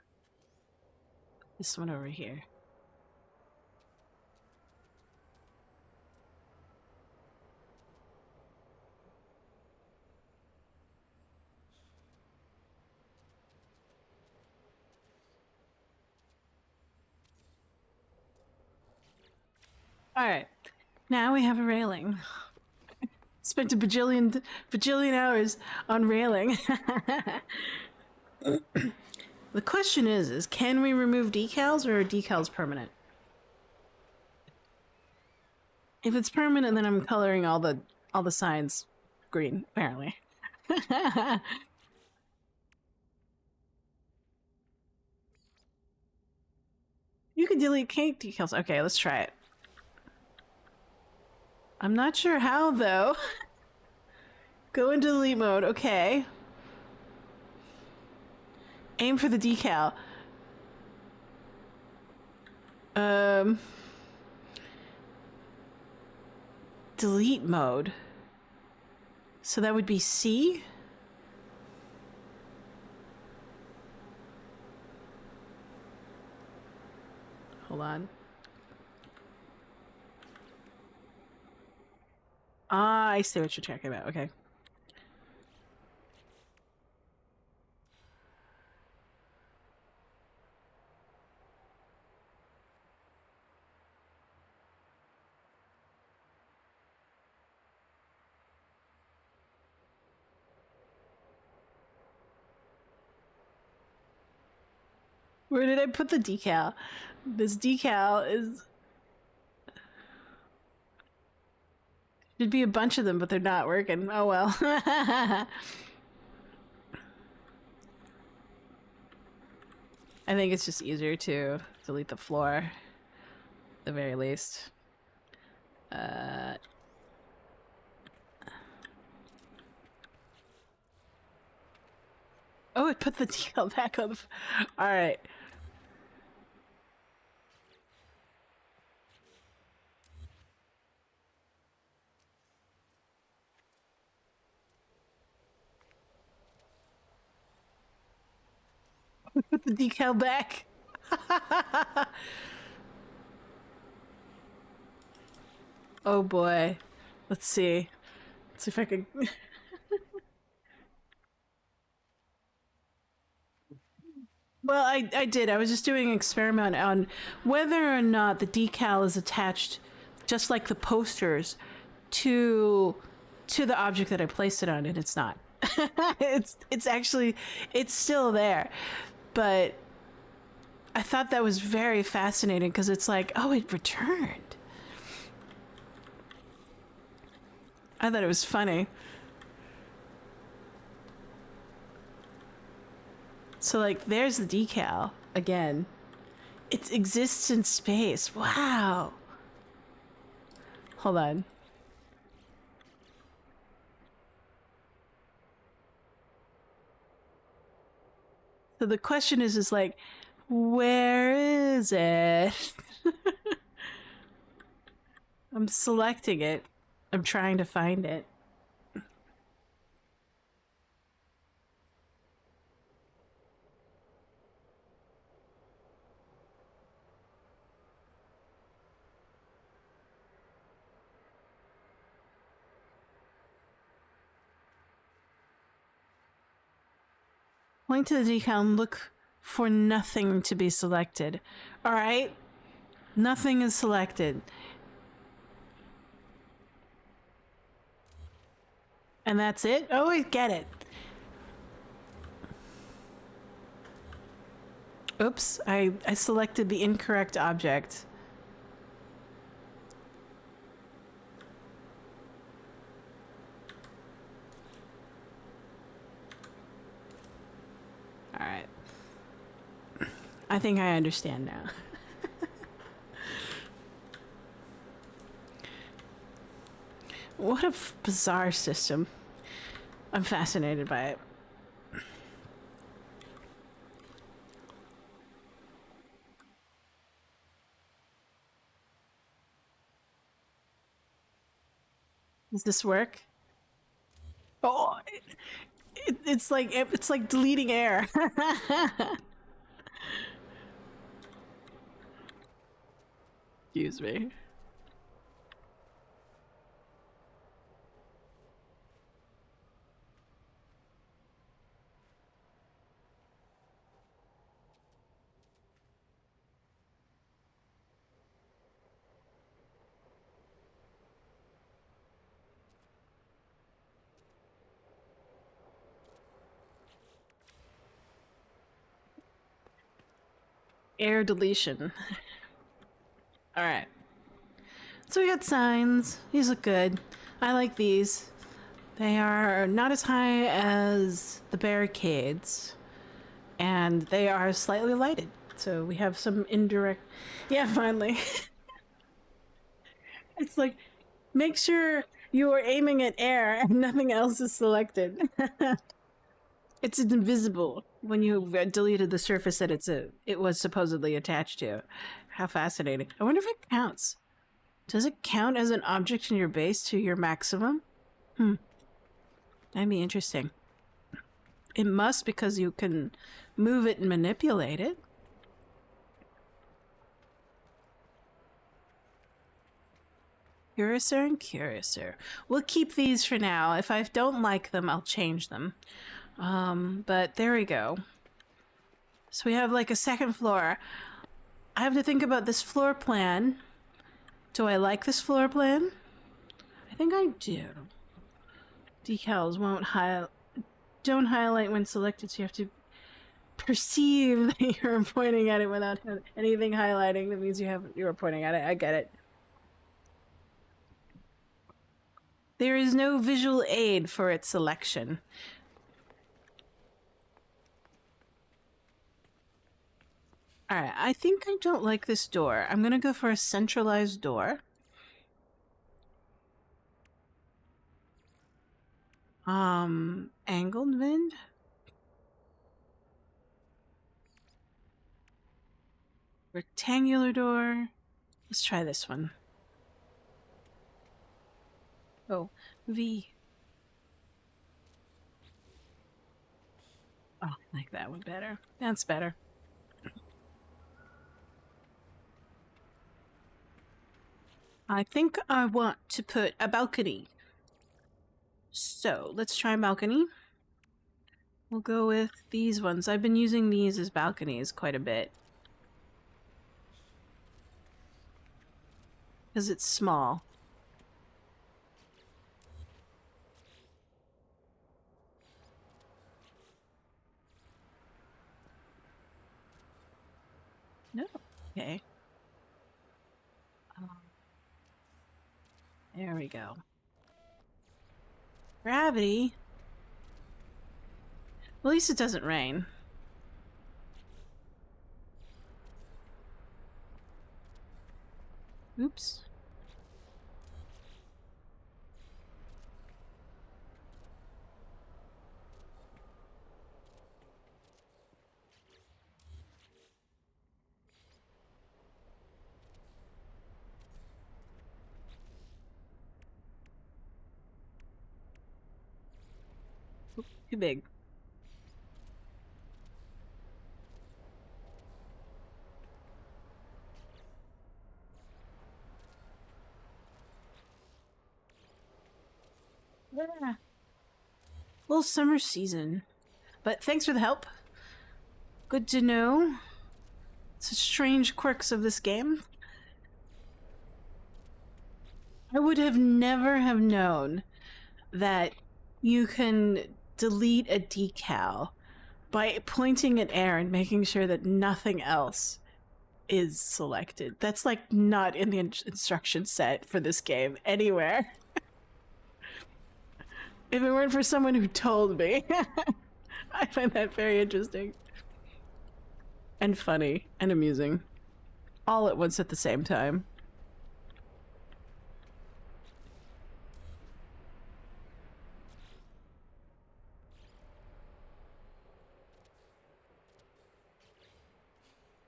This one over here. All right. Now we have a railing. Spent a bajillion hours on railing. The question is can we remove decals or are decals permanent? If it's permanent, then I'm coloring all the signs green, apparently. You can delete cake decals. Okay, let's try it. I'm not sure how, though. Go into delete mode. Okay. Aim for the decal. Delete mode. So that would be C? Hold on. Ah, I see what you're talking about. Okay. Where did I put the decal? This decal is... Should be a bunch of them, but they're not working. Oh well. I think it's just easier to delete the floor. At the very least. Oh, it put the decal back on the... Alright. Put the decal back. Oh boy. Let's see. See if I can. Well, I did. I was just doing an experiment on whether or not the decal is attached, just like the posters, to the object that I placed it on, and it's not. It's actually it's still there, but I thought that was very fascinating because it's like, oh, it returned. I thought it was funny. So like, there's the decal again. It exists in space. Wow. Hold on. So the question is like, where is it? I'm selecting it. I'm trying to find it. Point to the decal and look for nothing to be selected. All right? Nothing is selected. And that's it? Oh, I get it. Oops, I selected the incorrect object. All right. I think I understand now. What a bizarre system. I'm fascinated by it. Does this work? Oh, it's like deleting air. Excuse me. Air deletion. All right. So we got signs. These look good. I like these. They are not as high as the barricades, and they are slightly lighted. So we have some indirect. Yeah, finally. It's like, make sure you are aiming at air and nothing else is selected. It's invisible when you deleted the surface that it was supposedly attached to. How fascinating. I wonder if it counts. Does it count as an object in your base to your maximum? That'd be interesting. It must, because you can move it and manipulate it. Cuirassor and Cuirassor. We'll keep these for now. If I don't like them, I'll change them. But there we go. So we have like a second floor. I have to think about this floor plan. Do I like this floor plan? I think I do. Decals don't highlight when selected, so you have to perceive that you're pointing at it without anything highlighting. That means you're pointing at it. I get it. There is no visual aid for its selection. Alright, I think I don't like this door. I'm gonna go for a centralized door. Angled vent? Rectangular door. Let's try this one. Oh, V. Oh, I like that one better. That's better. I think I want to put a balcony. So let's try balcony. We'll go with these ones. I've been using these as balconies quite a bit. Because it's small. No. Okay. There we go. Gravity. Well, at least it doesn't rain. Oops. Too big. Yeah. Well, summer season. But thanks for the help. Good to know. It's the strange quirks of this game. I would have never have known that you can delete a decal by pointing at air and making sure that nothing else is selected. That's like not in the instruction set for this game anywhere. If it weren't for someone who told me. I find that very interesting. And funny and amusing. All at once at the same time.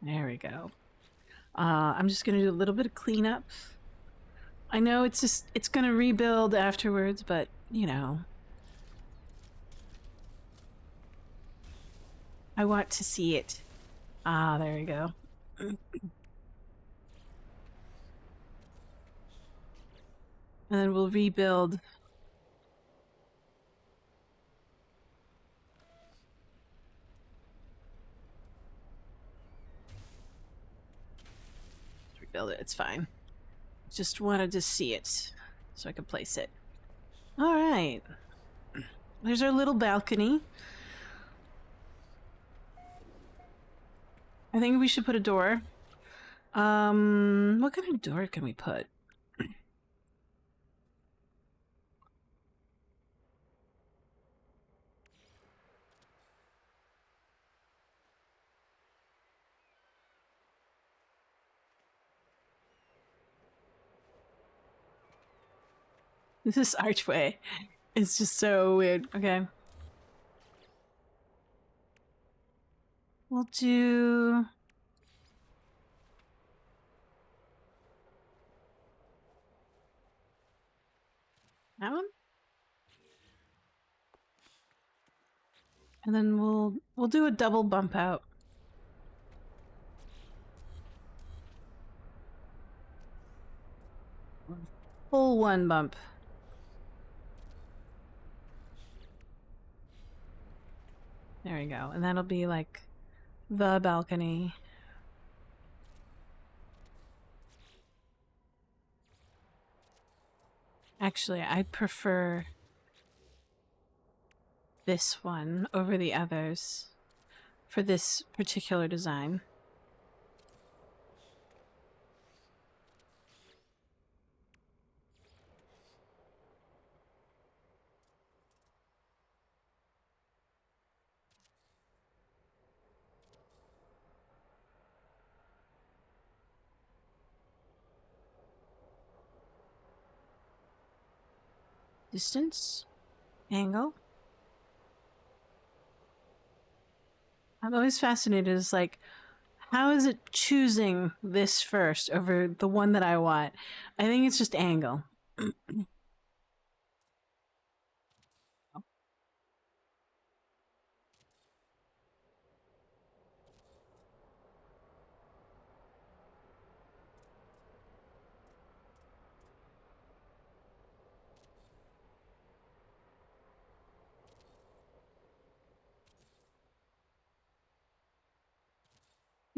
There we go. I'm just gonna do a little bit of cleanup. I know it's gonna rebuild afterwards, but you know. I want to see it. Ah, there we go. And then we'll rebuild. Rebuild it, it's fine. Just wanted to see it so I could place it. All right. There's our little balcony. I think we should put a door. What kind of door can we put? This archway is just so weird. Okay. We'll do... that one? And then we'll do a double bump out. Full one bump. There we go. And that'll be like the balcony. Actually, I prefer this one over the others for this particular design. Distance, angle. I'm always fascinated as like, how is it choosing this first over the one that I want? I think it's just angle.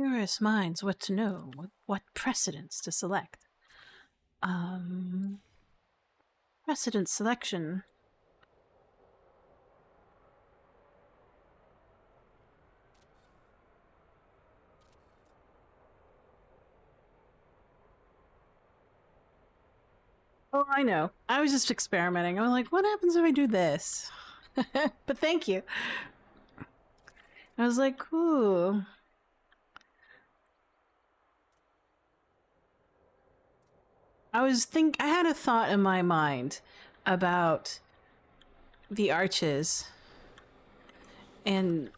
Curious minds, what to know, what precedents to select. Precedent selection. Oh, I know. I was just experimenting. I'm like, what happens if I do this? But thank you. I was like, ooh. I had a thought in my mind about the arches and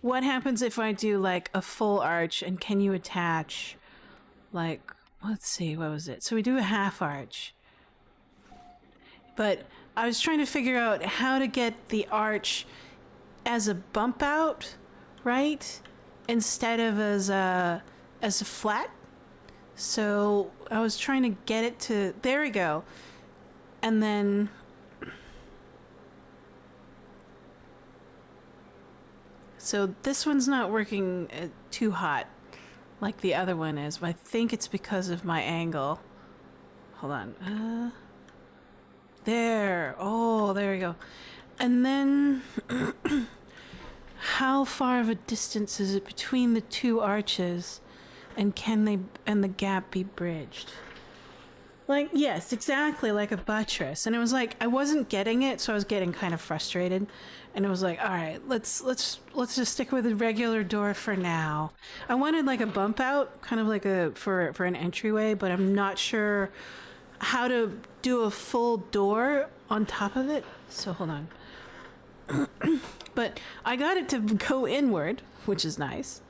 what happens if I do like a full arch, and can you attach like, let's see, what was it? So we do a half arch. But I was trying to figure out how to get the arch as a bump out, right? Instead of as a flat. So I was trying to get it to, there we go. And then so this one's not working too hot like the other one is, but I think it's because of my angle. Hold on. There. Oh, there we go. And then how far of a distance is it between the two arches, and can the gap be bridged? Like, yes, exactly, like a buttress. And it was like I wasn't getting it, so I was getting kind of frustrated. And it was like, all right, let's just stick with a regular door for now. I wanted like a bump out, kind of like a for an entryway, but I'm not sure how to do a full door on top of it. So hold on. But I got it to go inward, which is nice.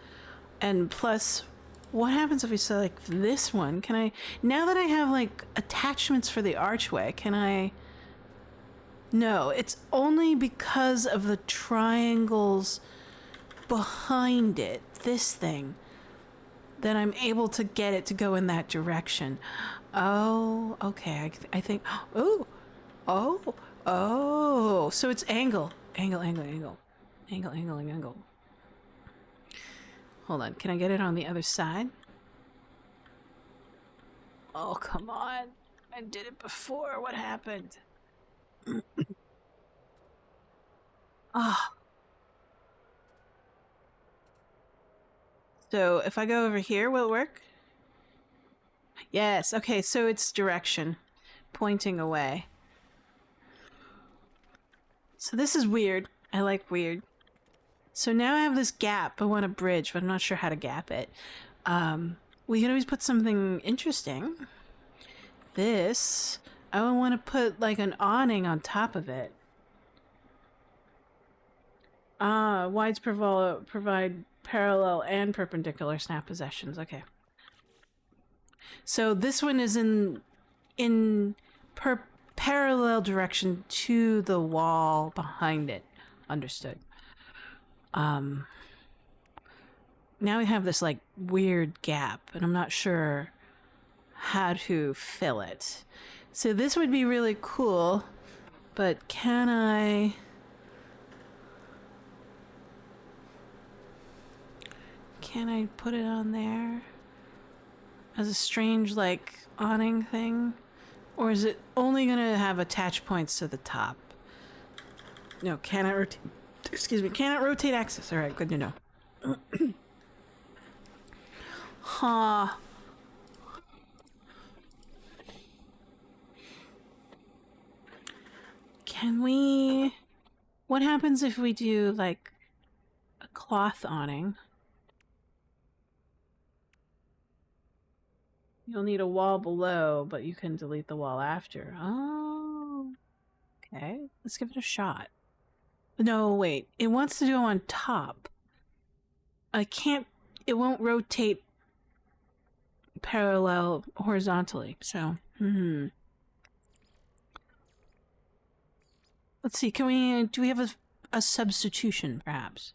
And plus, what happens if we select this one? Can I, now that I have like attachments for the archway, can I? No, it's only because of the triangles behind it, this thing, that I'm able to get it to go in that direction. Oh, okay. I think, oh. So it's angle. Angle. Hold on. Can I get it on the other side? Oh, come on. I did it before. What happened? Ah. So if I go over here, will it work? Yes. Okay, so it's direction. Pointing away. So this is weird. I like weird. So now I have this gap. I want a bridge, but I'm not sure how to gap it. We can always put something interesting. This, I would want to put like an awning on top of it. Wides provide parallel and perpendicular snap possessions. Okay. So this one is in parallel direction to the wall behind it. Understood. Now we have this like weird gap, and I'm not sure how to fill it. So this would be really cool, but can I put it on there as a strange like awning thing? Or is it only gonna have attach points to the top? No, cannot rotate. Excuse me, cannot rotate axis. All right, good to know. Huh. Can we? What happens if we do like a cloth awning? You'll need a wall below, but you can delete the wall after. Oh. Okay, let's give it a shot. No, wait. It wants to do on top. I can't. It won't rotate parallel horizontally. So, let's see. Can we? Do we have a substitution, perhaps?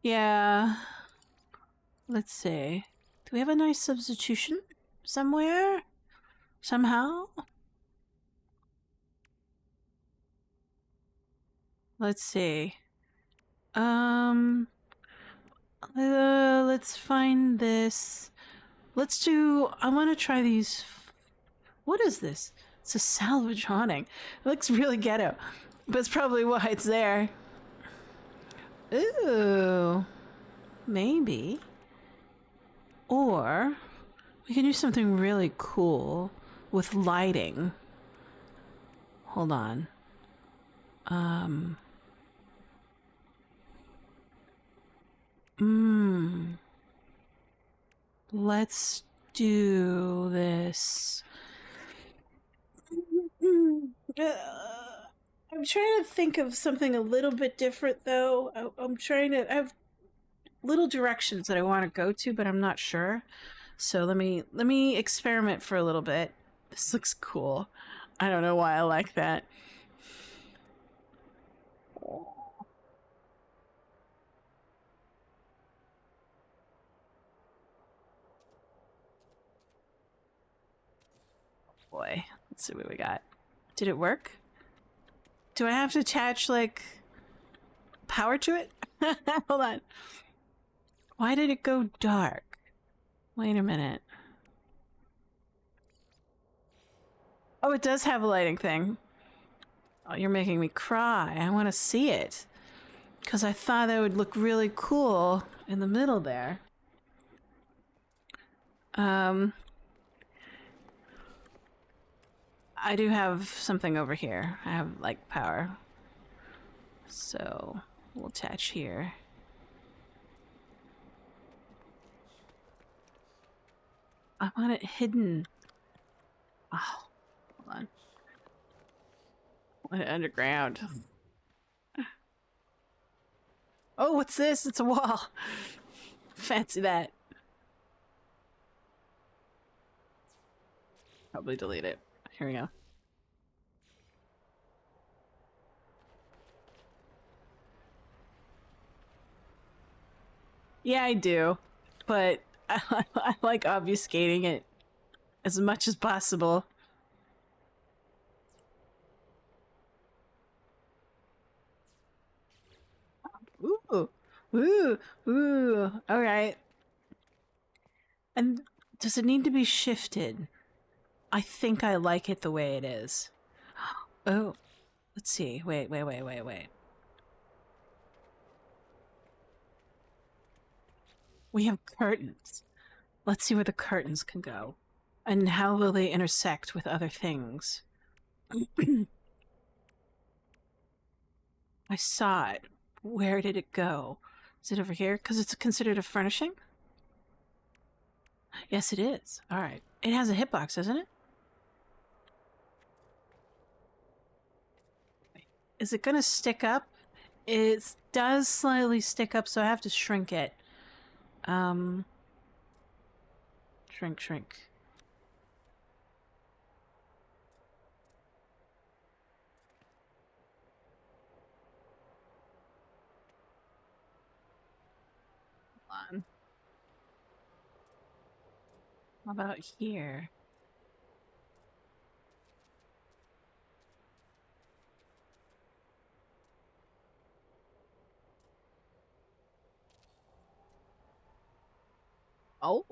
Yeah. Let's see. Do we have a nice substitution somewhere? Somehow? Let's see. Um, let's find this. Let's do. I want to try these. What is this? It's a salvage awning. It looks really ghetto, but it's probably why it's there. Ooh, maybe. Or we can do something really cool with lighting. Hold on. Let's do this. I'm trying to think of something a little bit different, though. I'm trying to. I have little directions that I want to go to, but I'm not sure. So let me experiment for a little bit. This looks cool. I don't know why I like that. Boy, let's see what we got. Did it work? Do I have to attach like power to it? Hold on. Why did it go dark? Wait a minute. Oh, it does have a lighting thing. Oh, you're making me cry. I want to see it. Because I thought that would look really cool in the middle there. I do have something over here. I have, like, power. So, we'll attach here. I want it hidden. Oh, hold on. I want it underground. Oh, what's this? It's a wall. Fancy that. Probably delete it. Here we go. Yeah, I do. But I like obfuscating it as much as possible. Ooh. Ooh. Ooh. Alright. And does it need to be shifted? I think I like it the way it is. Oh. Let's see. Wait. We have curtains. Let's see where the curtains can go. And how will they intersect with other things? I saw it. Where did it go? Is it over here? Because it's considered a furnishing? Yes, it is. All right. It has a hitbox, doesn't it? Is it going to stick up? It does slightly stick up, so I have to shrink it. Shrink. Hold on. How about here? Oh.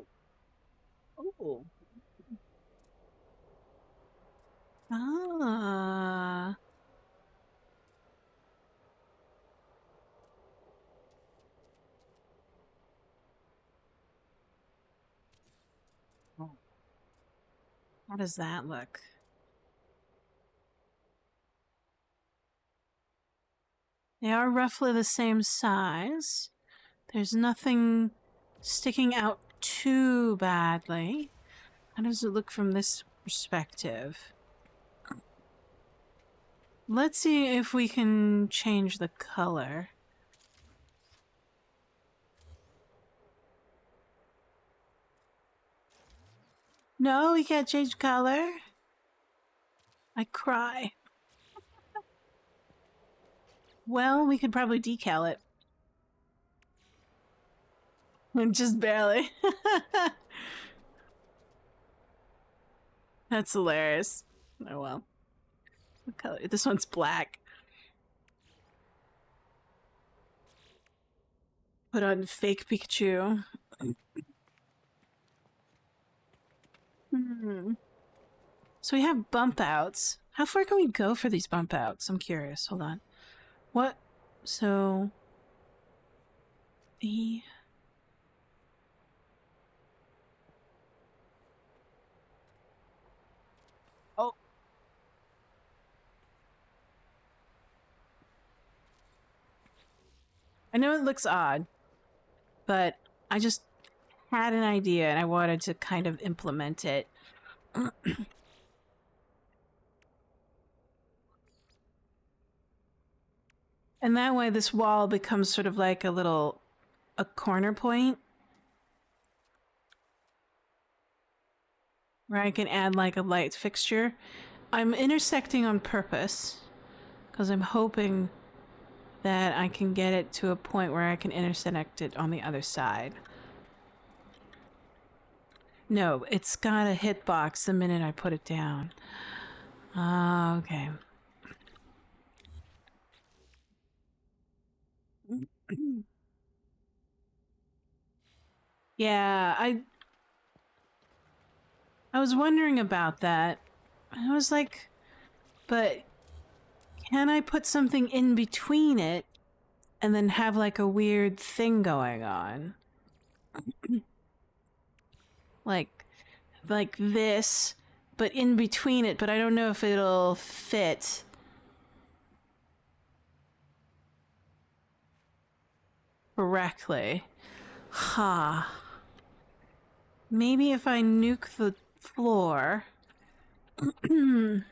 Oh. Ah. How does that look? They are roughly the same size. There's nothing sticking out too badly. How does it look from this perspective? Let's see if we can change the color. No, we can't change color. I cry. Well, we could probably decal it. Just barely. That's hilarious. Oh well. What color? This one's black. Put on fake Pikachu. Hmm. So we have bump outs. How far can we go for these bump outs? I'm curious. Hold on. What? So... E... Oh. I know it looks odd, but I just had an idea and I wanted to kind of implement it. And that way this wall becomes sort of like a corner point where I can add like a light fixture. I'm intersecting on purpose because I'm hoping that I can get it to a point where I can intersect it on the other side. No, it's got a hitbox the minute I put it down. Okay. Yeah, I was wondering about that. I was like, but can I put something in between it and then have like a weird thing going on? like like this, but in between it, but I don't know if it'll fit correctly. Ha. Huh. Maybe if I nuke the floor. And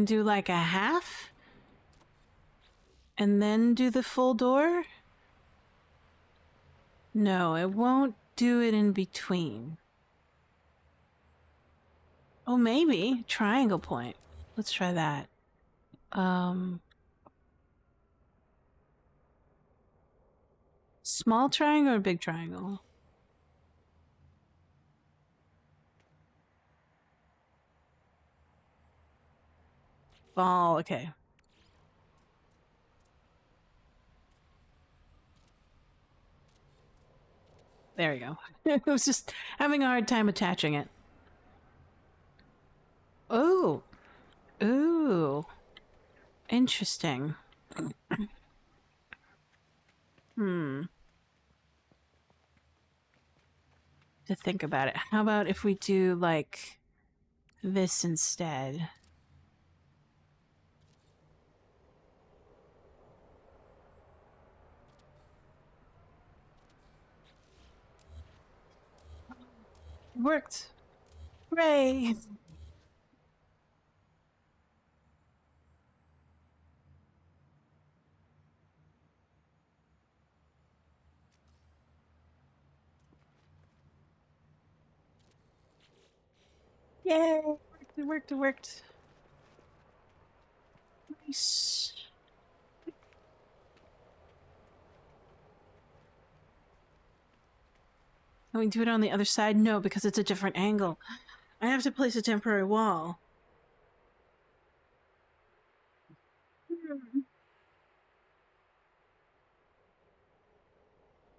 do like a half? And then do the full door? No, it won't do it in between. Oh, maybe. Triangle point. Let's try that. Small triangle or big triangle? Oh, okay. There we go. I was just having a hard time attaching it. Oh. Ooh. Interesting. To think about it. How about if we do like this instead? Worked. Hooray! Yay! It worked, it worked. Nice. Can we do it on the other side? No, because it's a different angle. I have to place a temporary wall.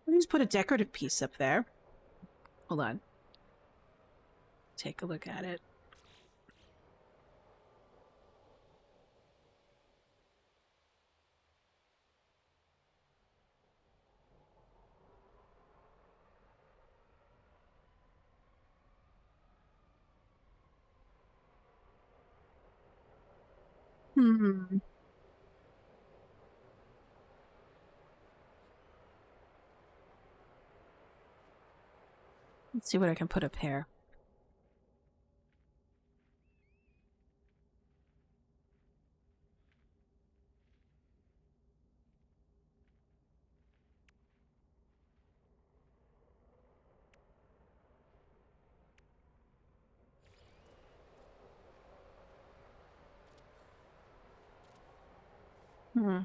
Let me just put a decorative piece up there. Hold on. Take a look at it. Hmm. Let's see what I can put up here.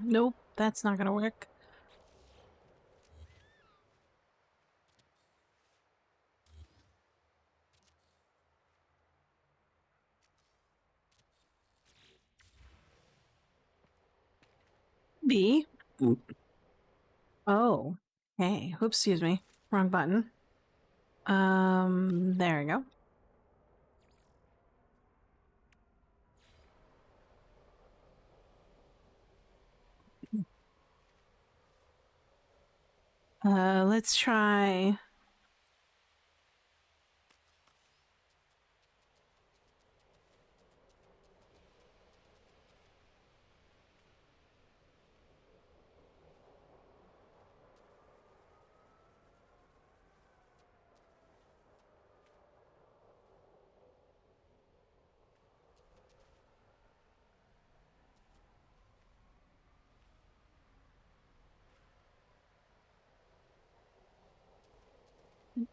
Nope, that's not gonna work. maybe. Oh, hey. Oops, excuse me. Wrong button. There we go. Let's try.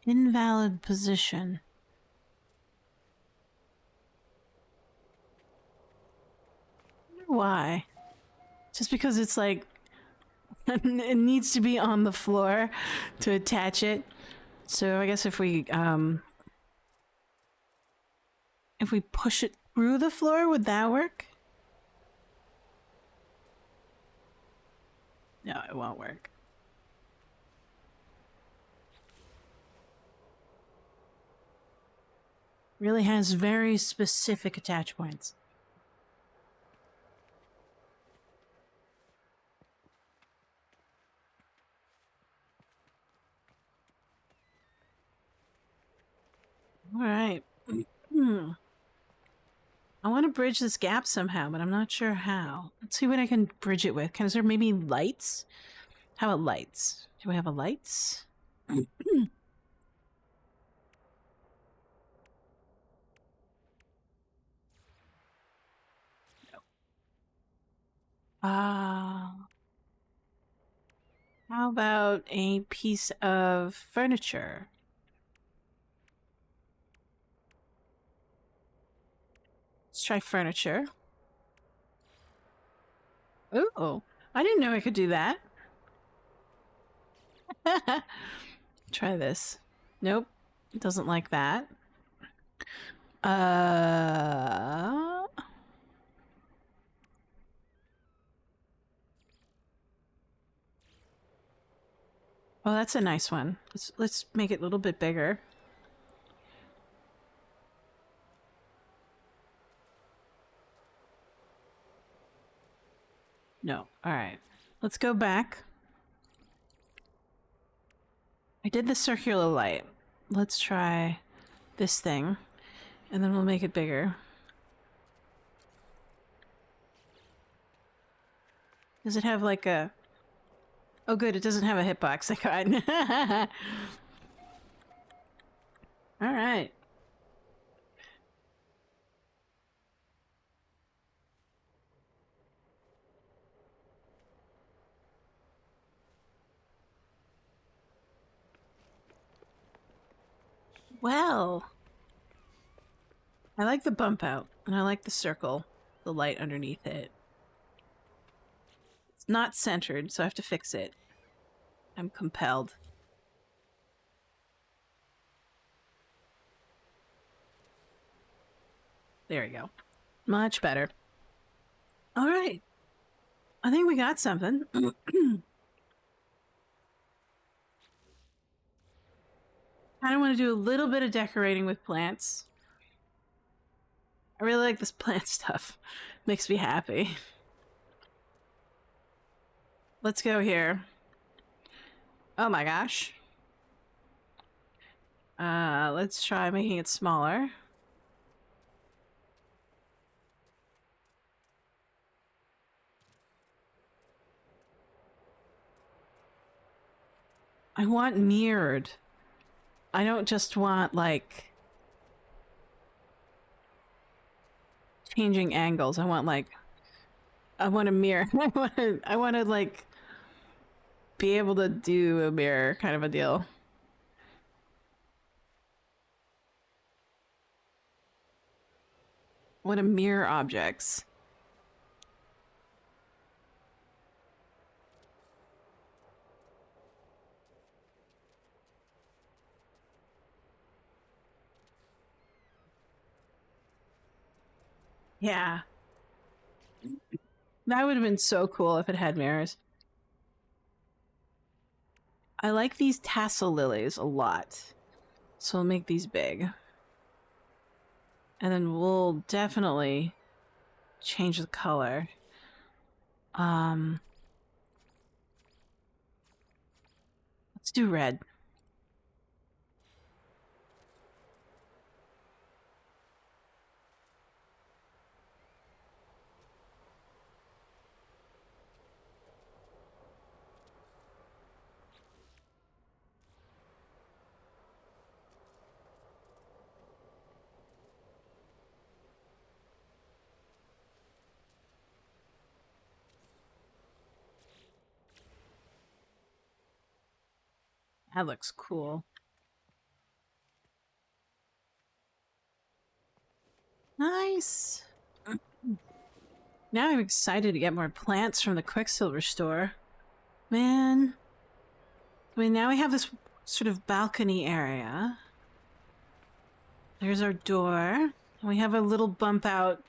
Invalid position. Why? Just because it's like it needs to be on the floor to attach it. So I guess if we push it through the floor, would that work? No, it won't work. Really has very specific attach points. All right. I want to bridge this gap somehow, but I'm not sure how. Let's see what I can bridge it with. Is there maybe lights? How about lights? Do we have a lights? How about a piece of furniture? Let's try furniture. Oh, I didn't know I could do that. Try this. Nope, it doesn't like that. Oh, that's a nice one. Let's make it a little bit bigger. No. All right. Let's go back. I did the circular light. Let's try this thing, and then we'll make it bigger. Does it have like a... Oh, good. It doesn't have a hitbox. Thank God. All right. Well, I like the bump out, and I like the circle, the light underneath it. It's not centered, so I have to fix it. I'm compelled. There we go. Much better. All right. I think we got something. I want to do a little bit of decorating with plants. I really like this plant stuff. Makes me happy. Let's go here. Oh my gosh. Let's try making it smaller. I want mirrored. I don't just want, like, changing angles. I want, like, I want a mirror. I want to, like, be able to do a mirror kind of a deal. I want to mirror objects. Yeah. That would have been so cool if it had mirrors. I like these tassel lilies a lot. So we'll make these big. And then we'll definitely change the color. Let's do red. That looks cool. Nice. Now I'm excited to get more plants from the Quicksilver store. Man. I mean, now we have this sort of balcony area. There's our door. We have a little bump out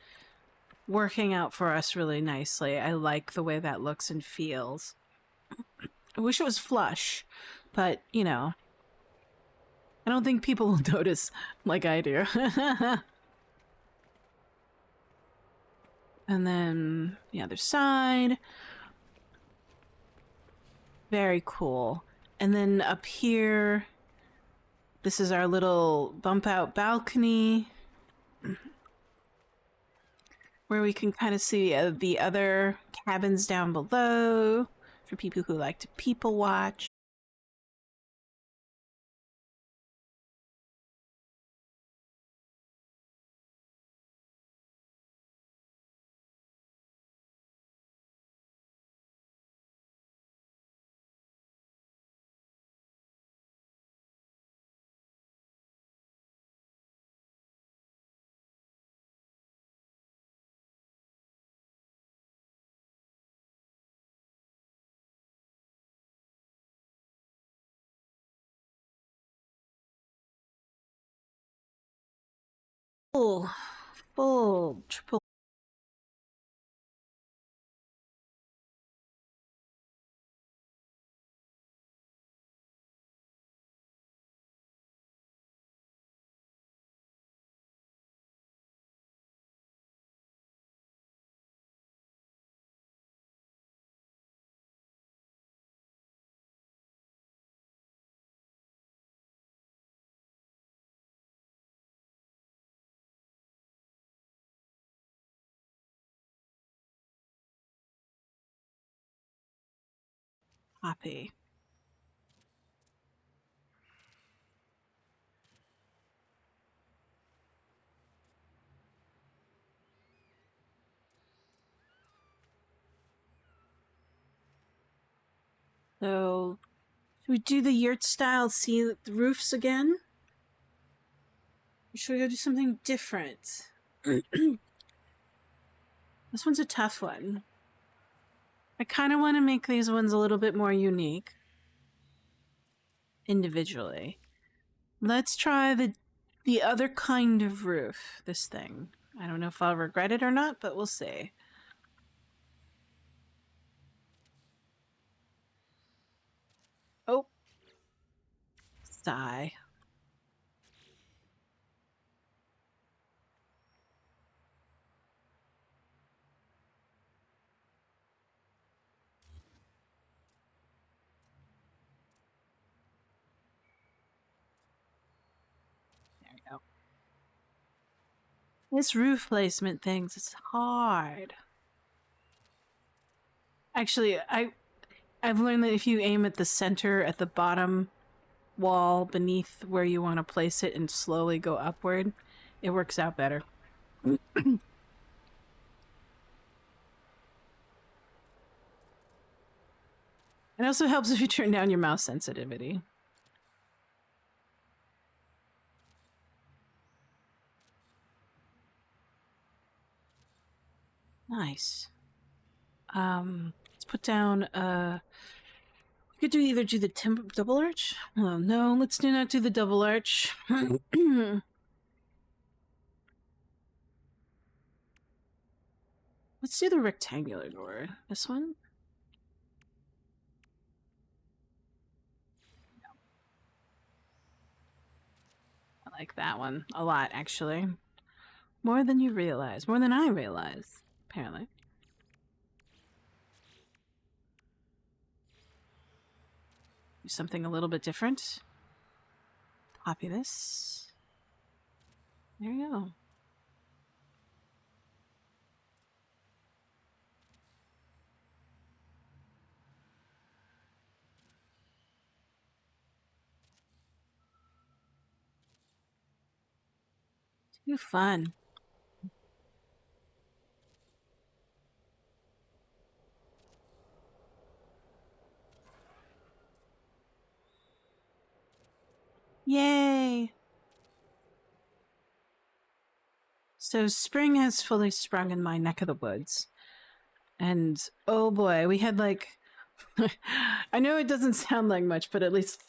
working out for us really nicely. I like the way that looks and feels. I wish it was flush, but, you know, I don't think people will notice like I do. And then the other side. Very cool. And then up here, this is our little bump out balcony where we can kind of see the other cabins down below for people who like to people watch. Full triple. Poppy. So, should we do the yurt style see the roofs again? Or should we go do something different? This one's a tough one. I kind of want to make these ones a little bit more unique. Individually. Let's try the other kind of roof, this thing. I don't know if I'll regret it or not, but we'll see. Oh. Sigh. There we go. This roof placement things, it's hard. Actually, I've learned that if you aim at the center, at the bottom wall beneath where you want to place it and slowly go upward, it works out better. It also helps if you turn down your mouse sensitivity. Nice. Let's put down, we could either do the double arch? Oh, no, let's not do the double arch. Let's Let's do the rectangular door. This one? I like that one a lot, actually. More than you realize. More than I realize, apparently. Do something a little bit different. Copy this. There you go. Too fun. Yay! So spring has fully sprung in my neck of the woods. And oh boy, we had like, I know it doesn't sound like much, but at least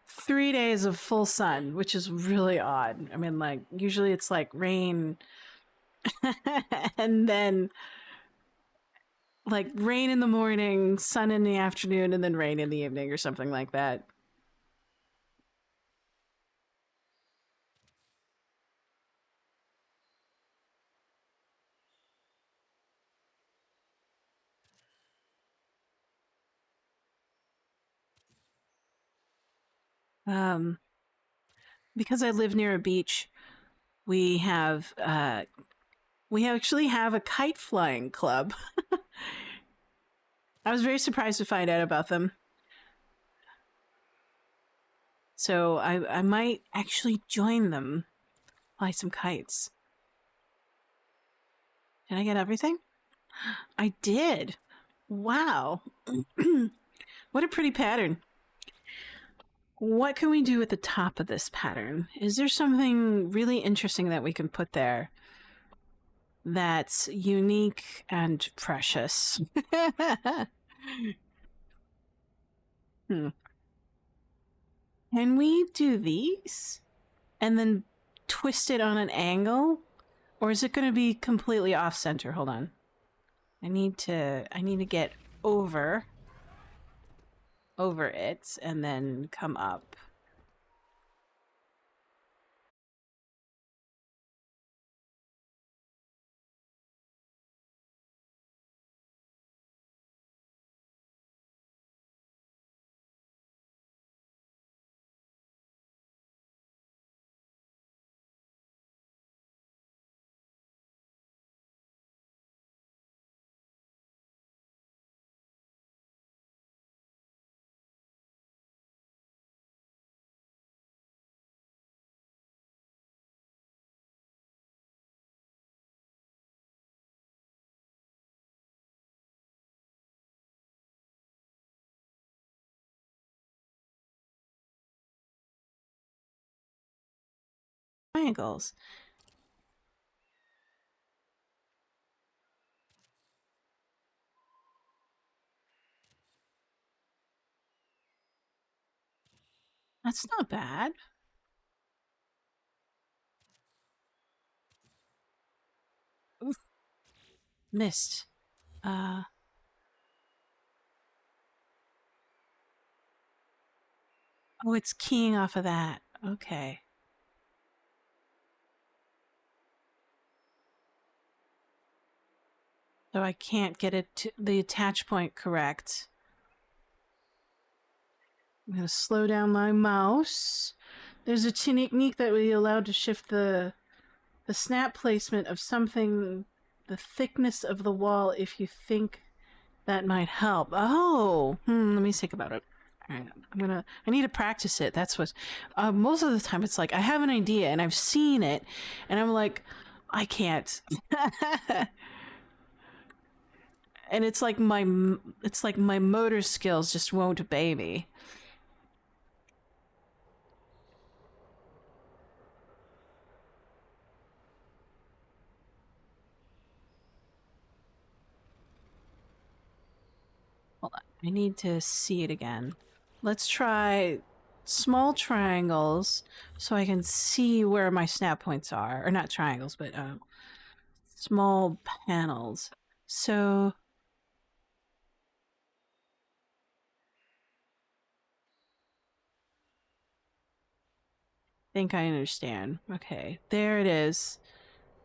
3 days of full sun, which is really odd. I mean, like, usually it's like rain and then like rain in the morning, sun in the afternoon, and then rain in the evening or something like that. Um, because I live near a beach, we actually have a kite flying club. I was very surprised to find out about them. So I might actually join them. Fly some kites. Did I get everything? I did. Wow. What a pretty pattern. What can we do at the top of this pattern? Is there something really interesting that we can put there that's unique and precious? Hmm. Can we do these and then twist it on an angle? Or is it going to be completely off center? Hold on. I need to get over it and then come up. Triangles. That's not bad. Oof. Missed. Oh, it's keying off of that. Okay. So I can't get it to the attach point correct. I'm going to slow down my mouse. There's a technique that we allow to shift the snap placement of something, the thickness of the wall, if you think that might help. Oh, let me think about it. All right, I need to practice it. That's what, most of the time it's like, I have an idea and I've seen it and I'm like, I can't. And it's like my motor skills just won't obey me. Hold on. I need to see it again. Let's try small triangles so I can see where my snap points are. Or not triangles, but small panels. So I think I understand. Okay, there it is.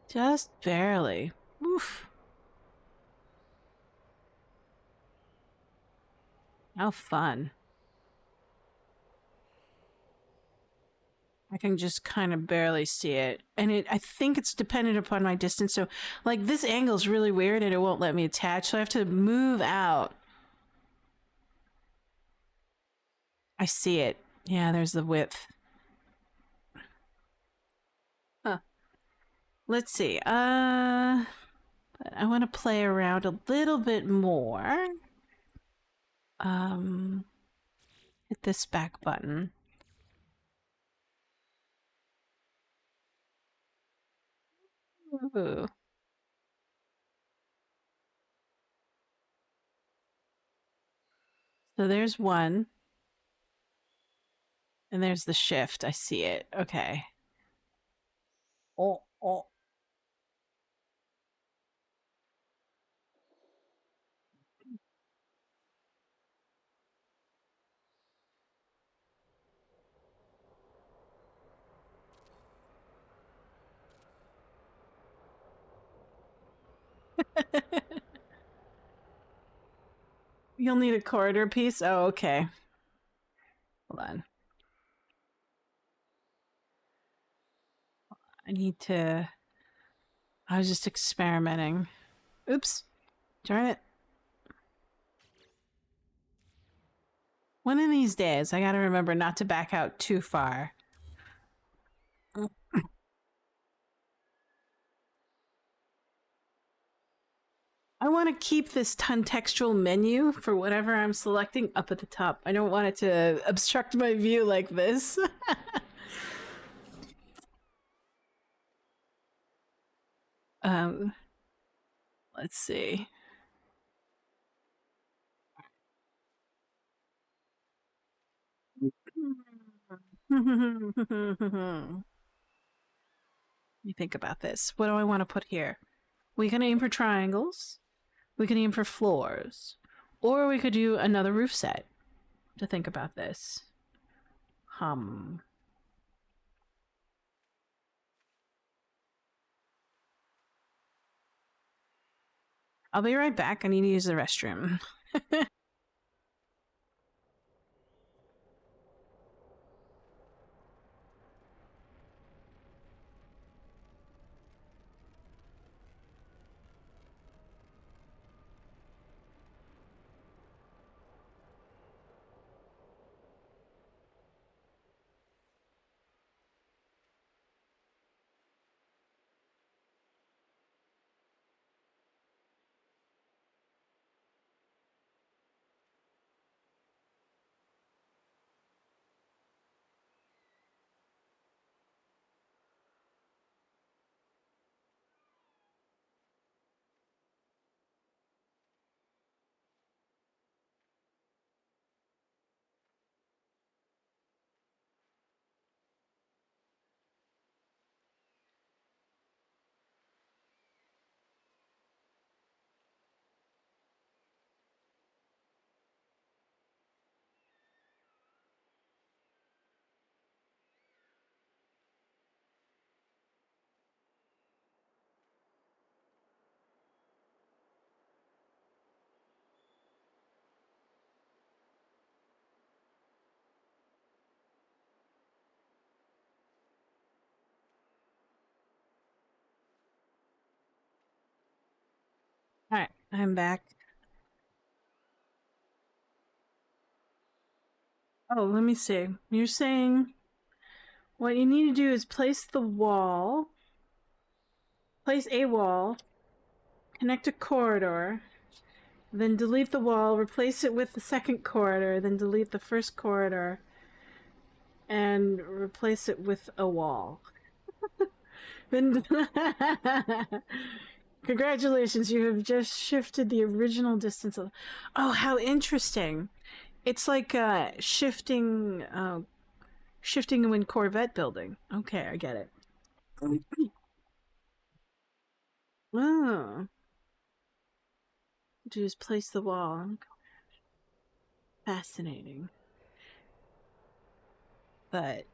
Just barely. Oof. How fun. I can just kind of barely see it. And I think it's dependent upon my distance. So, like, this angle is really weird and it won't let me attach. So I have to move out. I see it. Yeah, there's the width. Huh. Let's see. But I want to play around a little bit more. Um, hit this back button. Ooh. So there's one. And there's the shift. I see it. Okay. Oh, oh. You'll need a corridor piece? Oh, okay. Hold on. I need to... I was just experimenting. Oops. Darn it. One of these days, I gotta remember not to back out too far. I want to keep this contextual menu for whatever I'm selecting up at the top. I don't want it to obstruct my view like this. um, let's see. Let me think about this. What do I want to put here? We can aim for triangles. We can aim for floors. Or we could do another roof set to think about this. I'll be right back. I need to use the restroom. All right, I'm back. Oh, let me see. You're saying what you need to do is place a wall, connect a corridor, then delete the wall, replace it with the second corridor, then delete the first corridor, and replace it with a wall. Then congratulations, you have just shifted the original distance of... Oh, how interesting. It's like shifting when Corvette building. Okay, I get it. Oh. do is place the wall. Fascinating. But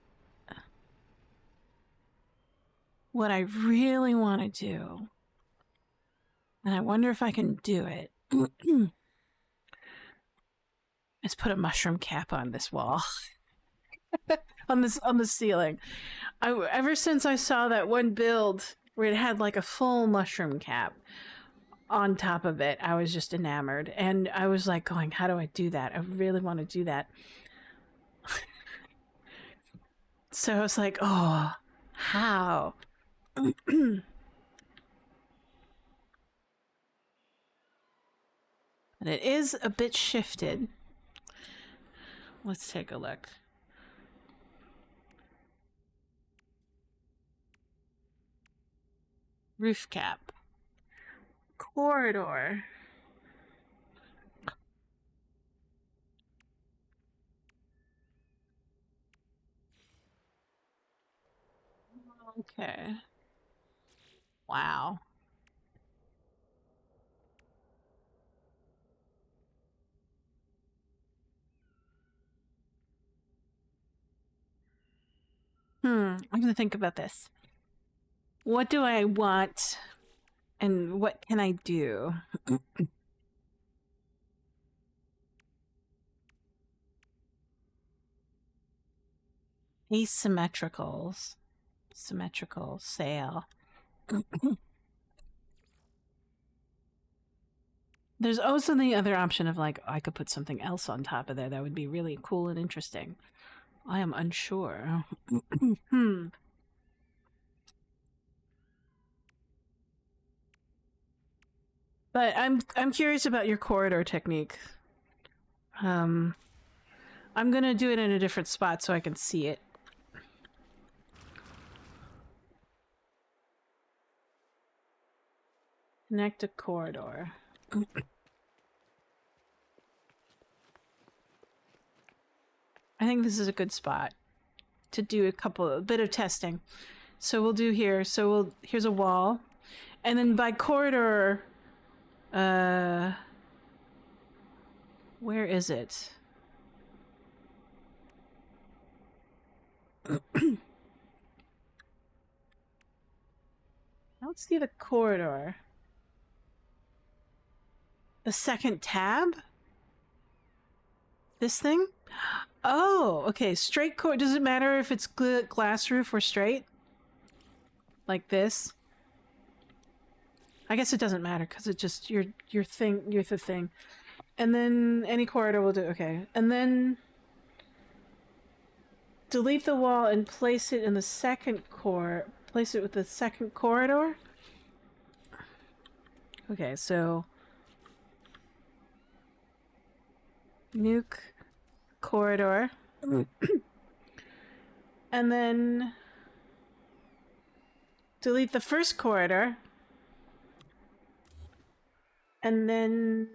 what I really want to do, and I wonder if I can do it, is put a mushroom cap on this wall. on the ceiling. Ever since I saw that one build where it had like a full mushroom cap on top of it, I was just enamored. And I was like going, how do I do that? I really want to do that. So I was like, oh, how? And it is a bit shifted. Let's take a look. Roof cap. Corridor. Okay. Wow. I'm gonna think about this. What do I want and what can I do? Asymmetricals. Symmetrical sail. There's also the other option of like, I could put something else on top of there that would be really cool and interesting. I am unsure. But I'm curious about your corridor technique. I'm gonna do it in a different spot so I can see it. Connect a corridor. I think this is a good spot to do a bit of testing. So we'll do here. So here's a wall, and then by corridor, where is it? I don't see the corridor. The second tab? This thing? Oh, okay. Straight cord. Does it matter if it's glass roof or straight? Like this? I guess it doesn't matter because it's just your thing. You're the thing. And then any corridor will do. Okay. And then delete the wall and place it in the second place it with the second corridor. Okay, so nuke corridor. And then delete the first corridor. And then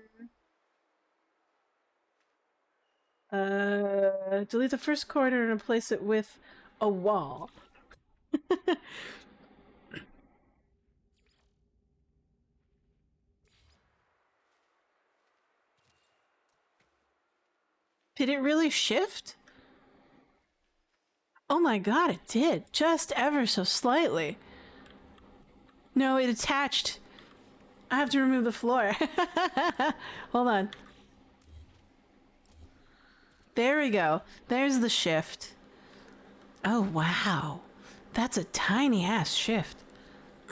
delete the first corridor and replace it with a wall. Did it really shift? Oh my god, it did. Just ever so slightly. No, it attached. I have to remove the floor. Hold on. There we go. There's the shift. Oh, wow. That's a tiny ass shift.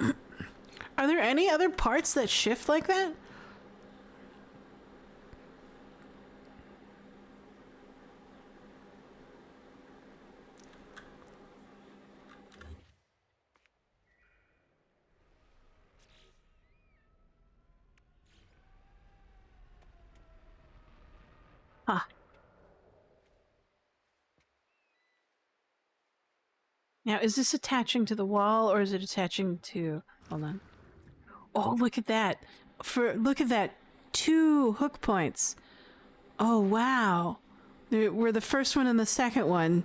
Are there any other parts that shift like that? Huh. Now, is this attaching to the wall or is it attaching to... Hold on. Oh, look at that. Look at that. 2 hook points. Oh, wow. We're the first one and the second one.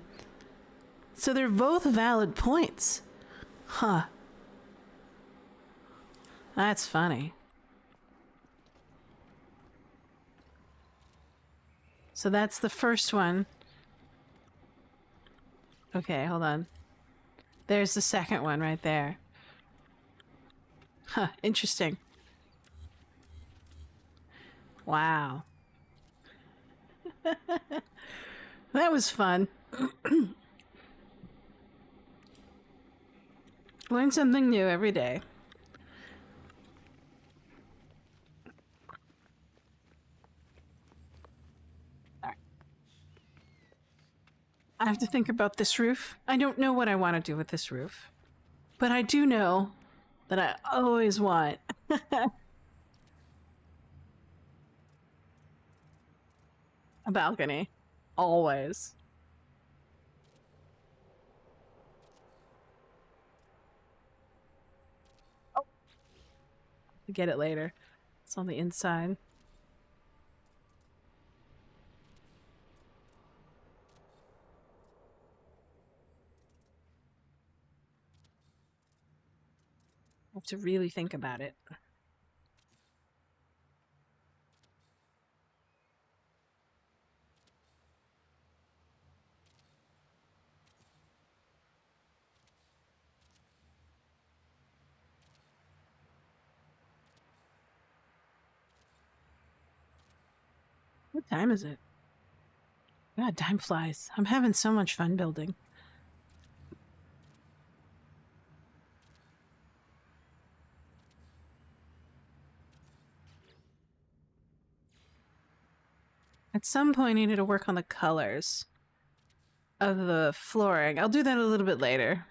So they're both valid points. Huh. That's funny. So that's the first one. Okay, hold on. There's the second one right there. Huh, interesting. Wow. That was fun. Learn something new every day. Alright. I have to think about this roof. I don't know what I want to do with this roof. But I do know that I always want a balcony. Always. Oh, I'll get it later. It's on the inside. I have to really think about it. What time is it? God, time flies. I'm having so much fun building. At some point, I need to work on the colors of the flooring. I'll do that a little bit later.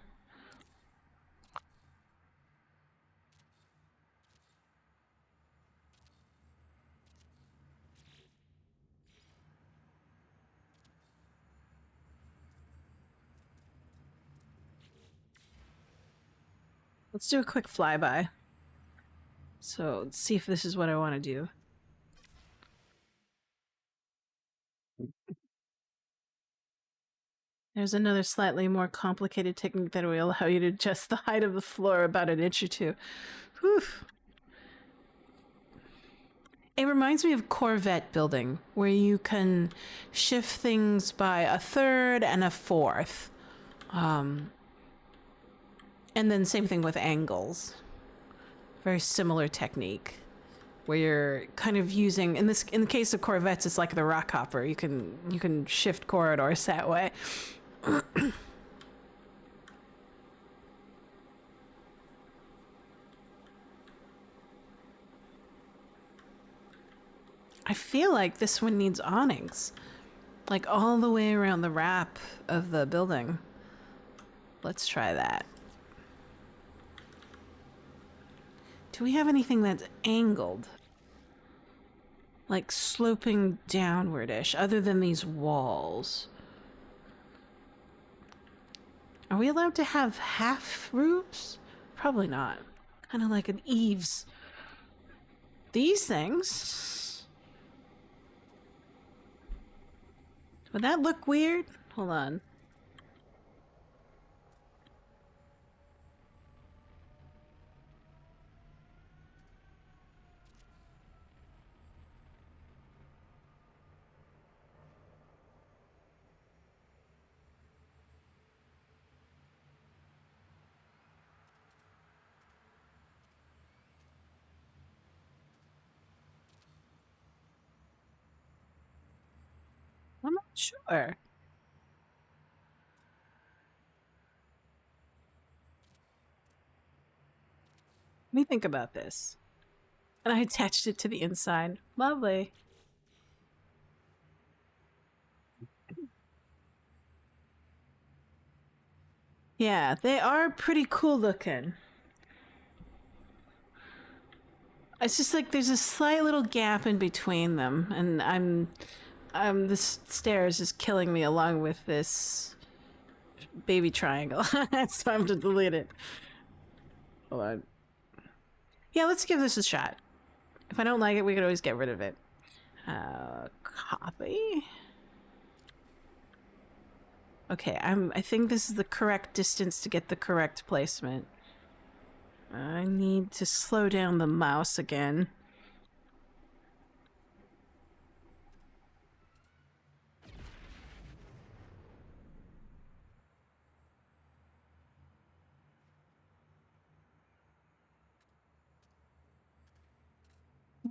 Let's do a quick flyby. So, let's see if this is what I want to do. There's another slightly more complicated technique that will allow you to adjust the height of the floor about an inch or two. Whew. It reminds me of Corvette building, where you can shift things by a third and a fourth. And then same thing with angles. Very similar technique, where you're kind of using in the case of Corvettes, it's like the rock hopper. You can shift corridors that way. I feel like this one needs awnings, like all the way around the wrap of the building. Let's try that. Do we have anything that's angled? Like sloping downward-ish, other than these walls? Are we allowed to have half roofs? Probably not. Kind of like an eaves. These things. Would that look weird? Hold on. I'm not sure. Let me think about this. And I attached it to the inside. Lovely. Yeah, they are pretty cool looking. It's just like there's a slight little gap in between them, and this stairs is killing me along with this baby triangle. So I have to delete it. Hold on. Yeah, let's give this a shot. If I don't like it, we could always get rid of it. Copy. Okay, I think this is the correct distance to get the correct placement. I need to slow down the mouse again.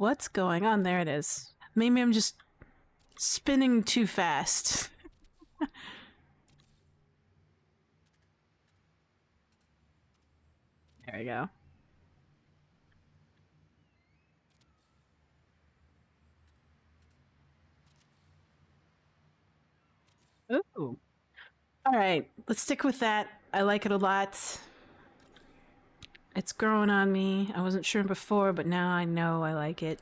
what's going on. There it is. Maybe I'm just spinning too fast. There we go. Ooh. All right, let's stick with that. I like it a lot. It's growing on me. I wasn't sure before, but now I know I like it.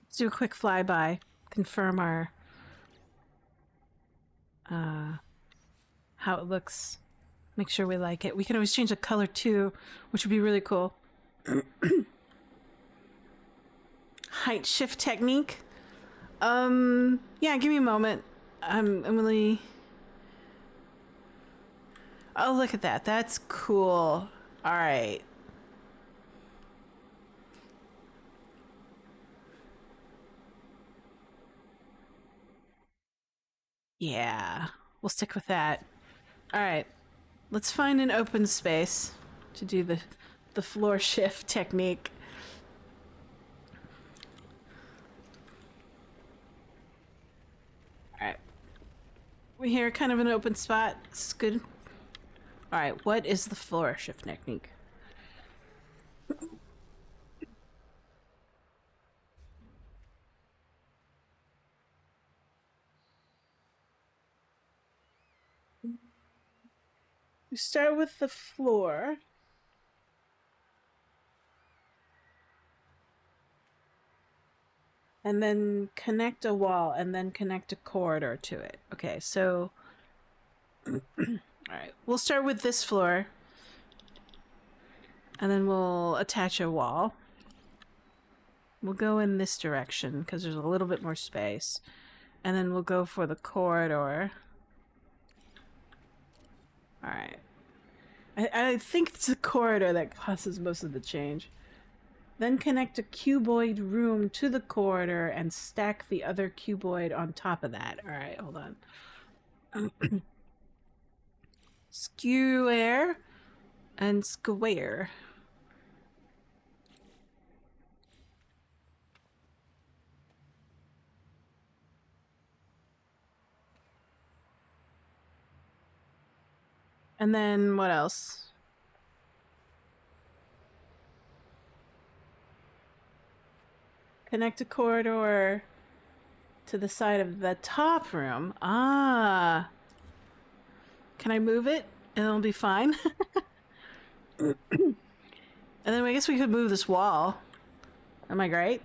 Let's do a quick flyby. Confirm our how it looks. Make sure we like it. We can always change the color too, which would be really cool. Height shift technique. Yeah, give me a moment. I'm really. Oh, look at that. That's cool. All right. Yeah, we'll stick with that. All right. Let's find an open space to do the floor shift technique. All right. We're here, kind of an open spot. This is good. All right. What is the floor shift technique? We start with the floor. And then connect a wall and then connect a corridor to it. Okay, so all right, we'll start with this floor and then we'll attach a wall. We'll go in this direction because there's a little bit more space. And then we'll go for the corridor. All right. I think it's the corridor that causes most of the change. Then connect a cuboid room to the corridor and stack the other cuboid on top of that. All right, hold on. Square and square. And then what else? Connect a corridor to the side of the top room. Ah. Can I move it? And it'll be fine. And then I guess we could move this wall. Am I right?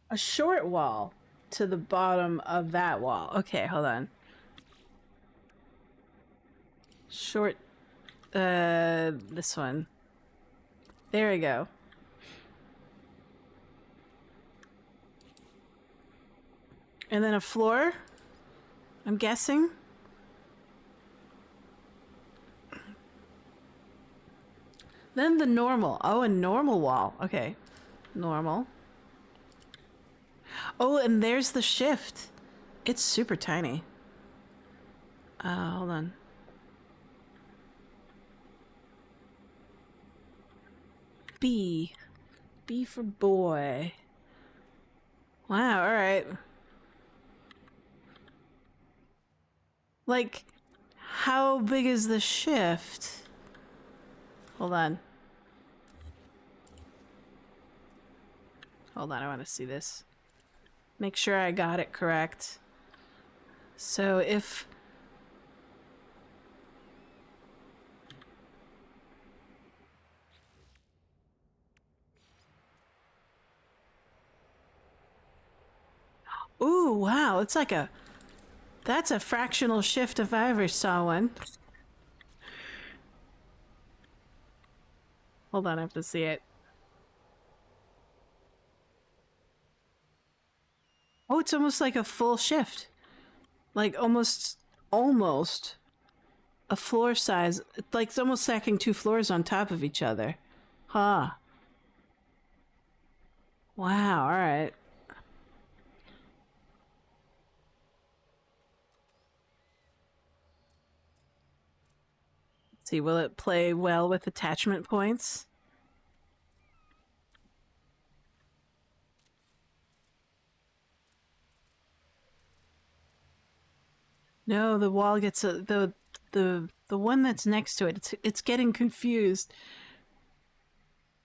A short wall to the bottom of that wall. Okay, hold on. Short, this one. There we go. And then a floor, I'm guessing. Then the normal. Oh, a normal wall. Okay. Normal. Oh, and there's the shift. It's super tiny. Hold on. B. B for boy. Wow, alright. Like, how big is the shift? Hold on. Hold on, I want to see this. Make sure I got it correct. So if... Ooh, wow, it's like a... That's a fractional shift if I ever saw one. Hold on, I have to see it. Oh, it's almost like a full shift. Like almost almost a floor size. Like it's almost stacking 2 floors on top of each other. Huh. Wow, alright. See, will it play well with attachment points? No, the wall gets the one that's next to it. It's getting confused.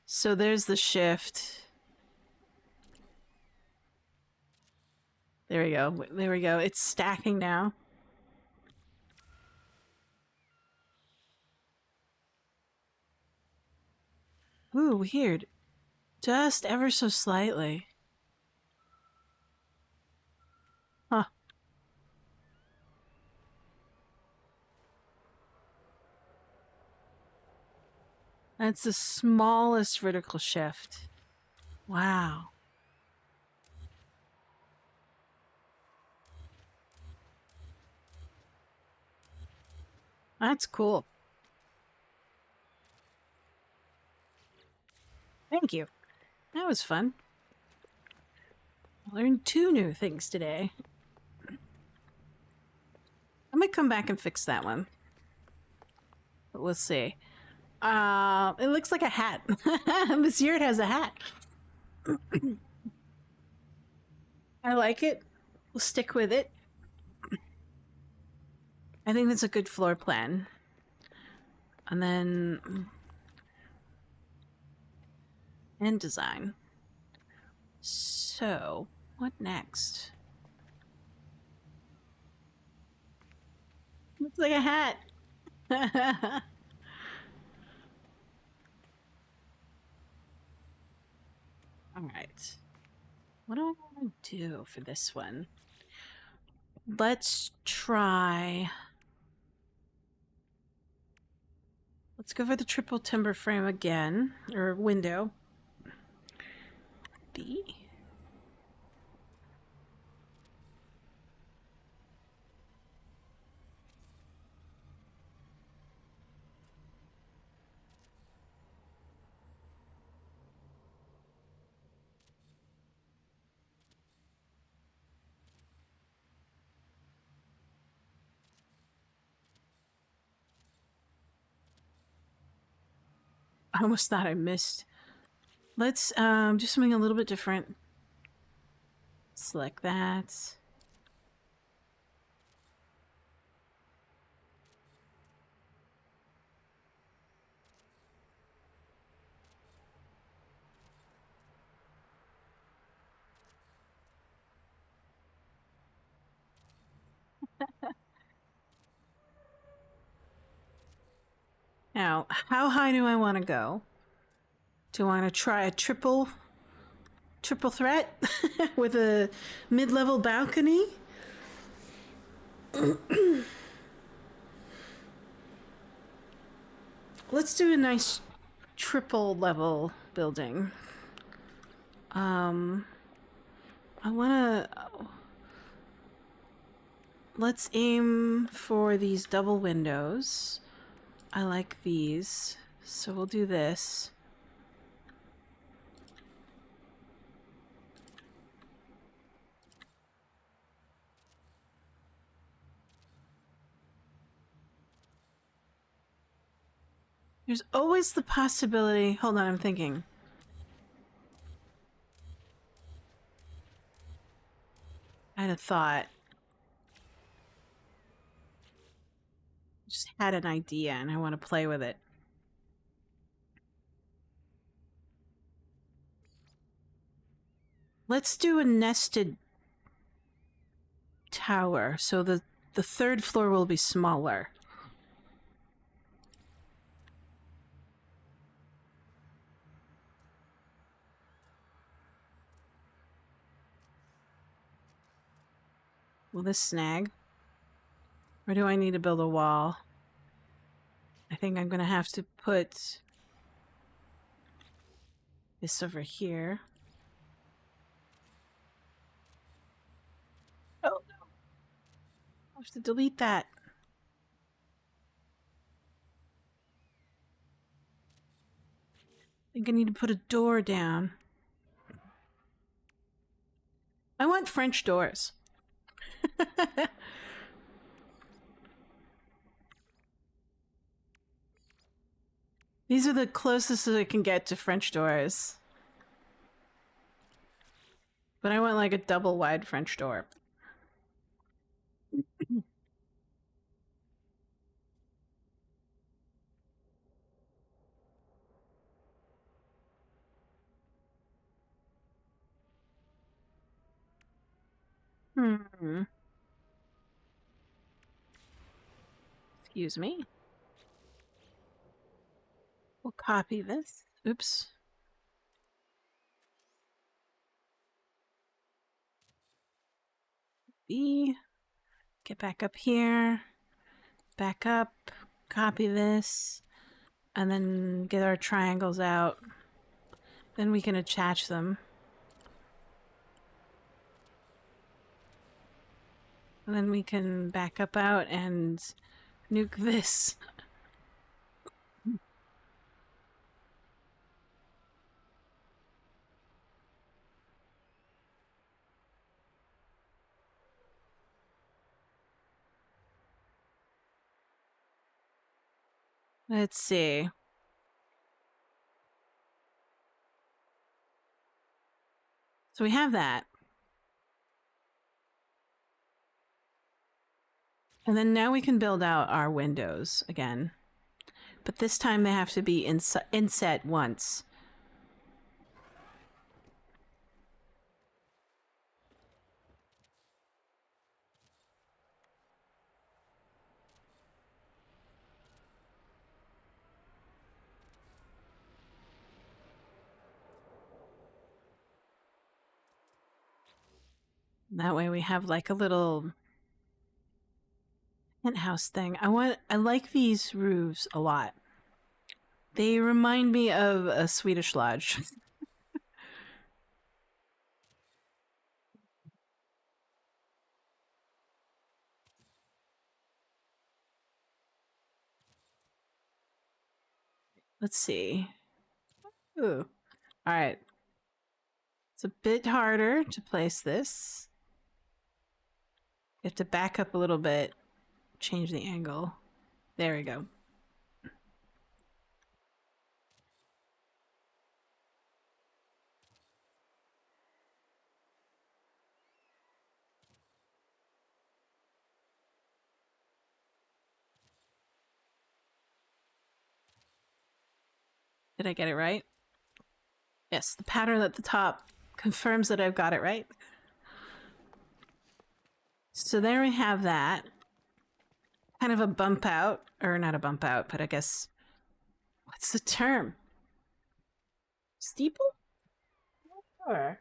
So there's the shift. There we go. There we go. It's stacking now. Ooh, weird. Just ever so slightly. Huh. That's the smallest vertical shift. Wow. That's cool. Thank you. That was fun. I learned 2 new things today. I might come back and fix that one. But we'll see. It looks like a hat. This year it has a hat. I like it. We'll stick with it. I think that's a good floor plan. And then... and design. So, what next? Looks like a hat. Alright. What do I want to do for this one? Let's try... let's go for the triple timber frame again. Or window. B. I almost thought I missed. Let's do something a little bit different. Select that. Now, how high do I want to go? Do I want to try a triple threat with a mid-level balcony? Let's do a nice triple level building. I want to... let's aim for these double windows. I like these, so we'll do this. There's always the possibility... hold on, I'm thinking. I had a thought. Just had an idea and I want to play with it. Let's do a nested tower, so the 3rd floor will be smaller. Will this snag? Or do I need to build a wall? I think I'm gonna have to put this over here. Oh no! I'll have to delete that. think I need to put a door down. I want French doors. These are the closest that I can get to French doors. But I want like a double wide French door. Excuse me. We'll copy this. Oops. B. Get back up here. Back up. Copy this. And then get our triangles out. Then we can attach them. And then we can back up out and nuke this. Let's see. So we have that. And then now we can build out our windows again. But this time they have to be inset once. That way we have like a little penthouse thing. I like these roofs a lot. They remind me of a Swedish lodge. Let's see. Ooh. All right. It's a bit harder to place this. You have to back up a little bit, change the angle. There we go. Did I get it right? Yes, the pattern at the top confirms that I've got it right. So there we have that. Kind of a bump out, or not a bump out, but I guess, what's the term? Steeple? Sure.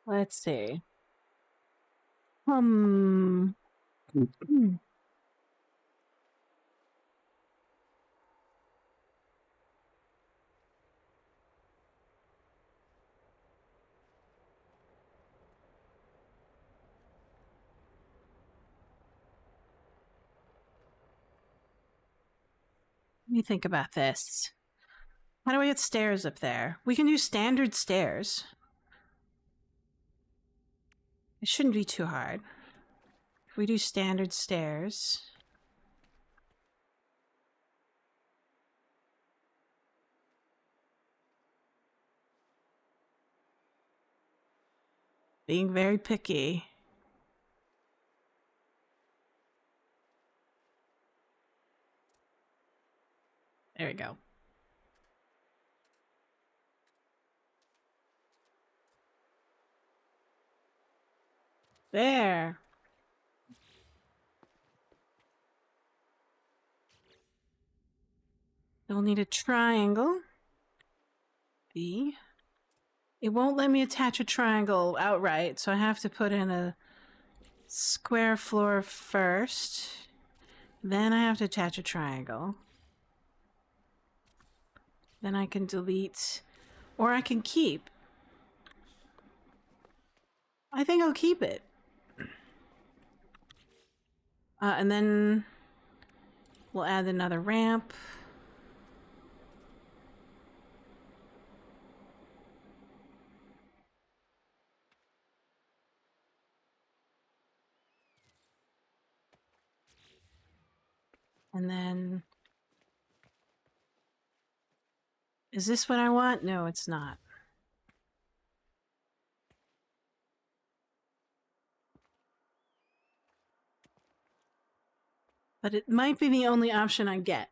Let's see. Let me think about this. How do I get stairs up there? We can do standard stairs. It shouldn't be too hard. If we do standard stairs. Being very picky. There we go. There. We'll need a triangle. B. It won't let me attach a triangle outright, so I have to put in a square floor first. Then I have to attach a triangle. Then I can delete, or I can keep. I think I'll keep it. And then we'll add another ramp. And then... Is this what I want? No, it's not. But it might be the only option I get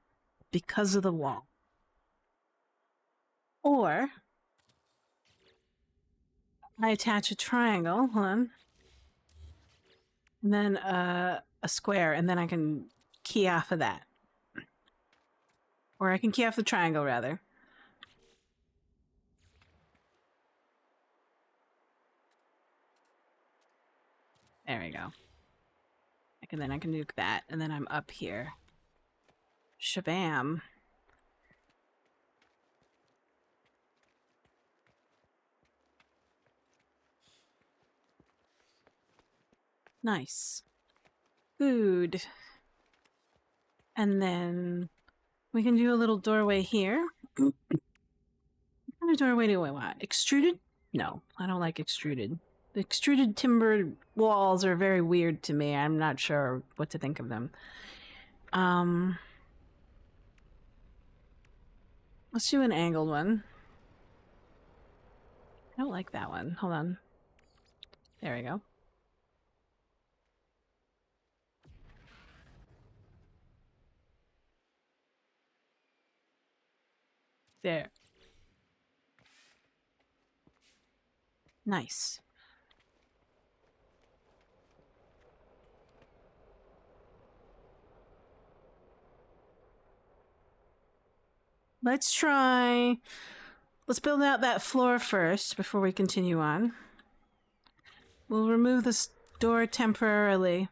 because of the wall. Or I attach a triangle, hold on, and then a square, and then I can key off of that. Or I can key off the triangle, rather. There we go. And then I can do that, and then I'm up here. Shabam. Nice. Good. And then we can do a little doorway here. What kind of doorway do I want? Extruded? No, I don't like extruded. The extruded timber walls are very weird to me. I'm not sure what to think of them. Let's do an angled one. I don't like that one. Hold on. There we go. There. Nice. Let's build out that floor first before we continue on. We'll remove this door temporarily.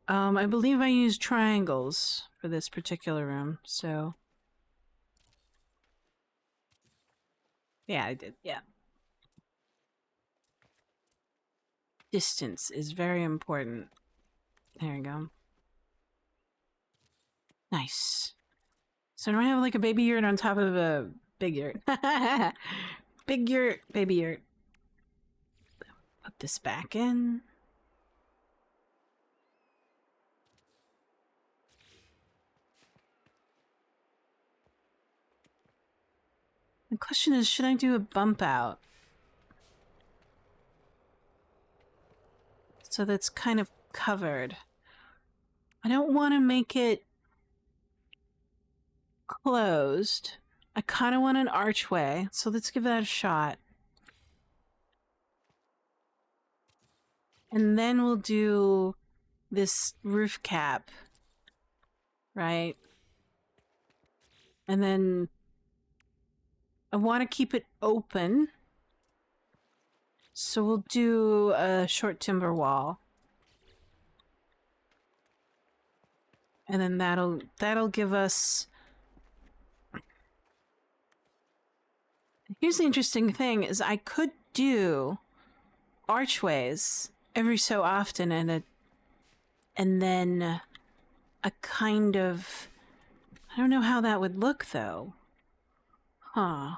I believe I used triangles for this particular room, so... Yeah, I did, yeah. Distance is very important. There we go. Nice. So now I have like a baby yurt on top of a big yurt. Big yurt, baby yurt. Put this back in. The question is, should I do a bump out? So that's kind of covered. I don't want to make it closed. I kind of want an archway, so let's give that a shot. And then we'll do this roof cap, right? And then I want to keep it open, so we'll do a short timber wall. And then that'll give us... Here's the interesting thing, is I could do archways every so often and then a kind of... I don't know how that would look, though. Huh.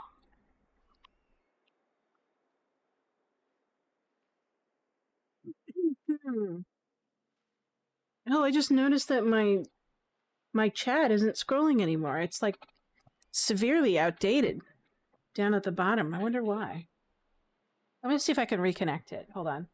Oh, I just noticed that my chat isn't scrolling anymore. It's like severely outdated down at the bottom. I wonder why. Let me see if I can reconnect it. Hold on.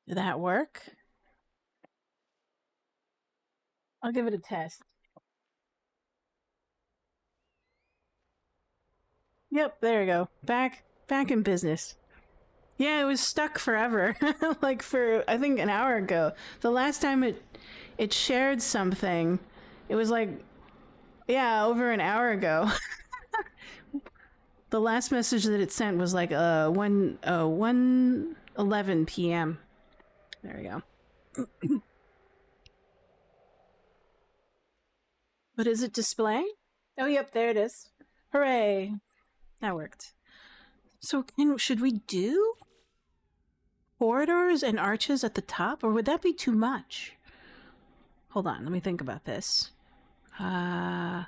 Did that work? I'll give it a test. Yep, there you go. Back in business. Yeah, it was stuck forever. Like for I think an hour ago. The last time it shared something, it was like yeah, over an hour ago. The last message that it sent was like 1:11 p.m. There we go. But is it displaying? Oh, yep, there it is. Hooray! That worked. So, should we do corridors and arches at the top, or would that be too much? Hold on, let me think about this. I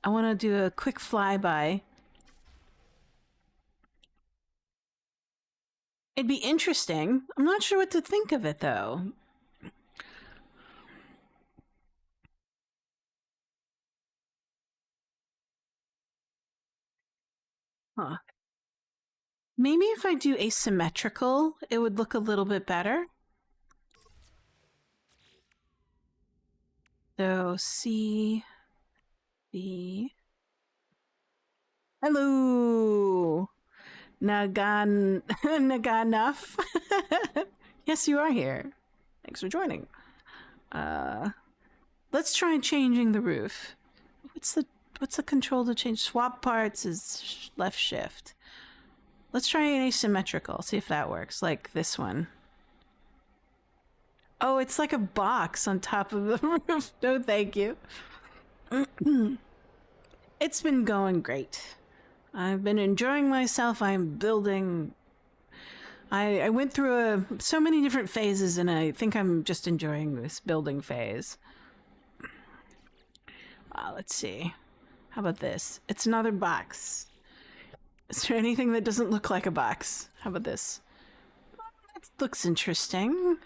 want to do a quick flyby. It'd be interesting. I'm not sure what to think of it, though. Huh. Maybe if I do asymmetrical, it would look a little bit better. So C, B. Hello, Naganuf. Yes, you are here. Thanks for joining. Let's try changing the roof. What's the control to change? Swap parts is left shift. Let's try an asymmetrical. See if that works. Like this one. Oh, it's like a box on top of the roof. No, thank you. It's been going great. I've been enjoying myself. I'm building. I went through so many different phases, and I think I'm just enjoying this building phase. Let's see. How about this? It's another box. Is there anything that doesn't look like a box? How about this? That looks interesting.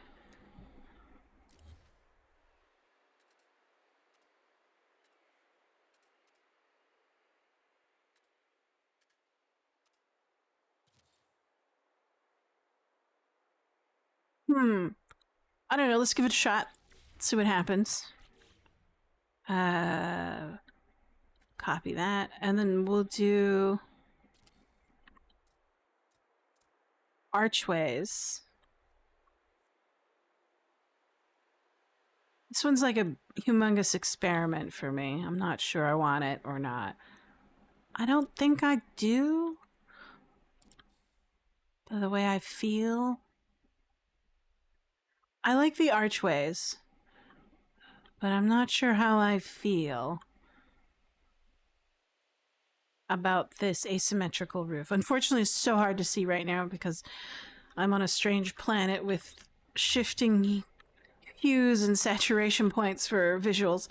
I don't know. Let's give it a shot. See what happens. Copy that, and then we'll do archways. This one's like a humongous experiment for me. I'm not sure I want it or not. I don't think I do. By the way I feel. I like the archways, but I'm not sure how I feel about this asymmetrical roof. Unfortunately, it's so hard to see right now because I'm on a strange planet with shifting hues and saturation points for visuals.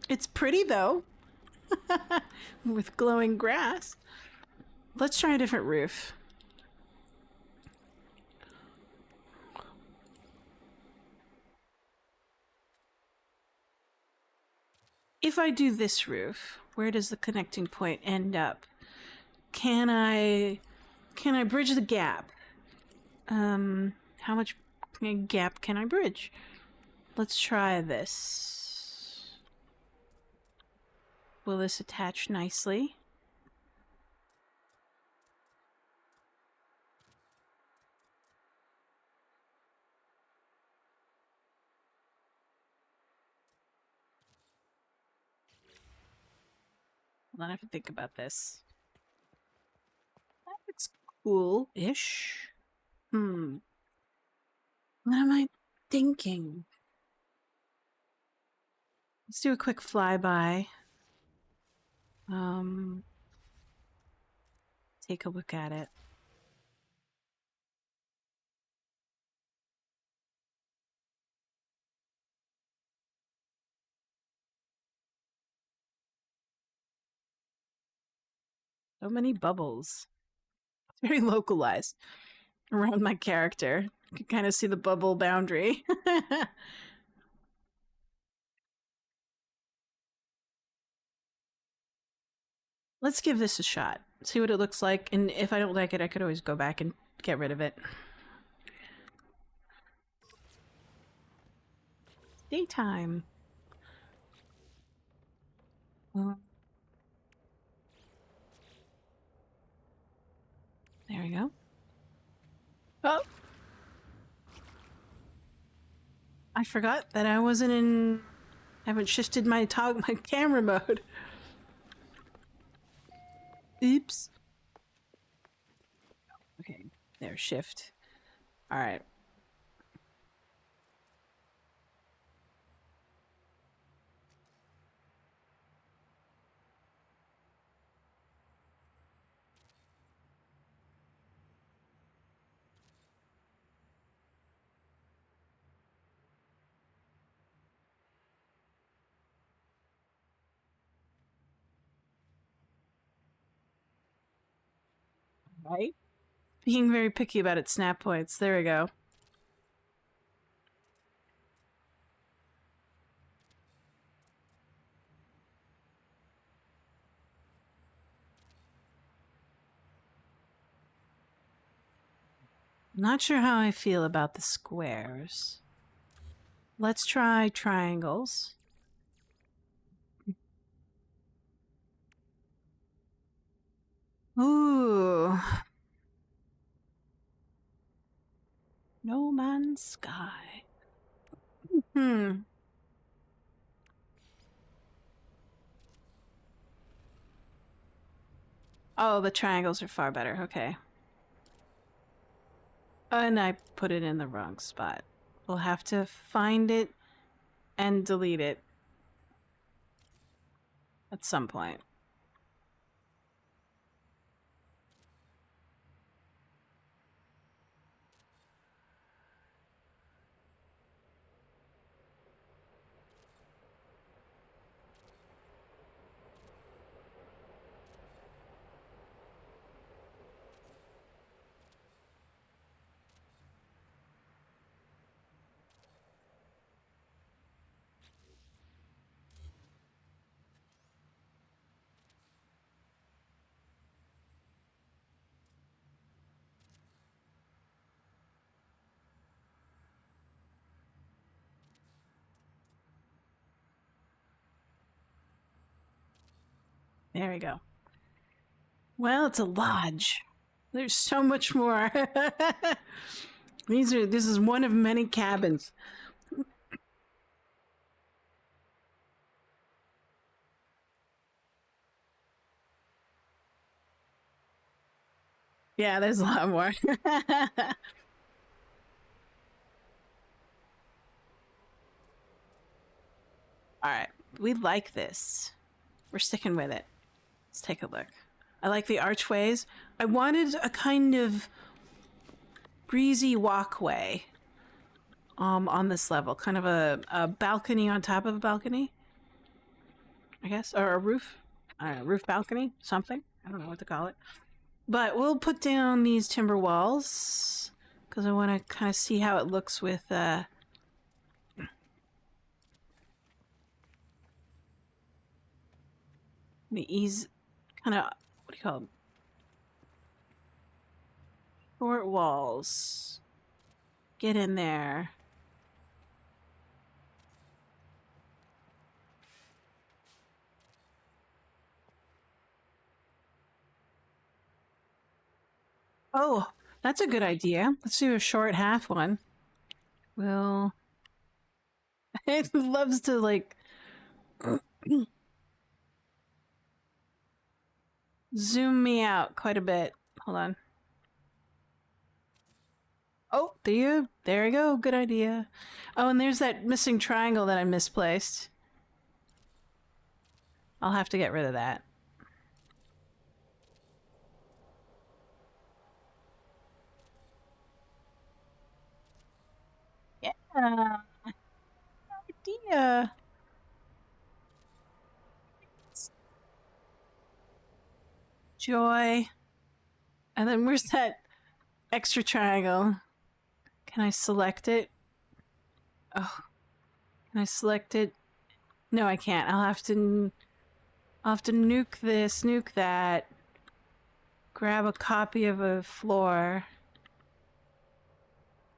It's pretty though, with glowing grass. Let's try a different roof. If I do this roof, where does the connecting point end up? Can I bridge the gap? How much gap can I bridge? Let's try this. Will this attach nicely? Hold on, I have to think about this. It's cool-ish. What am I thinking? Let's do a quick flyby. Take a look at it. So many bubbles. It's very localized around my character. You can kind of see the bubble boundary. Let's give this a shot. See what it looks like. And if I don't like it, I could always go back and get rid of it. Daytime. I forgot that I wasn't in... I haven't shifted my camera mode. Oops. Okay, there, shift. All right. Right? Being very picky about its snap points. There we go. Not sure how I feel about the squares. Let's try triangles. Ooh. No Man's Sky. Hmm. Oh, the triangles are far better. Okay. And I put it in the wrong spot. We'll have to find it and delete it at some point. There we go. Well, it's a lodge. There's so much more. This is one of many cabins. Yeah, there's a lot more. All right, we like this. We're sticking with it. Let's take a look. I like the archways. I wanted a kind of breezy walkway on this level, kind of a balcony on top of a balcony, I guess, or a roof. I don't know, roof balcony, something. I don't know what to call it. But we'll put down these timber walls because I want to kind of see how it looks with the ease, kind of, what do you call them? Short walls. Get in there. Oh, that's a good idea. Let's do a short half one. Well, it loves to like zoom me out quite a bit. Hold on. Oh, there you go. Good idea. Oh, and there's that missing triangle that I misplaced. I'll have to get rid of that. Yeah. Idea. Joy. And then where's that extra triangle? Can I select it? Oh, can I select it? No, I can't. I'll have to nuke this, nuke that. Grab a copy of a floor.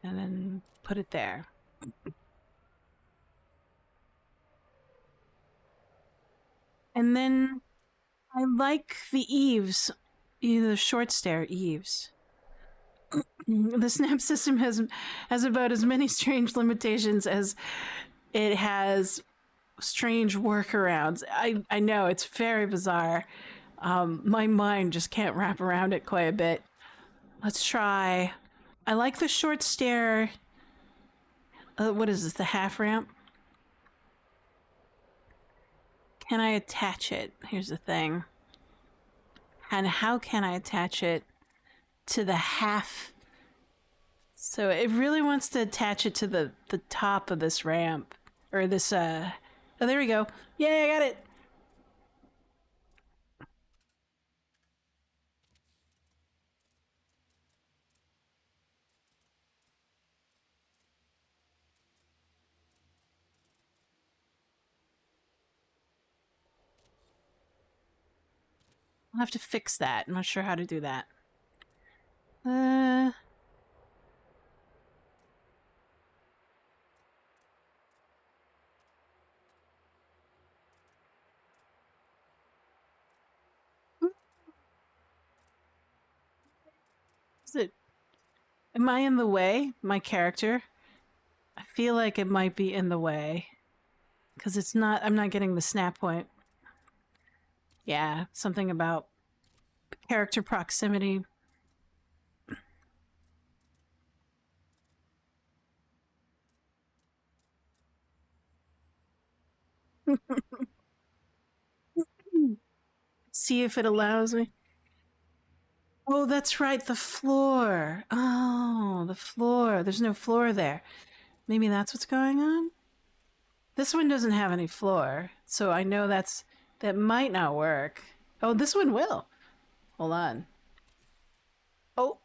And then put it there. And then I like the eaves, either short stair eaves. The Snap system has about as many strange limitations as it has strange workarounds. I know it's very bizarre. My mind just can't wrap around it quite a bit. Let's try. I like the short stair. What is this? The half ramp? Can I attach it? Here's the thing. And how can I attach it to the half? So it really wants to attach it to the top of this ramp. Or this, oh, there we go. Yay, I got it! I'll have to fix that. I'm not sure how to do that. Is it? Am I in the way? My character? I feel like it might be in the way. Because it's not, I'm not getting the snap point. Yeah, something about character proximity. See if it allows me. Oh, that's right, the floor. Oh, the floor. There's no floor there. Maybe that's what's going on? This one doesn't have any floor, so I know that might not work. Oh, this one will. Hold on. Oh,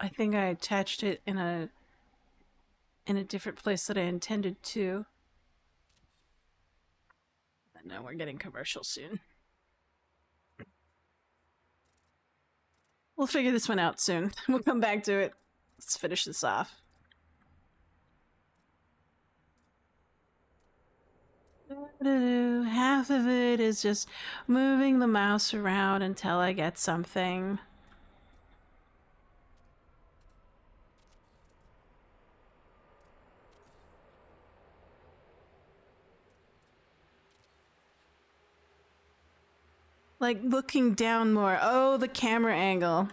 I think I attached it in a different place that I intended to. And now we're getting commercial soon. We'll figure this one out soon. We'll come back to it. Let's finish this off. Half of it is just moving the mouse around until I get something. Like looking down more. Oh, the camera angle.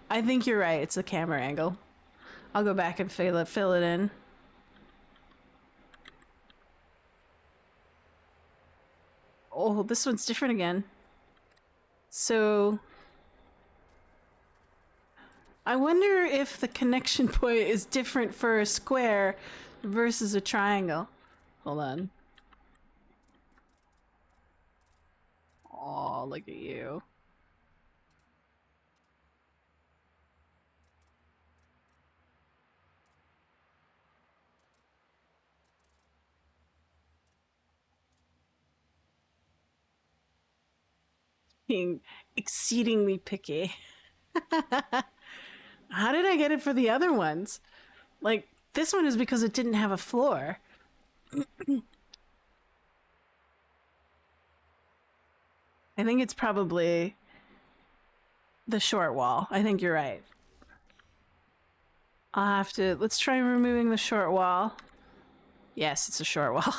I think you're right. It's the camera angle. I'll go back and fill it in. Oh, this one's different again. So I wonder if the connection point is different for a square versus a triangle. Hold on. Oh, look at you. Being exceedingly picky. How did I get it for the other ones? Like, this one is because it didn't have a floor. I think it's probably the short wall. I think you're right. I'll have to... Let's try removing the short wall. Yes, it's a short wall.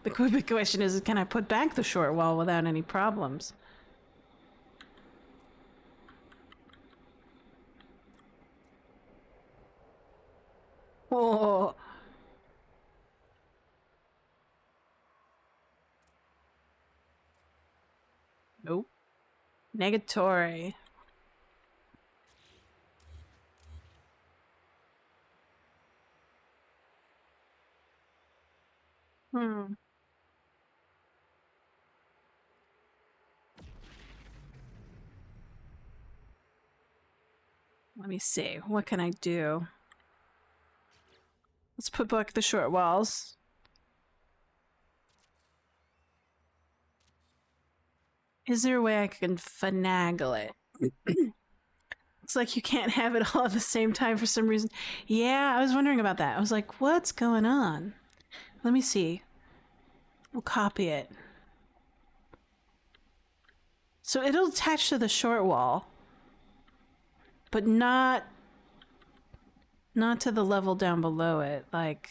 The question is, can I put back the short wall without any problems? Oh. Nope. Negatory. Hmm. Let me see. What can I do? Let's put back the short walls. Is there a way I can finagle it? It's like you can't have it all at the same time for some reason. Yeah, I was wondering about that. I was like, what's going on? Let me see. We'll copy it. So it'll attach to the short wall, but not to the level down below it, like...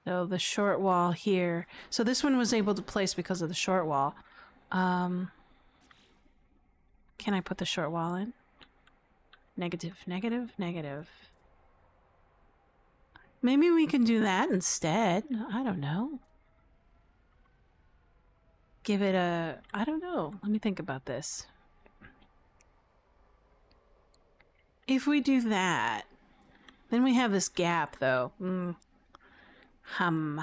So the short wall here. So this one was able to place because of the short wall. Can I put the short wall in? Negative, negative, negative. Maybe we can do that instead. I don't know. Give it a... I don't know. Let me think about this. If we do that, then we have this gap, though. Hum.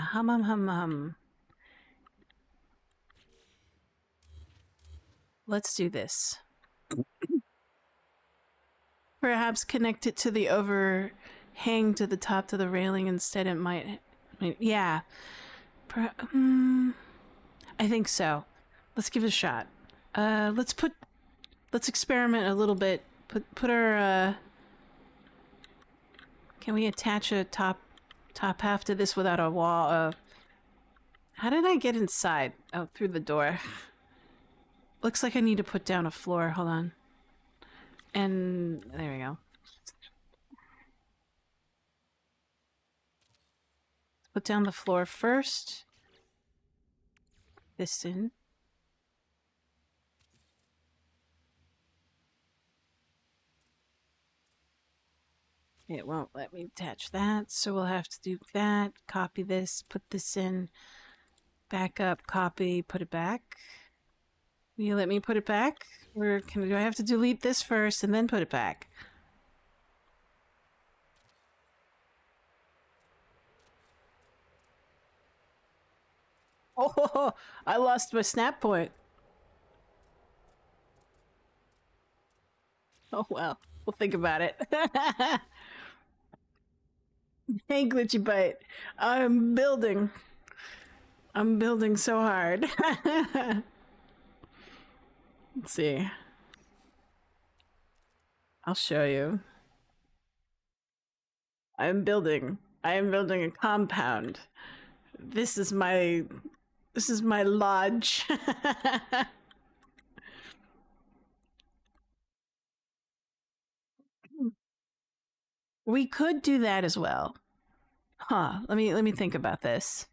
Let's do this. Perhaps connect it to the overhang to the top to the railing instead. It might yeah. I think so. Let's give it a shot. Let's experiment a little bit. Put our can we attach a top half to this without a wall? How did I get inside? Oh, through the door. Looks like I need to put down a floor. Hold on. And there we go. Put down the floor first. This in. It won't let me attach that, so we'll have to do that. Copy this, put this in. Back up, copy, put it back. Will you let me put it back? Or do I have to delete this first and then put it back? Oh, I lost my snap point. Oh well, we'll think about it. Hey, Glitchy Bite. I'm building so hard. Let's see. I'll show you. I am building a compound. This is my lodge. We could do that as well. Huh, let me think about this.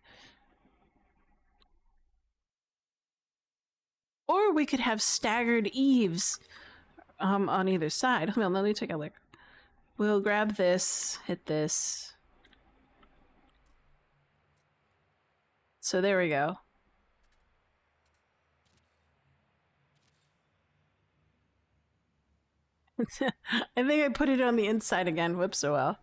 Or we could have staggered eaves on either side. Hold on, let me take a look. We'll grab this, hit this. So there we go. I think I put it on the inside again. Whoops, oh well.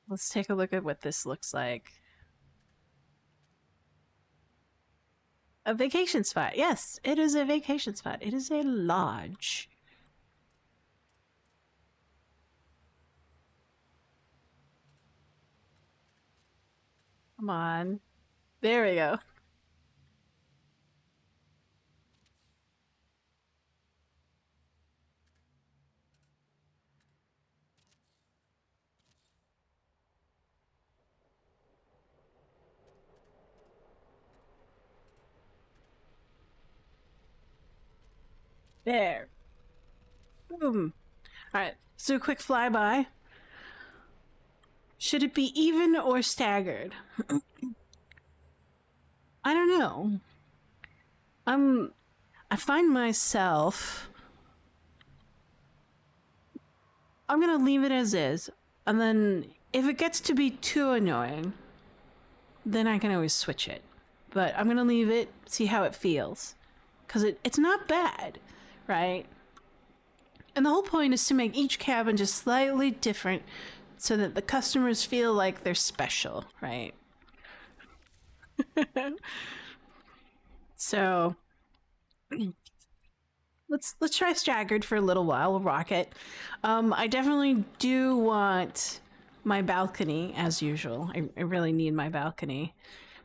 Let's take a look at what this looks like. A vacation spot. Yes, it is a vacation spot. It is a lodge. Come on. There we go. There. Boom. Alright, so a quick flyby. Should it be even or staggered? I don't know. I find myself... I'm gonna leave it as is. And then if it gets to be too annoying, then I can always switch it. But I'm gonna leave it, see how it feels. Because it's not bad, right? And the whole point is to make each cabin just slightly different so that the customers feel like they're special, right? So let's try staggered for a little while. We'll rock it. I definitely do want my balcony as usual. I really need my balcony.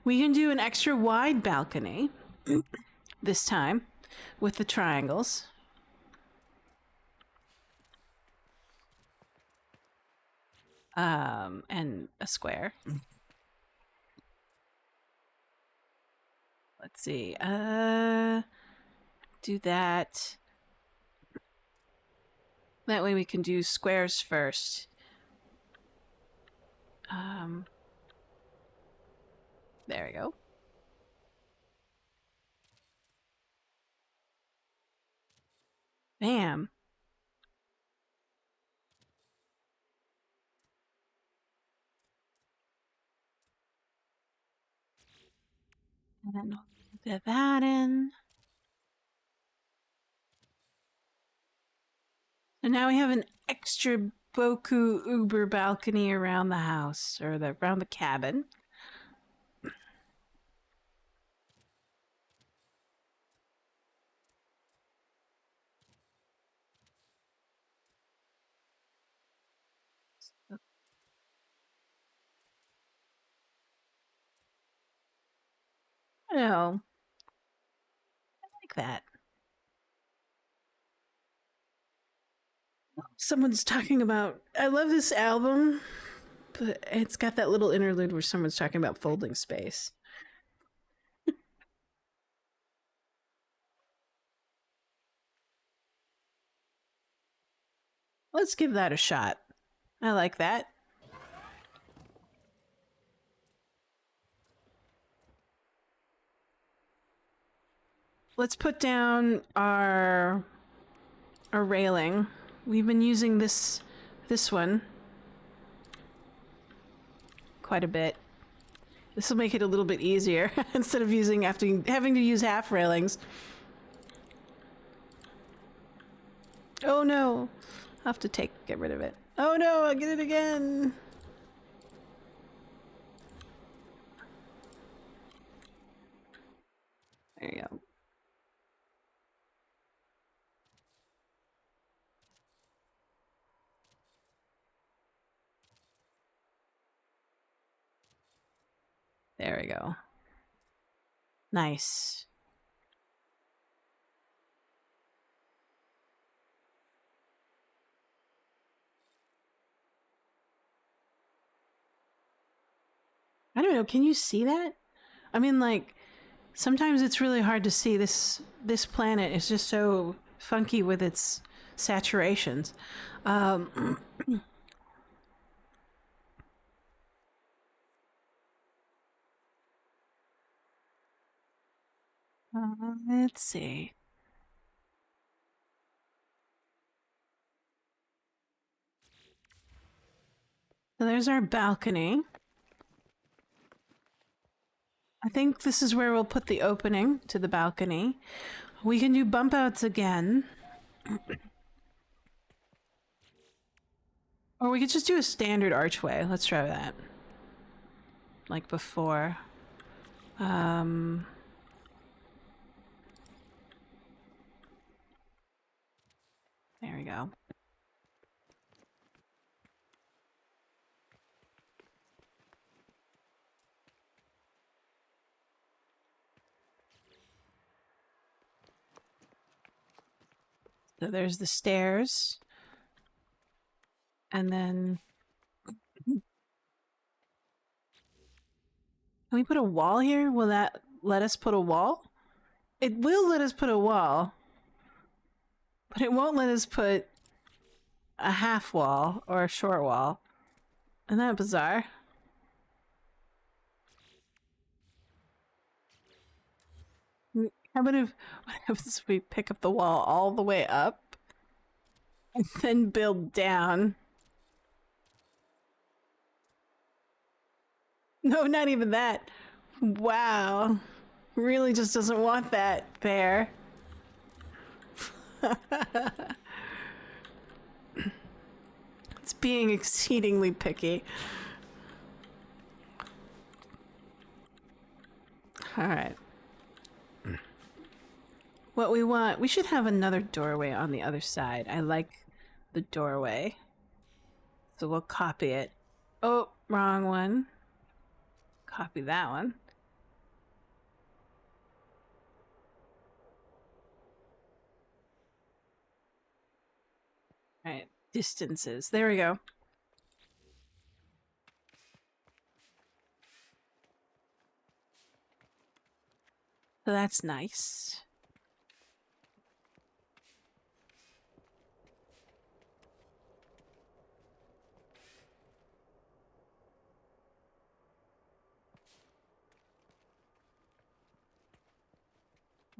We can do an extra wide balcony this time with the triangles. And a square. Let's see. Do that. That way we can do squares first. There we go. Bam. And then we'll get that in. And now we have an extra Boku Uber balcony around the house, or around the cabin. Oh, I like that. Someone's talking about. I love this album, but it's got that little interlude where someone's talking about folding space. Let's give that a shot. I like that. Let's put down our railing. We've been using this one quite a bit. This will make it a little bit easier instead of having to use half railings. Oh no! I'll have to get rid of it. Oh no! I get it again. There you go. There we go. Nice. I don't know, can you see that? I mean, like, sometimes it's really hard to see. This planet is just so funky with its saturations. Let's see. So there's our balcony. I think this is where we'll put the opening to the balcony. We can do bump outs again. Or we could just do a standard archway. Let's try that. Like before. There we go. So there's the stairs. And then... Can we put a wall here? Will that let us put a wall? It will let us put a wall. But it won't let us put a half wall or a short wall. Isn't that bizarre? How about if what happens if we pick up the wall all the way up and then build down? No, not even that. Wow. Really just doesn't want that there. It's being exceedingly picky. All right. What we want, we should have another doorway on the other side. I like the doorway. So we'll copy it. Oh, wrong one. Copy that one. All right, distances. There we go. So that's nice.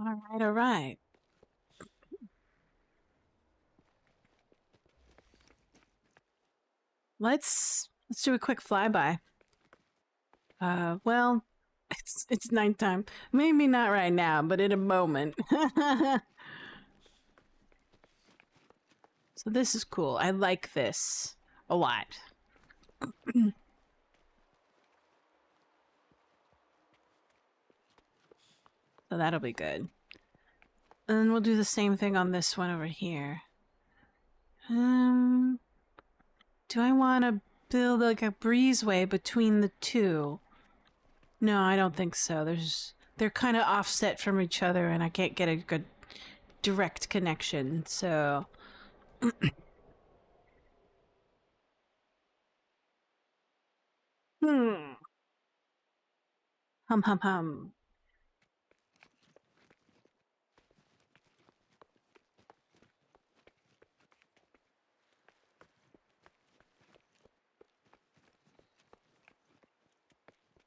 All right, all right. Let's do a quick flyby. Well, it's nighttime. Maybe not right now, but in a moment. So this is cool. I like this a lot. So that'll be good. And then we'll do the same thing on this one over here. Do I want to build like a breezeway between the two? No, I don't think so. They're kind of offset from each other and I can't get a good direct connection. So hmm. Hum hum hum.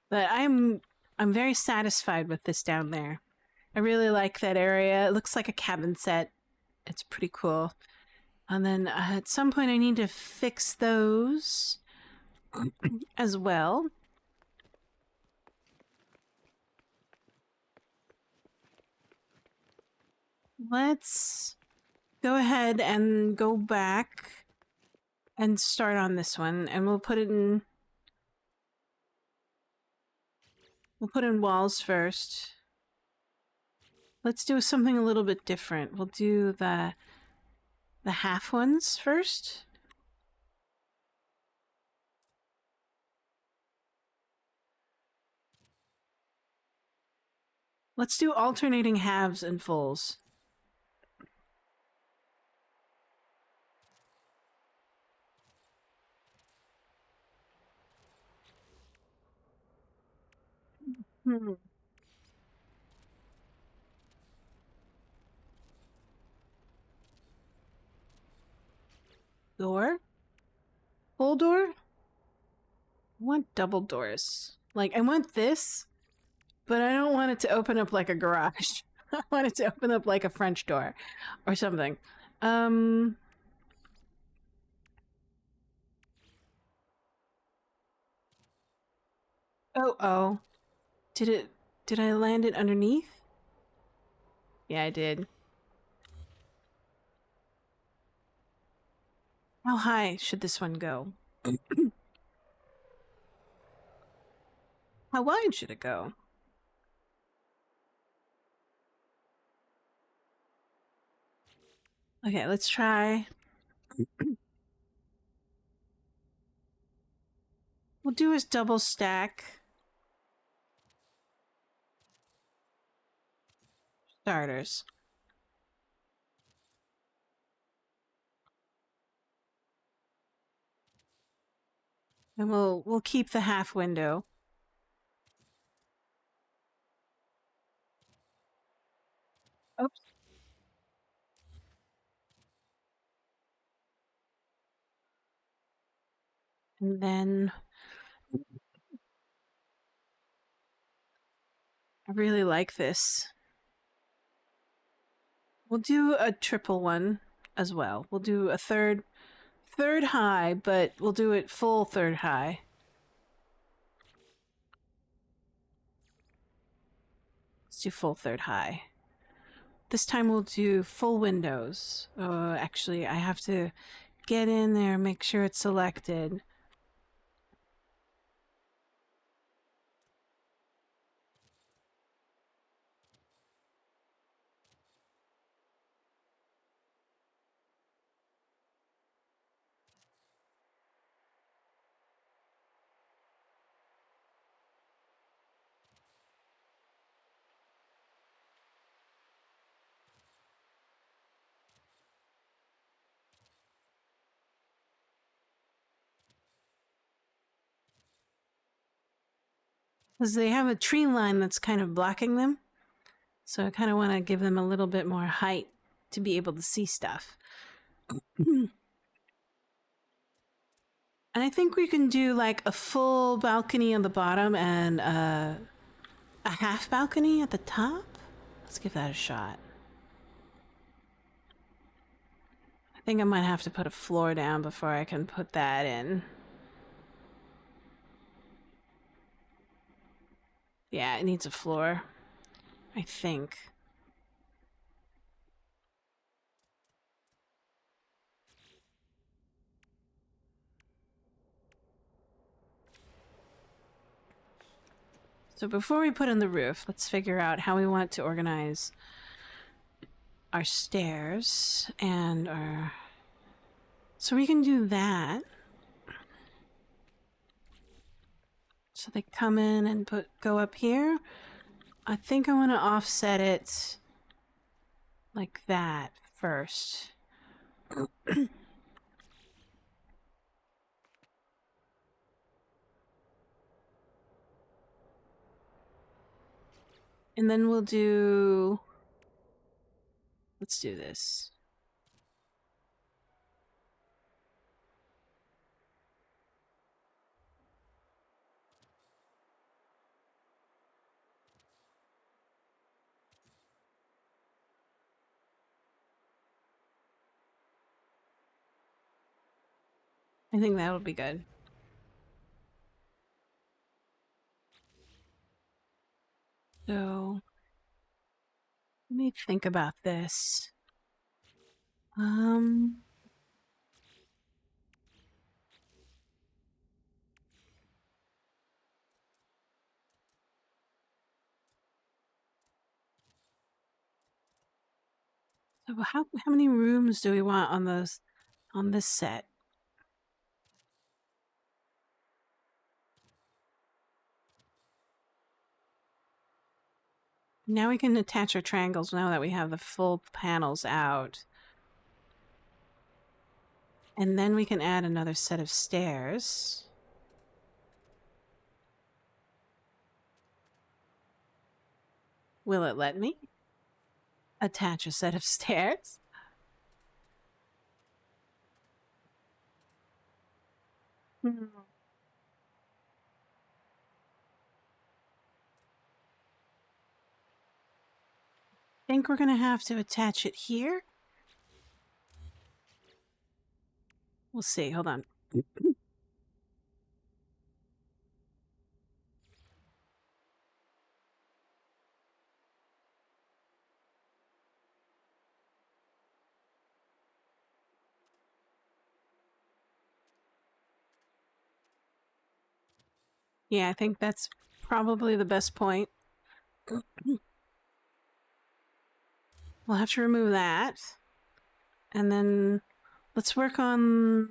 But I'm very satisfied with this down there. I really like that area. It looks like a cabin set. It's pretty cool. And then at some point I need to fix those as well. Let's go ahead and go back and start on this one, and we'll put in walls first. Let's do something a little bit different. We'll do the half ones first. Let's do alternating halves and fulls. Hmm. Door? Full door? I want double doors. Like, I want this, but I don't want it to open up like a garage. I want it to open up like a French door or something. Oh, oh. Did I land it underneath? Yeah, I did. How high should this one go? How wide should it go? Okay, let's try. We'll do his double stack. Starters. And we'll keep the half window. Oops. And then I really like this. We'll do a triple one as well. We'll do a third high, but we'll do it full third high. Let's do full third high. This time we'll do full windows. Actually, I have to get in there, make sure it's selected. Because they have a tree line that's kind of blocking them. So I kind of want to give them a little bit more height to be able to see stuff. And I think we can do like a full balcony on the bottom and a half balcony at the top. Let's give that a shot. I think I might have to put a floor down before I can put that in. Yeah, it needs a floor, I think. So before we put in the roof, let's figure out how we want to organize our stairs and our... So we can do that. So they come in and go up here. I think I want to offset it like that first. And then we'll do... Let's do this. I think that'll be good. So, let me think about this. So how many rooms do we want on this set? Now we can attach our triangles now that we have the full panels out. And then we can add another set of stairs. Will it let me attach a set of stairs? Think we're gonna have to attach it here? We'll see. Hold on. Yeah, I think that's probably the best point. We'll have to remove that. And then let's work on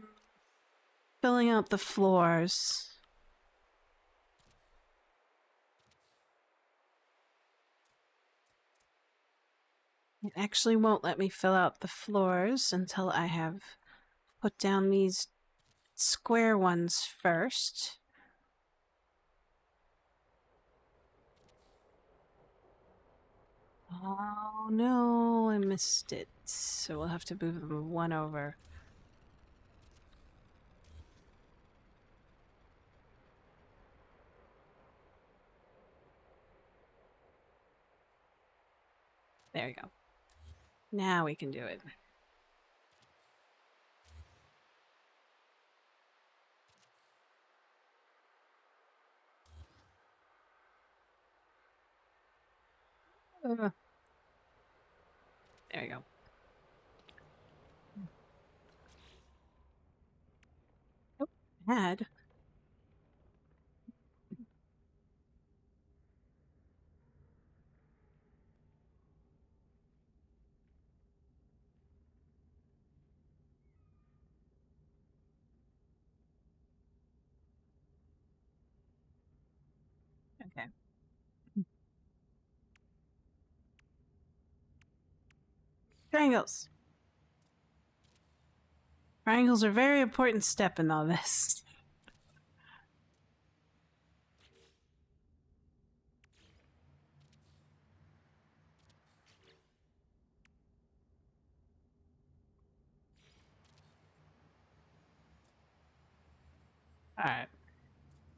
filling out the floors. It actually won't let me fill out the floors until I have put down these square ones first. Oh no, I missed it. So we'll have to move them one over. There you go. Now we can do it. There you go. Oh, add. Okay. Triangles. Triangles are a very important step in all this. Alright.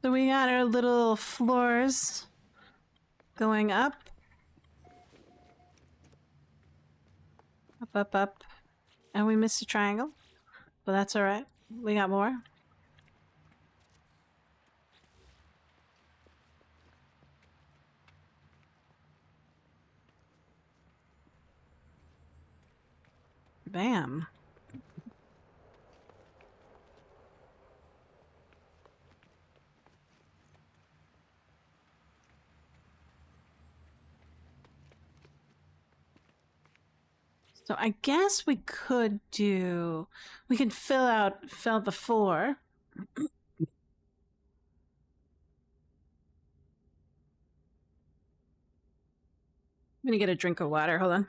So we got our little floors going up. Up, up, up. And we missed a triangle. But that's alright. We got more. Bam. So I guess we could fill the floor. I'm gonna get a drink of water. Hold on.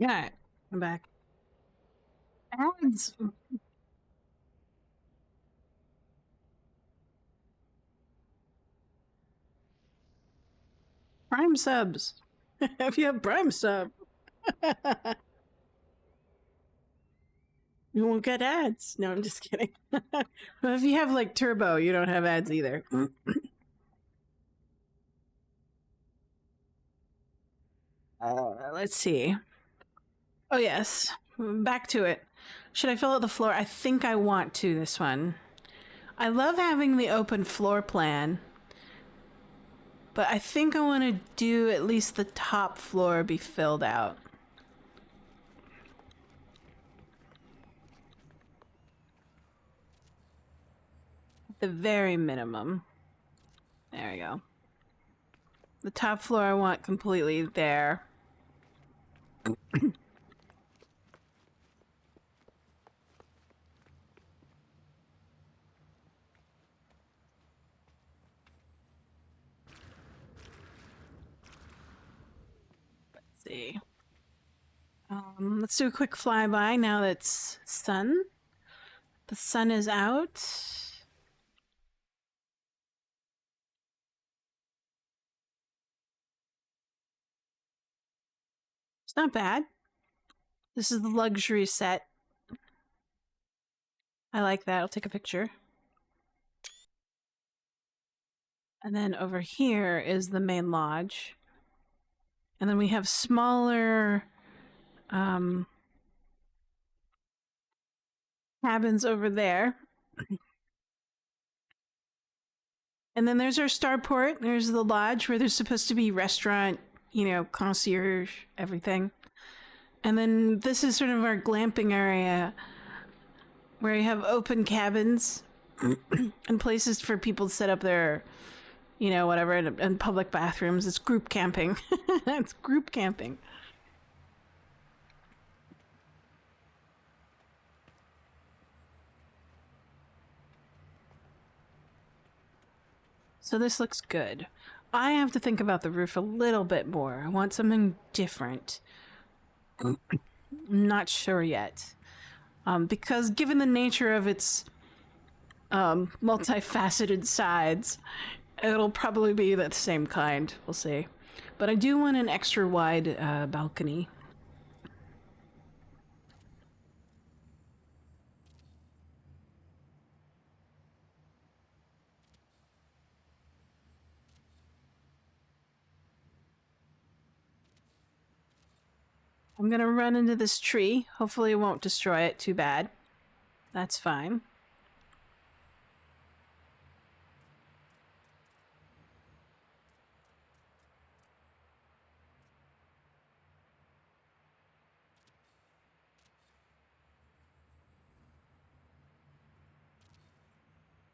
Yeah, I'm back. Ads. Prime subs. If you have Prime sub, you won't get ads. No, I'm just kidding. Well, if you have like Turbo, you don't have ads either. Let's see. Oh, yes. Back to it. Should I fill out the floor? I think I want to this one. I love having the open floor plan, but I think I want to do at least the top floor be filled out. The very minimum. There we go. The top floor I want completely there. Let's see. Let's do a quick flyby now that's sun. The sun is out. It's not bad. This is the luxury set. I like that. I'll take a picture. And then over here is the main lodge. And then we have smaller cabins over there. And then there's our starport. There's the lodge where there's supposed to be restaurant, you know, concierge, everything. And then this is sort of our glamping area where you have open cabins and places for people to set up their, you know, whatever, and public bathrooms. It's group camping. It's group camping. So this looks good. I have to think about the roof a little bit more. I want something different. I'm not sure yet. Because given the nature of its multifaceted sides, it'll probably be the same kind. We'll see. But I do want an extra wide balcony. I'm gonna run into this tree. Hopefully it won't destroy it too bad. That's fine.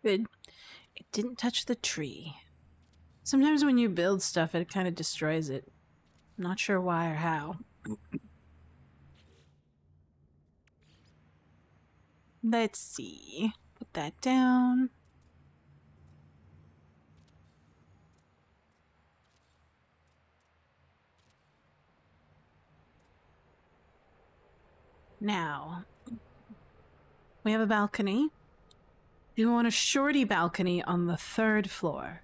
Good. It didn't touch the tree. Sometimes when you build stuff, it kind of destroys it. I'm not sure why or how. Let's see. Put that down. Now, we have a balcony. You want a shorty balcony on the 3rd floor.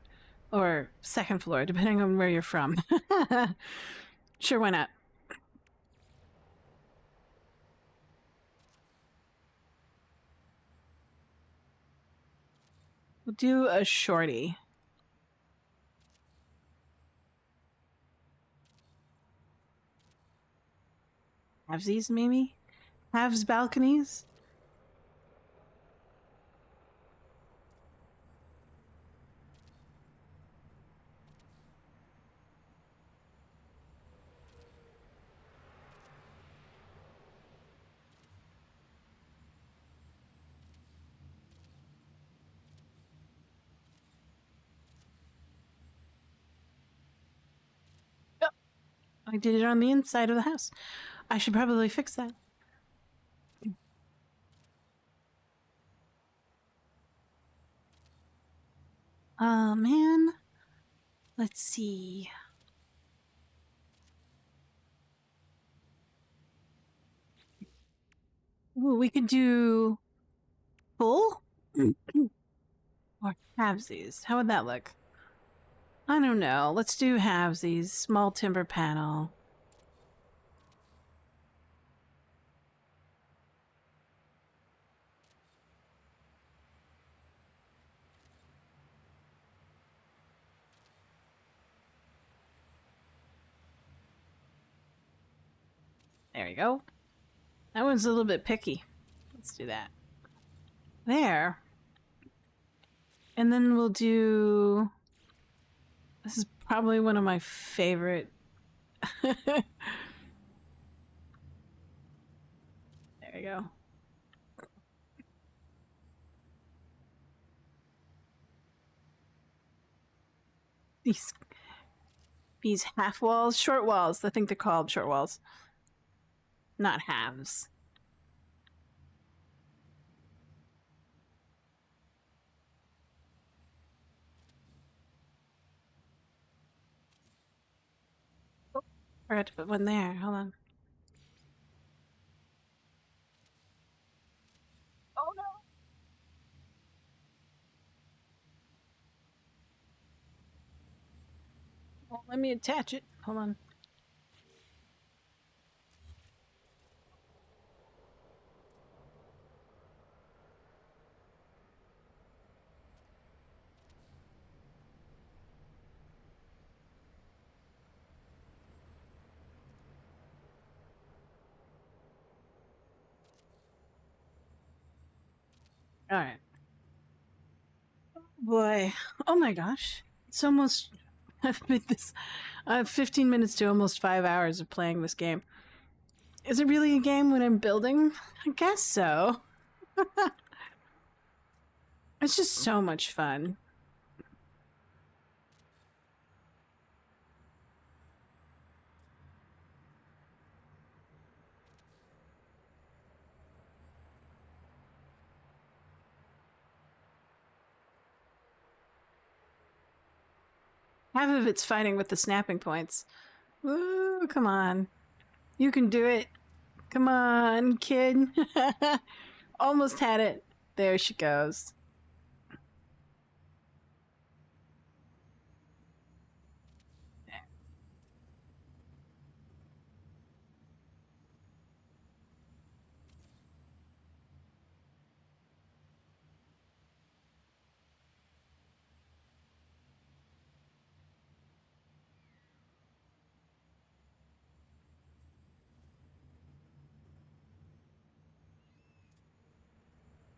Or 2nd floor, depending on where you're from. Sure, why not? We'll do a shorty. Halvesies, maybe? Halves balconies? Oh, I did it on the inside of the house. I should probably fix that. Oh, man. Let's see. Ooh, we could do full or halvesies. How would that look? I don't know. Let's do halvesies. Small timber panel. There we go. That one's a little bit picky. Let's do that. There. And then we'll do... This is probably one of my favorite... There we go. These half walls, short walls. I think they're called short walls. Not halves. Oh, forgot to put one there. Hold on. Oh no. Well, let me attach it. Hold on. All right. Boy. Oh my gosh. It's almost... I've been this... I have 15 minutes to almost 5 hours of playing this game. Is it really a game when I'm building? I guess so. It's just so much fun. Half of it's fighting with the snapping points. Ooh, come on. You can do it. Come on, kid. Almost had it. There she goes.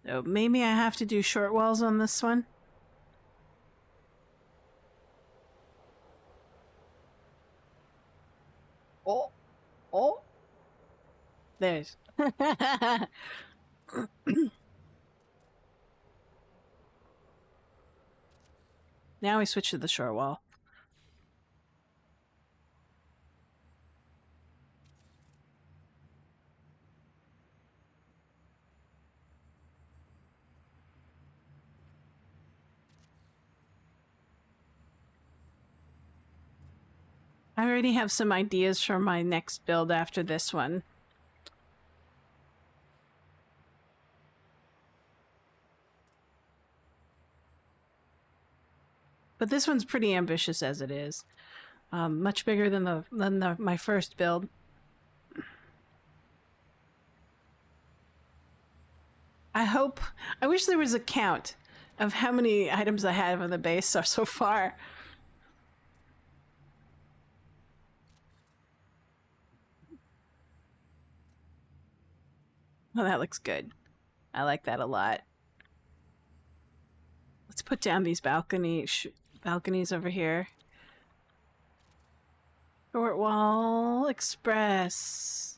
So maybe I have to do short walls on this one. Oh. Oh. There's. Now we switch to the shore wall. I already have some ideas for my next build after this one. But this one's pretty ambitious as it is. Much bigger than my first build. I wish there was a count of how many items I have on the base so far. Oh, that looks good. I like that a lot. Let's put down these balconies over here. Short Wall Express.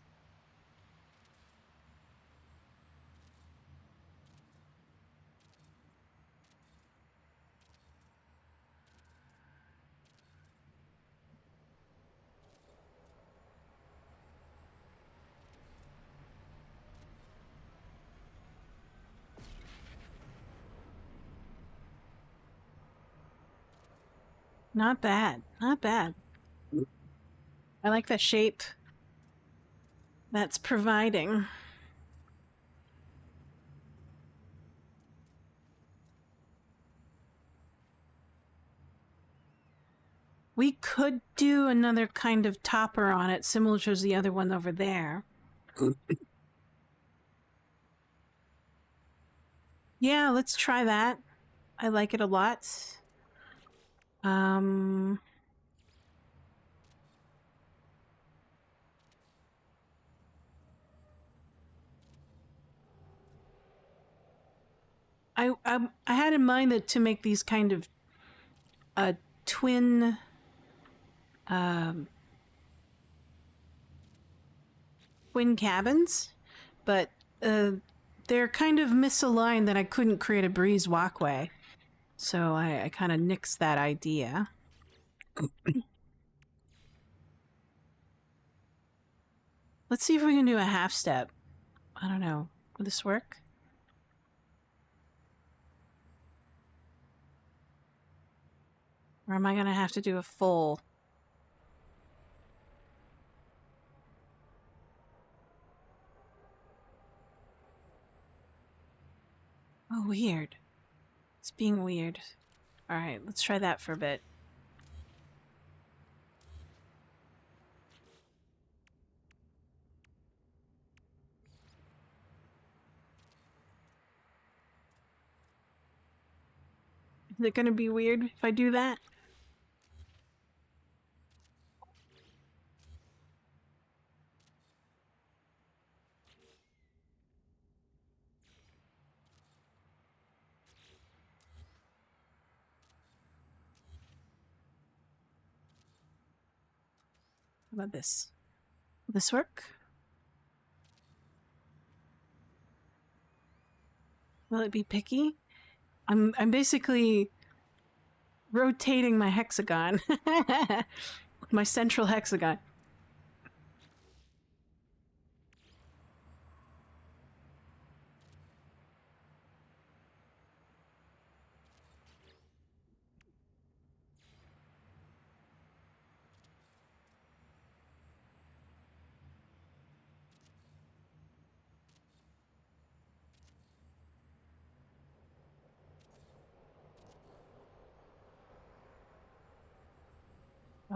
Not bad. Not bad. I like the shape that's providing. We could do another kind of topper on it, similar to the other one over there. Yeah, let's try that. I like it a lot. I had in mind that to make these kind of twin twin cabins, but they're kind of misaligned that I couldn't create a breeze walkway. So I kind of nixed that idea. Let's see if we can do a half step. I don't know. Will this work? Or am I going to have to do a full? Oh, weird. It's being weird. All right, let's try that for a bit. Is it going to be weird if I do that? How about this? Will this work? Will it be picky? I'm basically rotating my hexagon. My central hexagon.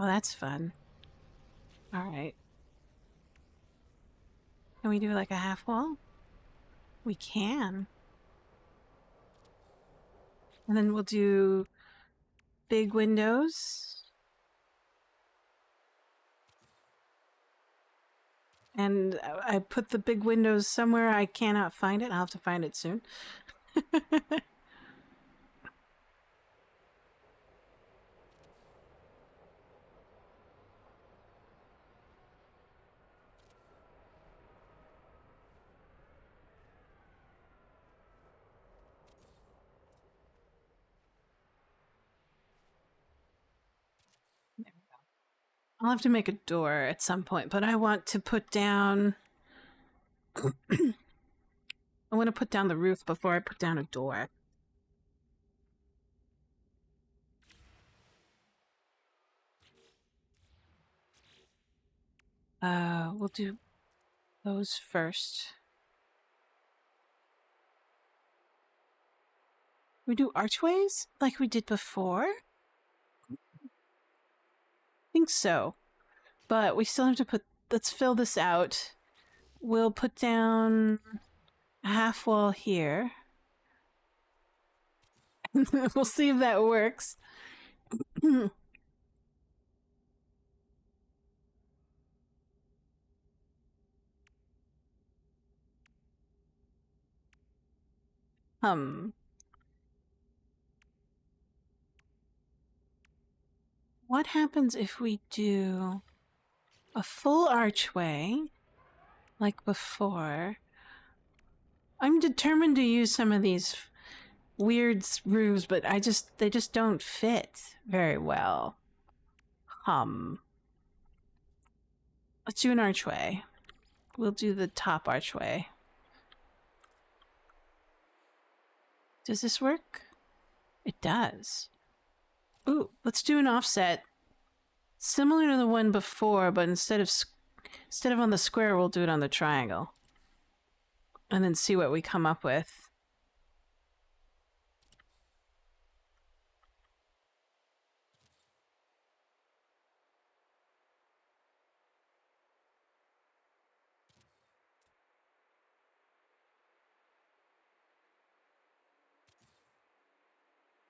Oh, that's fun. All right. Can we do like a half wall? We can. And then we'll do big windows. And I put the big windows somewhere I cannot find it. I'll have to find it soon. I'll have to make a door at some point, but I want to put down... I want to put down the roof before I put down a door. We'll do those first. We do archways like we did before? I think so. But we still have to put... Let's fill this out. We'll put down a half wall here. We'll see if that works. What happens if we do a full archway like before? I'm determined to use some of these weird roofs, but they just don't fit very well. Let's do an archway. We'll do the top archway. Does this work? It does. Ooh, let's do an offset. Similar to the one before, but instead of on the square, we'll do it on the triangle. And then see what we come up with.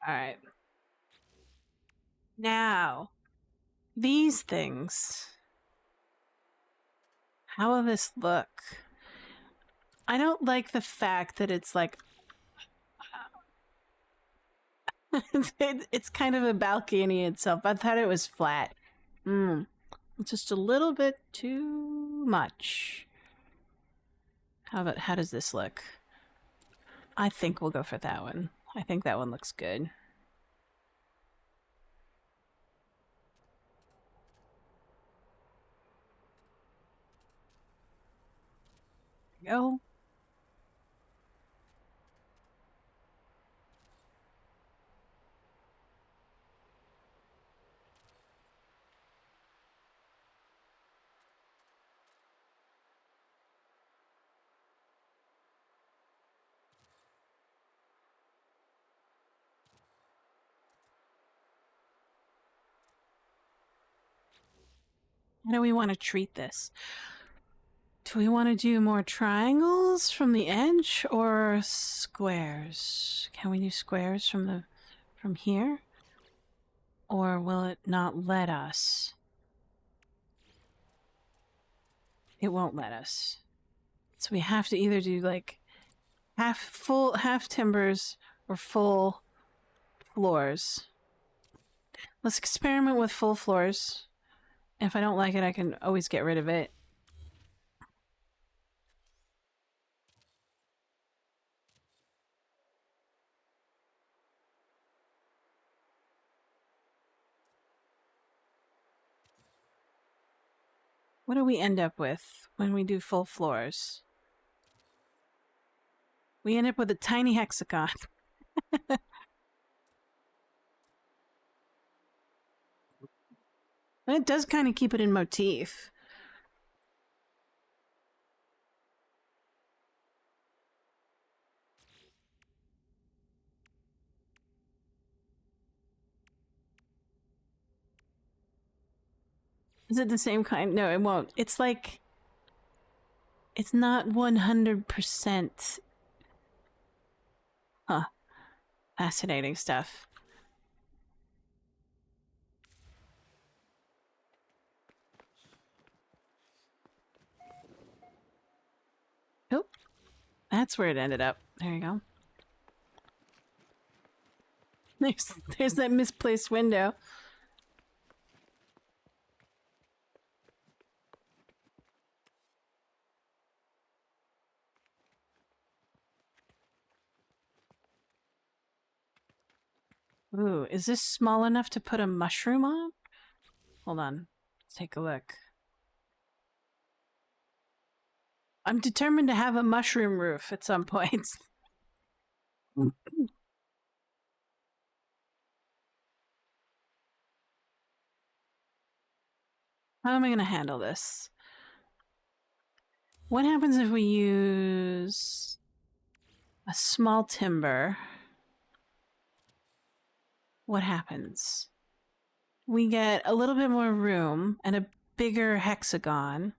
All right. Now, these things. How will this look? I don't like the fact that it's like... it's kind of a balcony itself. I thought it was flat. Just a little bit too much. How does this look? I think we'll go for that one. I think that one looks good. Go. How do we want to treat this? Do we want to do more triangles from the edge or squares? Can we do squares from here? Or will it not let us? It won't let us. So we have to either do like half timbers or full floors. Let's experiment with full floors. If I don't like it, I can always get rid of it. What do we end up with when we do full floors? We end up with a tiny hexagon. And it does kind of keep it in motif. Is it the same kind? No, it won't. It's like... It's not 100%. Huh. Fascinating stuff. Oh. That's where it ended up. There you go. There's that misplaced window. Ooh, is this small enough to put a mushroom on? Hold on. Let's take a look. I'm determined to have a mushroom roof at some point. How am I going to handle this? What happens if we use a small timber? What happens? We get a little bit more room and a bigger hexagon.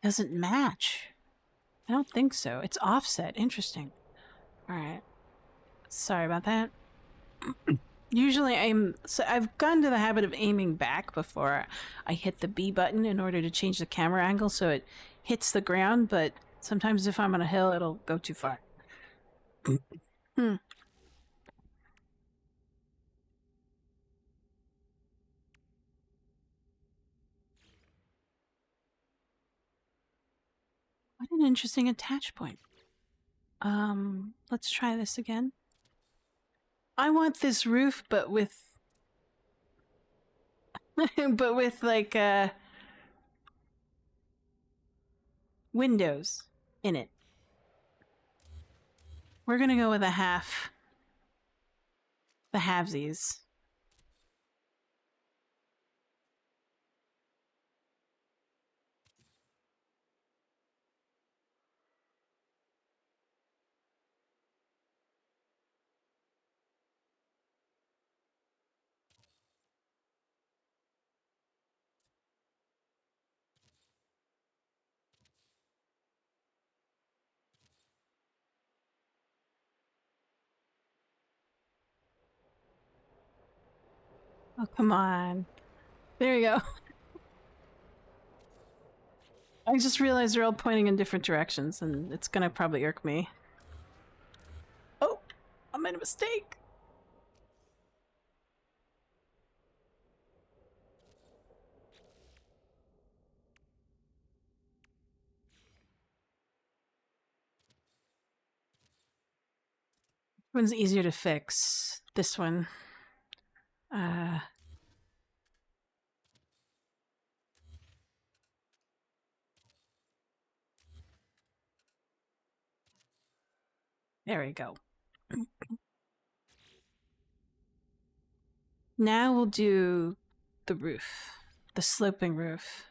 Doesn't match. I don't think so. It's offset. Interesting. All right. Sorry about that. Usually I've gotten to the habit of aiming back before I hit the B button in order to change the camera angle so it hits the ground, but sometimes if I'm on a hill, it'll go too far. Hmm. What an interesting attach point. Let's try this again. I want this roof, but with but with like windows in it. We're gonna go with a half. The halvesies. Oh, come on. There you go. I just realized they're all pointing in different directions, and it's gonna probably irk me. Oh, I made a mistake. Which one's easier to fix? This one. There we go. Now we'll do the roof. The sloping roof.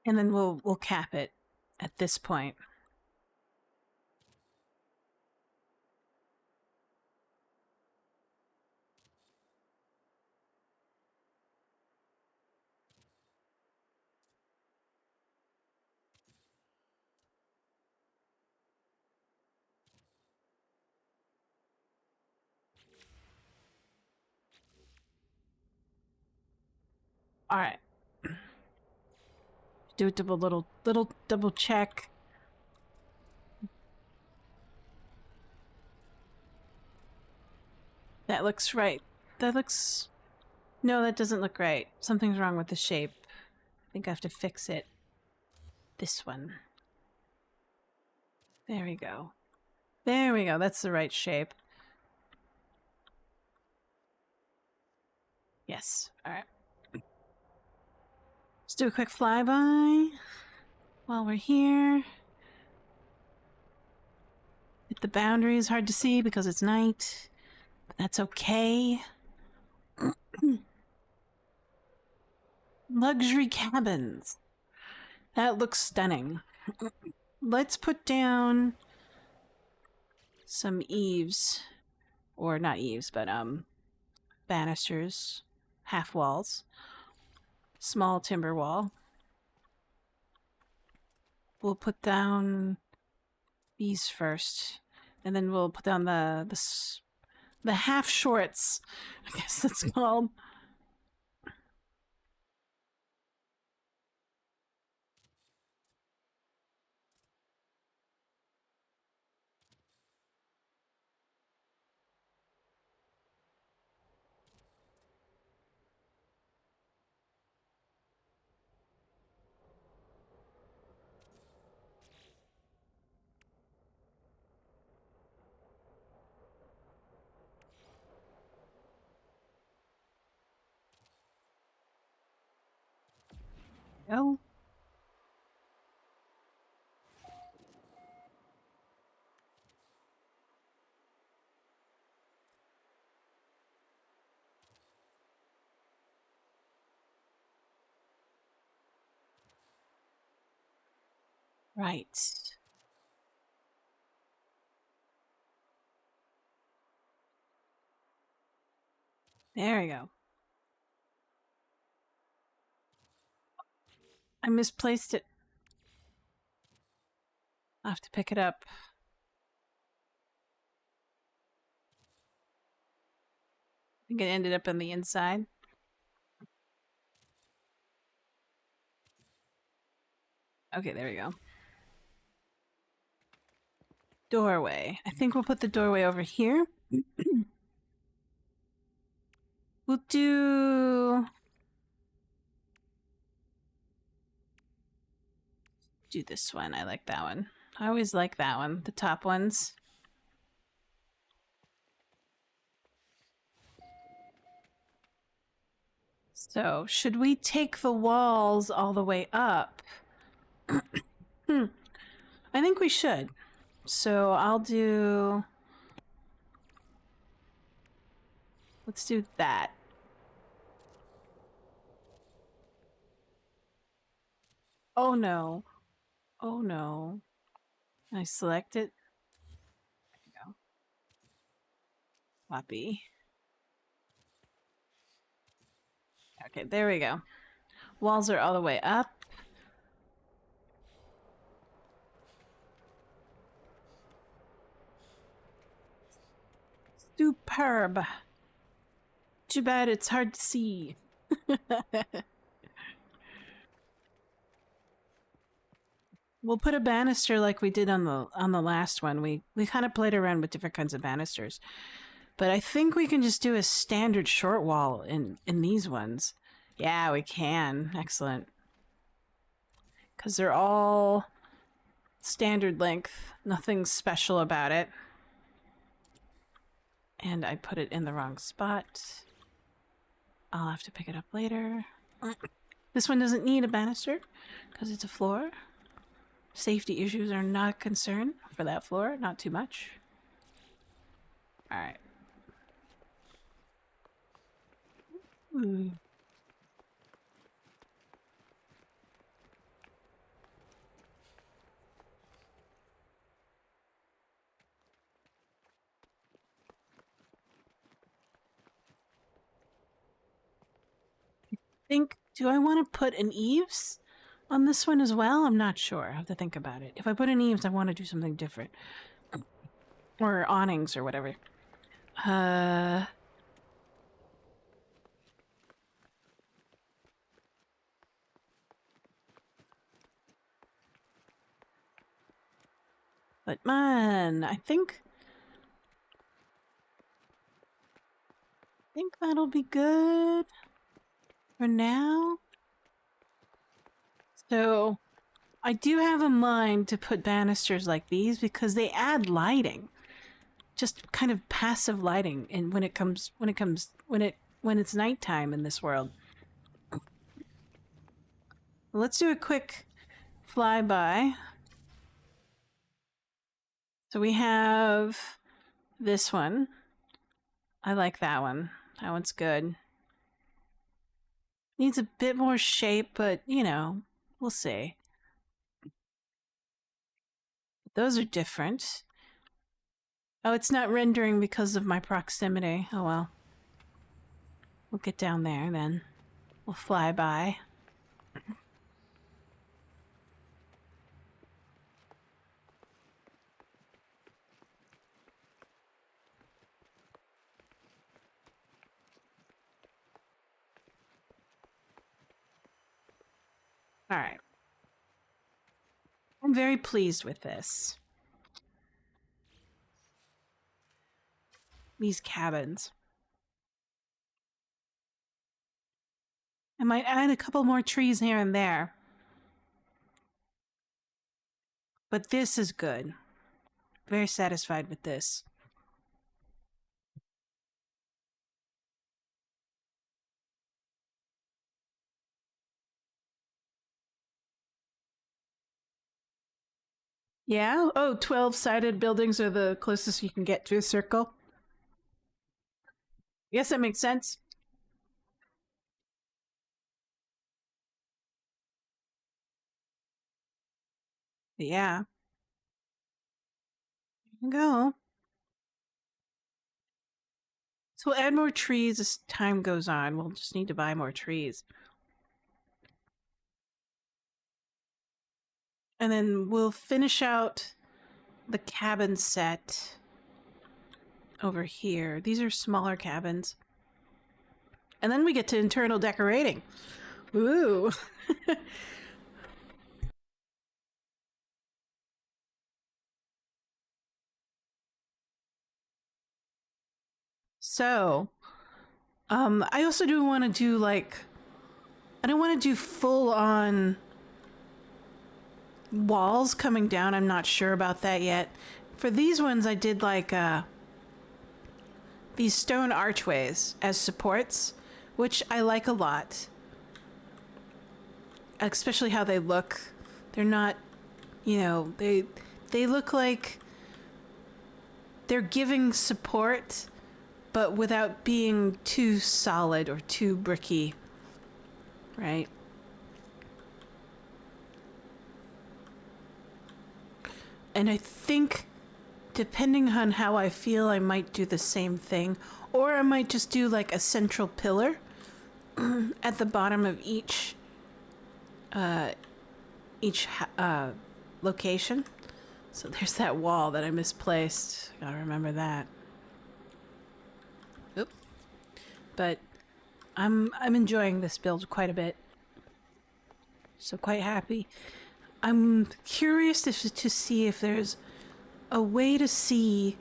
And then we'll cap it at this point. All right. Do a little double check. That looks right. That looks... No, that doesn't look right. Something's wrong with the shape. I think I have to fix it. This one. There we go. There we go. That's the right shape. Yes. All right. Let's do a quick flyby while we're here. The boundary is hard to see because it's night, but that's okay. Luxury cabins. That looks stunning. Let's put down some eaves, or not eaves, but banisters, half walls, small timber wall. We'll put down these first, and then we'll put down the half shorts, I guess that's called. go. Right. There we go. I misplaced it. I'll have to pick it up. I think it ended up on the inside. Okay, there we go. Doorway. I think we'll put the doorway over here. We'll do this one. I like that one. I always like that one. The top ones. So, should we take the walls all the way up? I think we should. So, I'll do... Let's do that. Oh no. Oh no. I select it. There we go. Copy. Okay, there we go. Walls are all the way up. Superb. Too bad it's hard to see. We'll put a banister like we did on the last one. We kind of played around with different kinds of banisters. But I think we can just do a standard short wall in these ones. Yeah, we can. Excellent. Because they're all standard length. Nothing special about it. And I put it in the wrong spot. I'll have to pick it up later. This one doesn't need a banister because it's a floor. Safety issues are not a concern for that floor. Not too much. Alright. Do I want to put an eaves on this one as well? I'm not sure. I have to think about it. If I put an eaves, I want to do something different. Or awnings or whatever. But man, I think that'll be good for now. So I do have a mind to put banisters like these because they add lighting. Just kind of passive lighting and when it's nighttime in this world. Let's do a quick flyby. So we have this one. I like that one. That one's good. Needs a bit more shape, but you know, we'll see. Those are different. Oh, it's not rendering because of my proximity. Oh well. We'll get down there then. We'll fly by. Alright. I'm very pleased with this. These cabins. I might add a couple more trees here and there. But this is good. Very satisfied with this. Yeah? Oh, 12-sided buildings are the closest you can get to a circle. Yes, that makes sense. Yeah. There you go. So we'll add more trees as time goes on. We'll just need to buy more trees. And then we'll finish out the cabin set over here. These are smaller cabins. And then we get to internal decorating. Ooh. So, I also do want to do like, I don't want to do full on walls coming down. I'm not sure about that yet. For these ones, I did like these stone archways as supports, which I like a lot. Especially how they look. They're not, they look like they're giving support, but without being too solid or too bricky, right? And I think, depending on how I feel, I might do the same thing. Or I might just do like a central pillar at the bottom of each location. So there's that wall that I misplaced. Gotta remember that. Oop. But I'm enjoying this build quite a bit. So quite happy. I'm curious to see if there's a way to see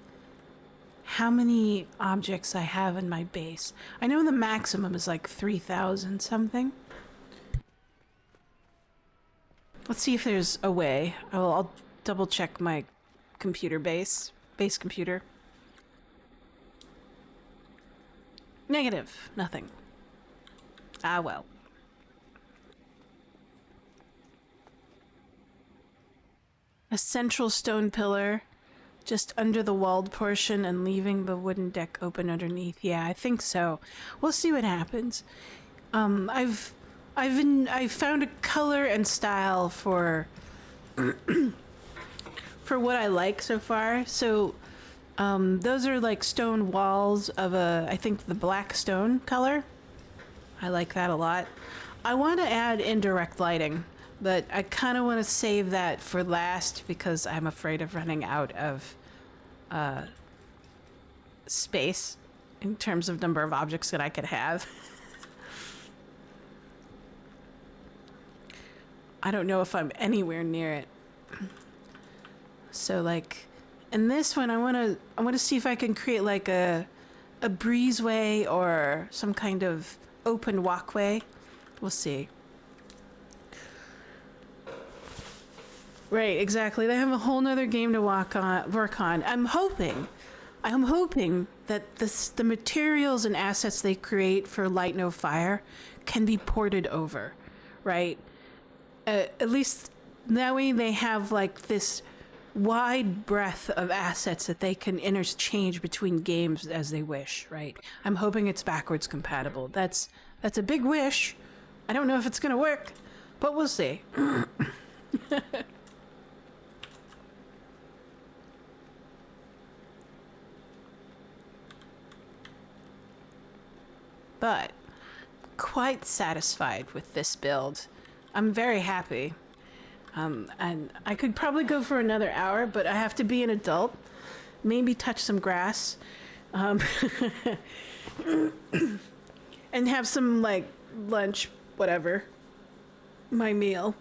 how many objects I have in my base. I know the maximum is like 3,000 something. Let's see if there's a way. I'll double check my computer base computer. Negative. Nothing. Ah, well. A central stone pillar just under the walled portion and leaving the wooden deck open underneath. Yeah, I think so. We'll see what happens. I've found a color and style for for what I like so far. So those are like stone walls of I think the black stone color. I like that a lot. I want to add indirect lighting, but I kind of want to save that for last because I'm afraid of running out of space in terms of number of objects that I could have. I don't know if I'm anywhere near it. So like in this one I want to see if I can create like a breezeway or some kind of open walkway. We'll see. Right, exactly. They have a whole nother game to work on. I'm hoping that the materials and assets they create for Light No Fire can be ported over, right? At least that way they have like this wide breadth of assets that they can interchange between games as they wish, right? I'm hoping it's backwards compatible. That's a big wish. I don't know if it's gonna work, but we'll see. But quite satisfied with this build. I'm very happy. And I could probably go for another hour, but I have to be an adult. Maybe touch some grass. And have some, like, lunch, whatever. My meal.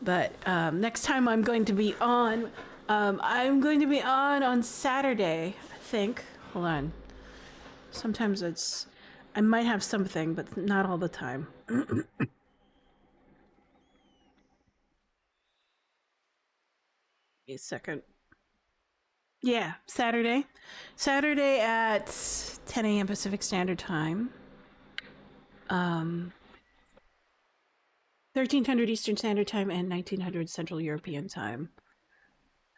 But next time I'm going to be on. I'm going to be on Saturday, I think. Hold on. Sometimes I might have something, but not all the time. Wait a second. Yeah, Saturday. Saturday at 10 a.m. Pacific Standard Time. 1300 Eastern Standard Time and 1900 Central European Time.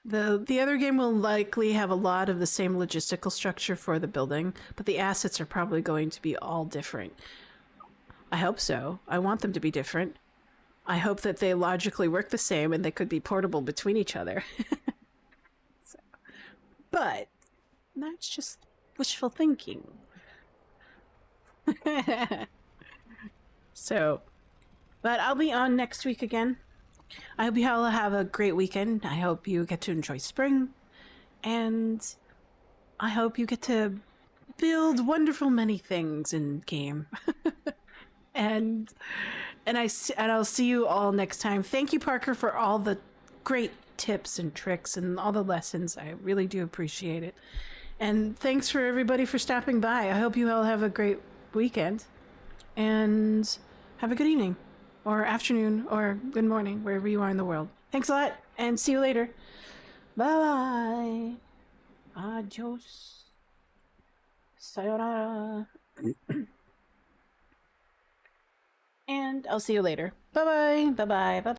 The other game will likely have a lot of the same logistical structure for the building, but the assets are probably going to be all different. I hope so. I want them to be different. I hope that they logically work the same and they could be portable between each other. So, but that's just wishful thinking. So, but I'll be on next week again. I hope you all have a great weekend. I hope you get to enjoy spring. And I hope you get to build wonderful many things in game. and I'll see you all next time. Thank you, Parker, for all the great tips and tricks and all the lessons. I really do appreciate it. And thanks for everybody for stopping by. I hope you all have a great weekend. And have a good evening, or afternoon, or good morning, wherever you are in the world. Thanks a lot, and see you later. Bye-bye. Adios. Sayonara. And I'll see you later. Bye-bye. Bye-bye. Bye-bye.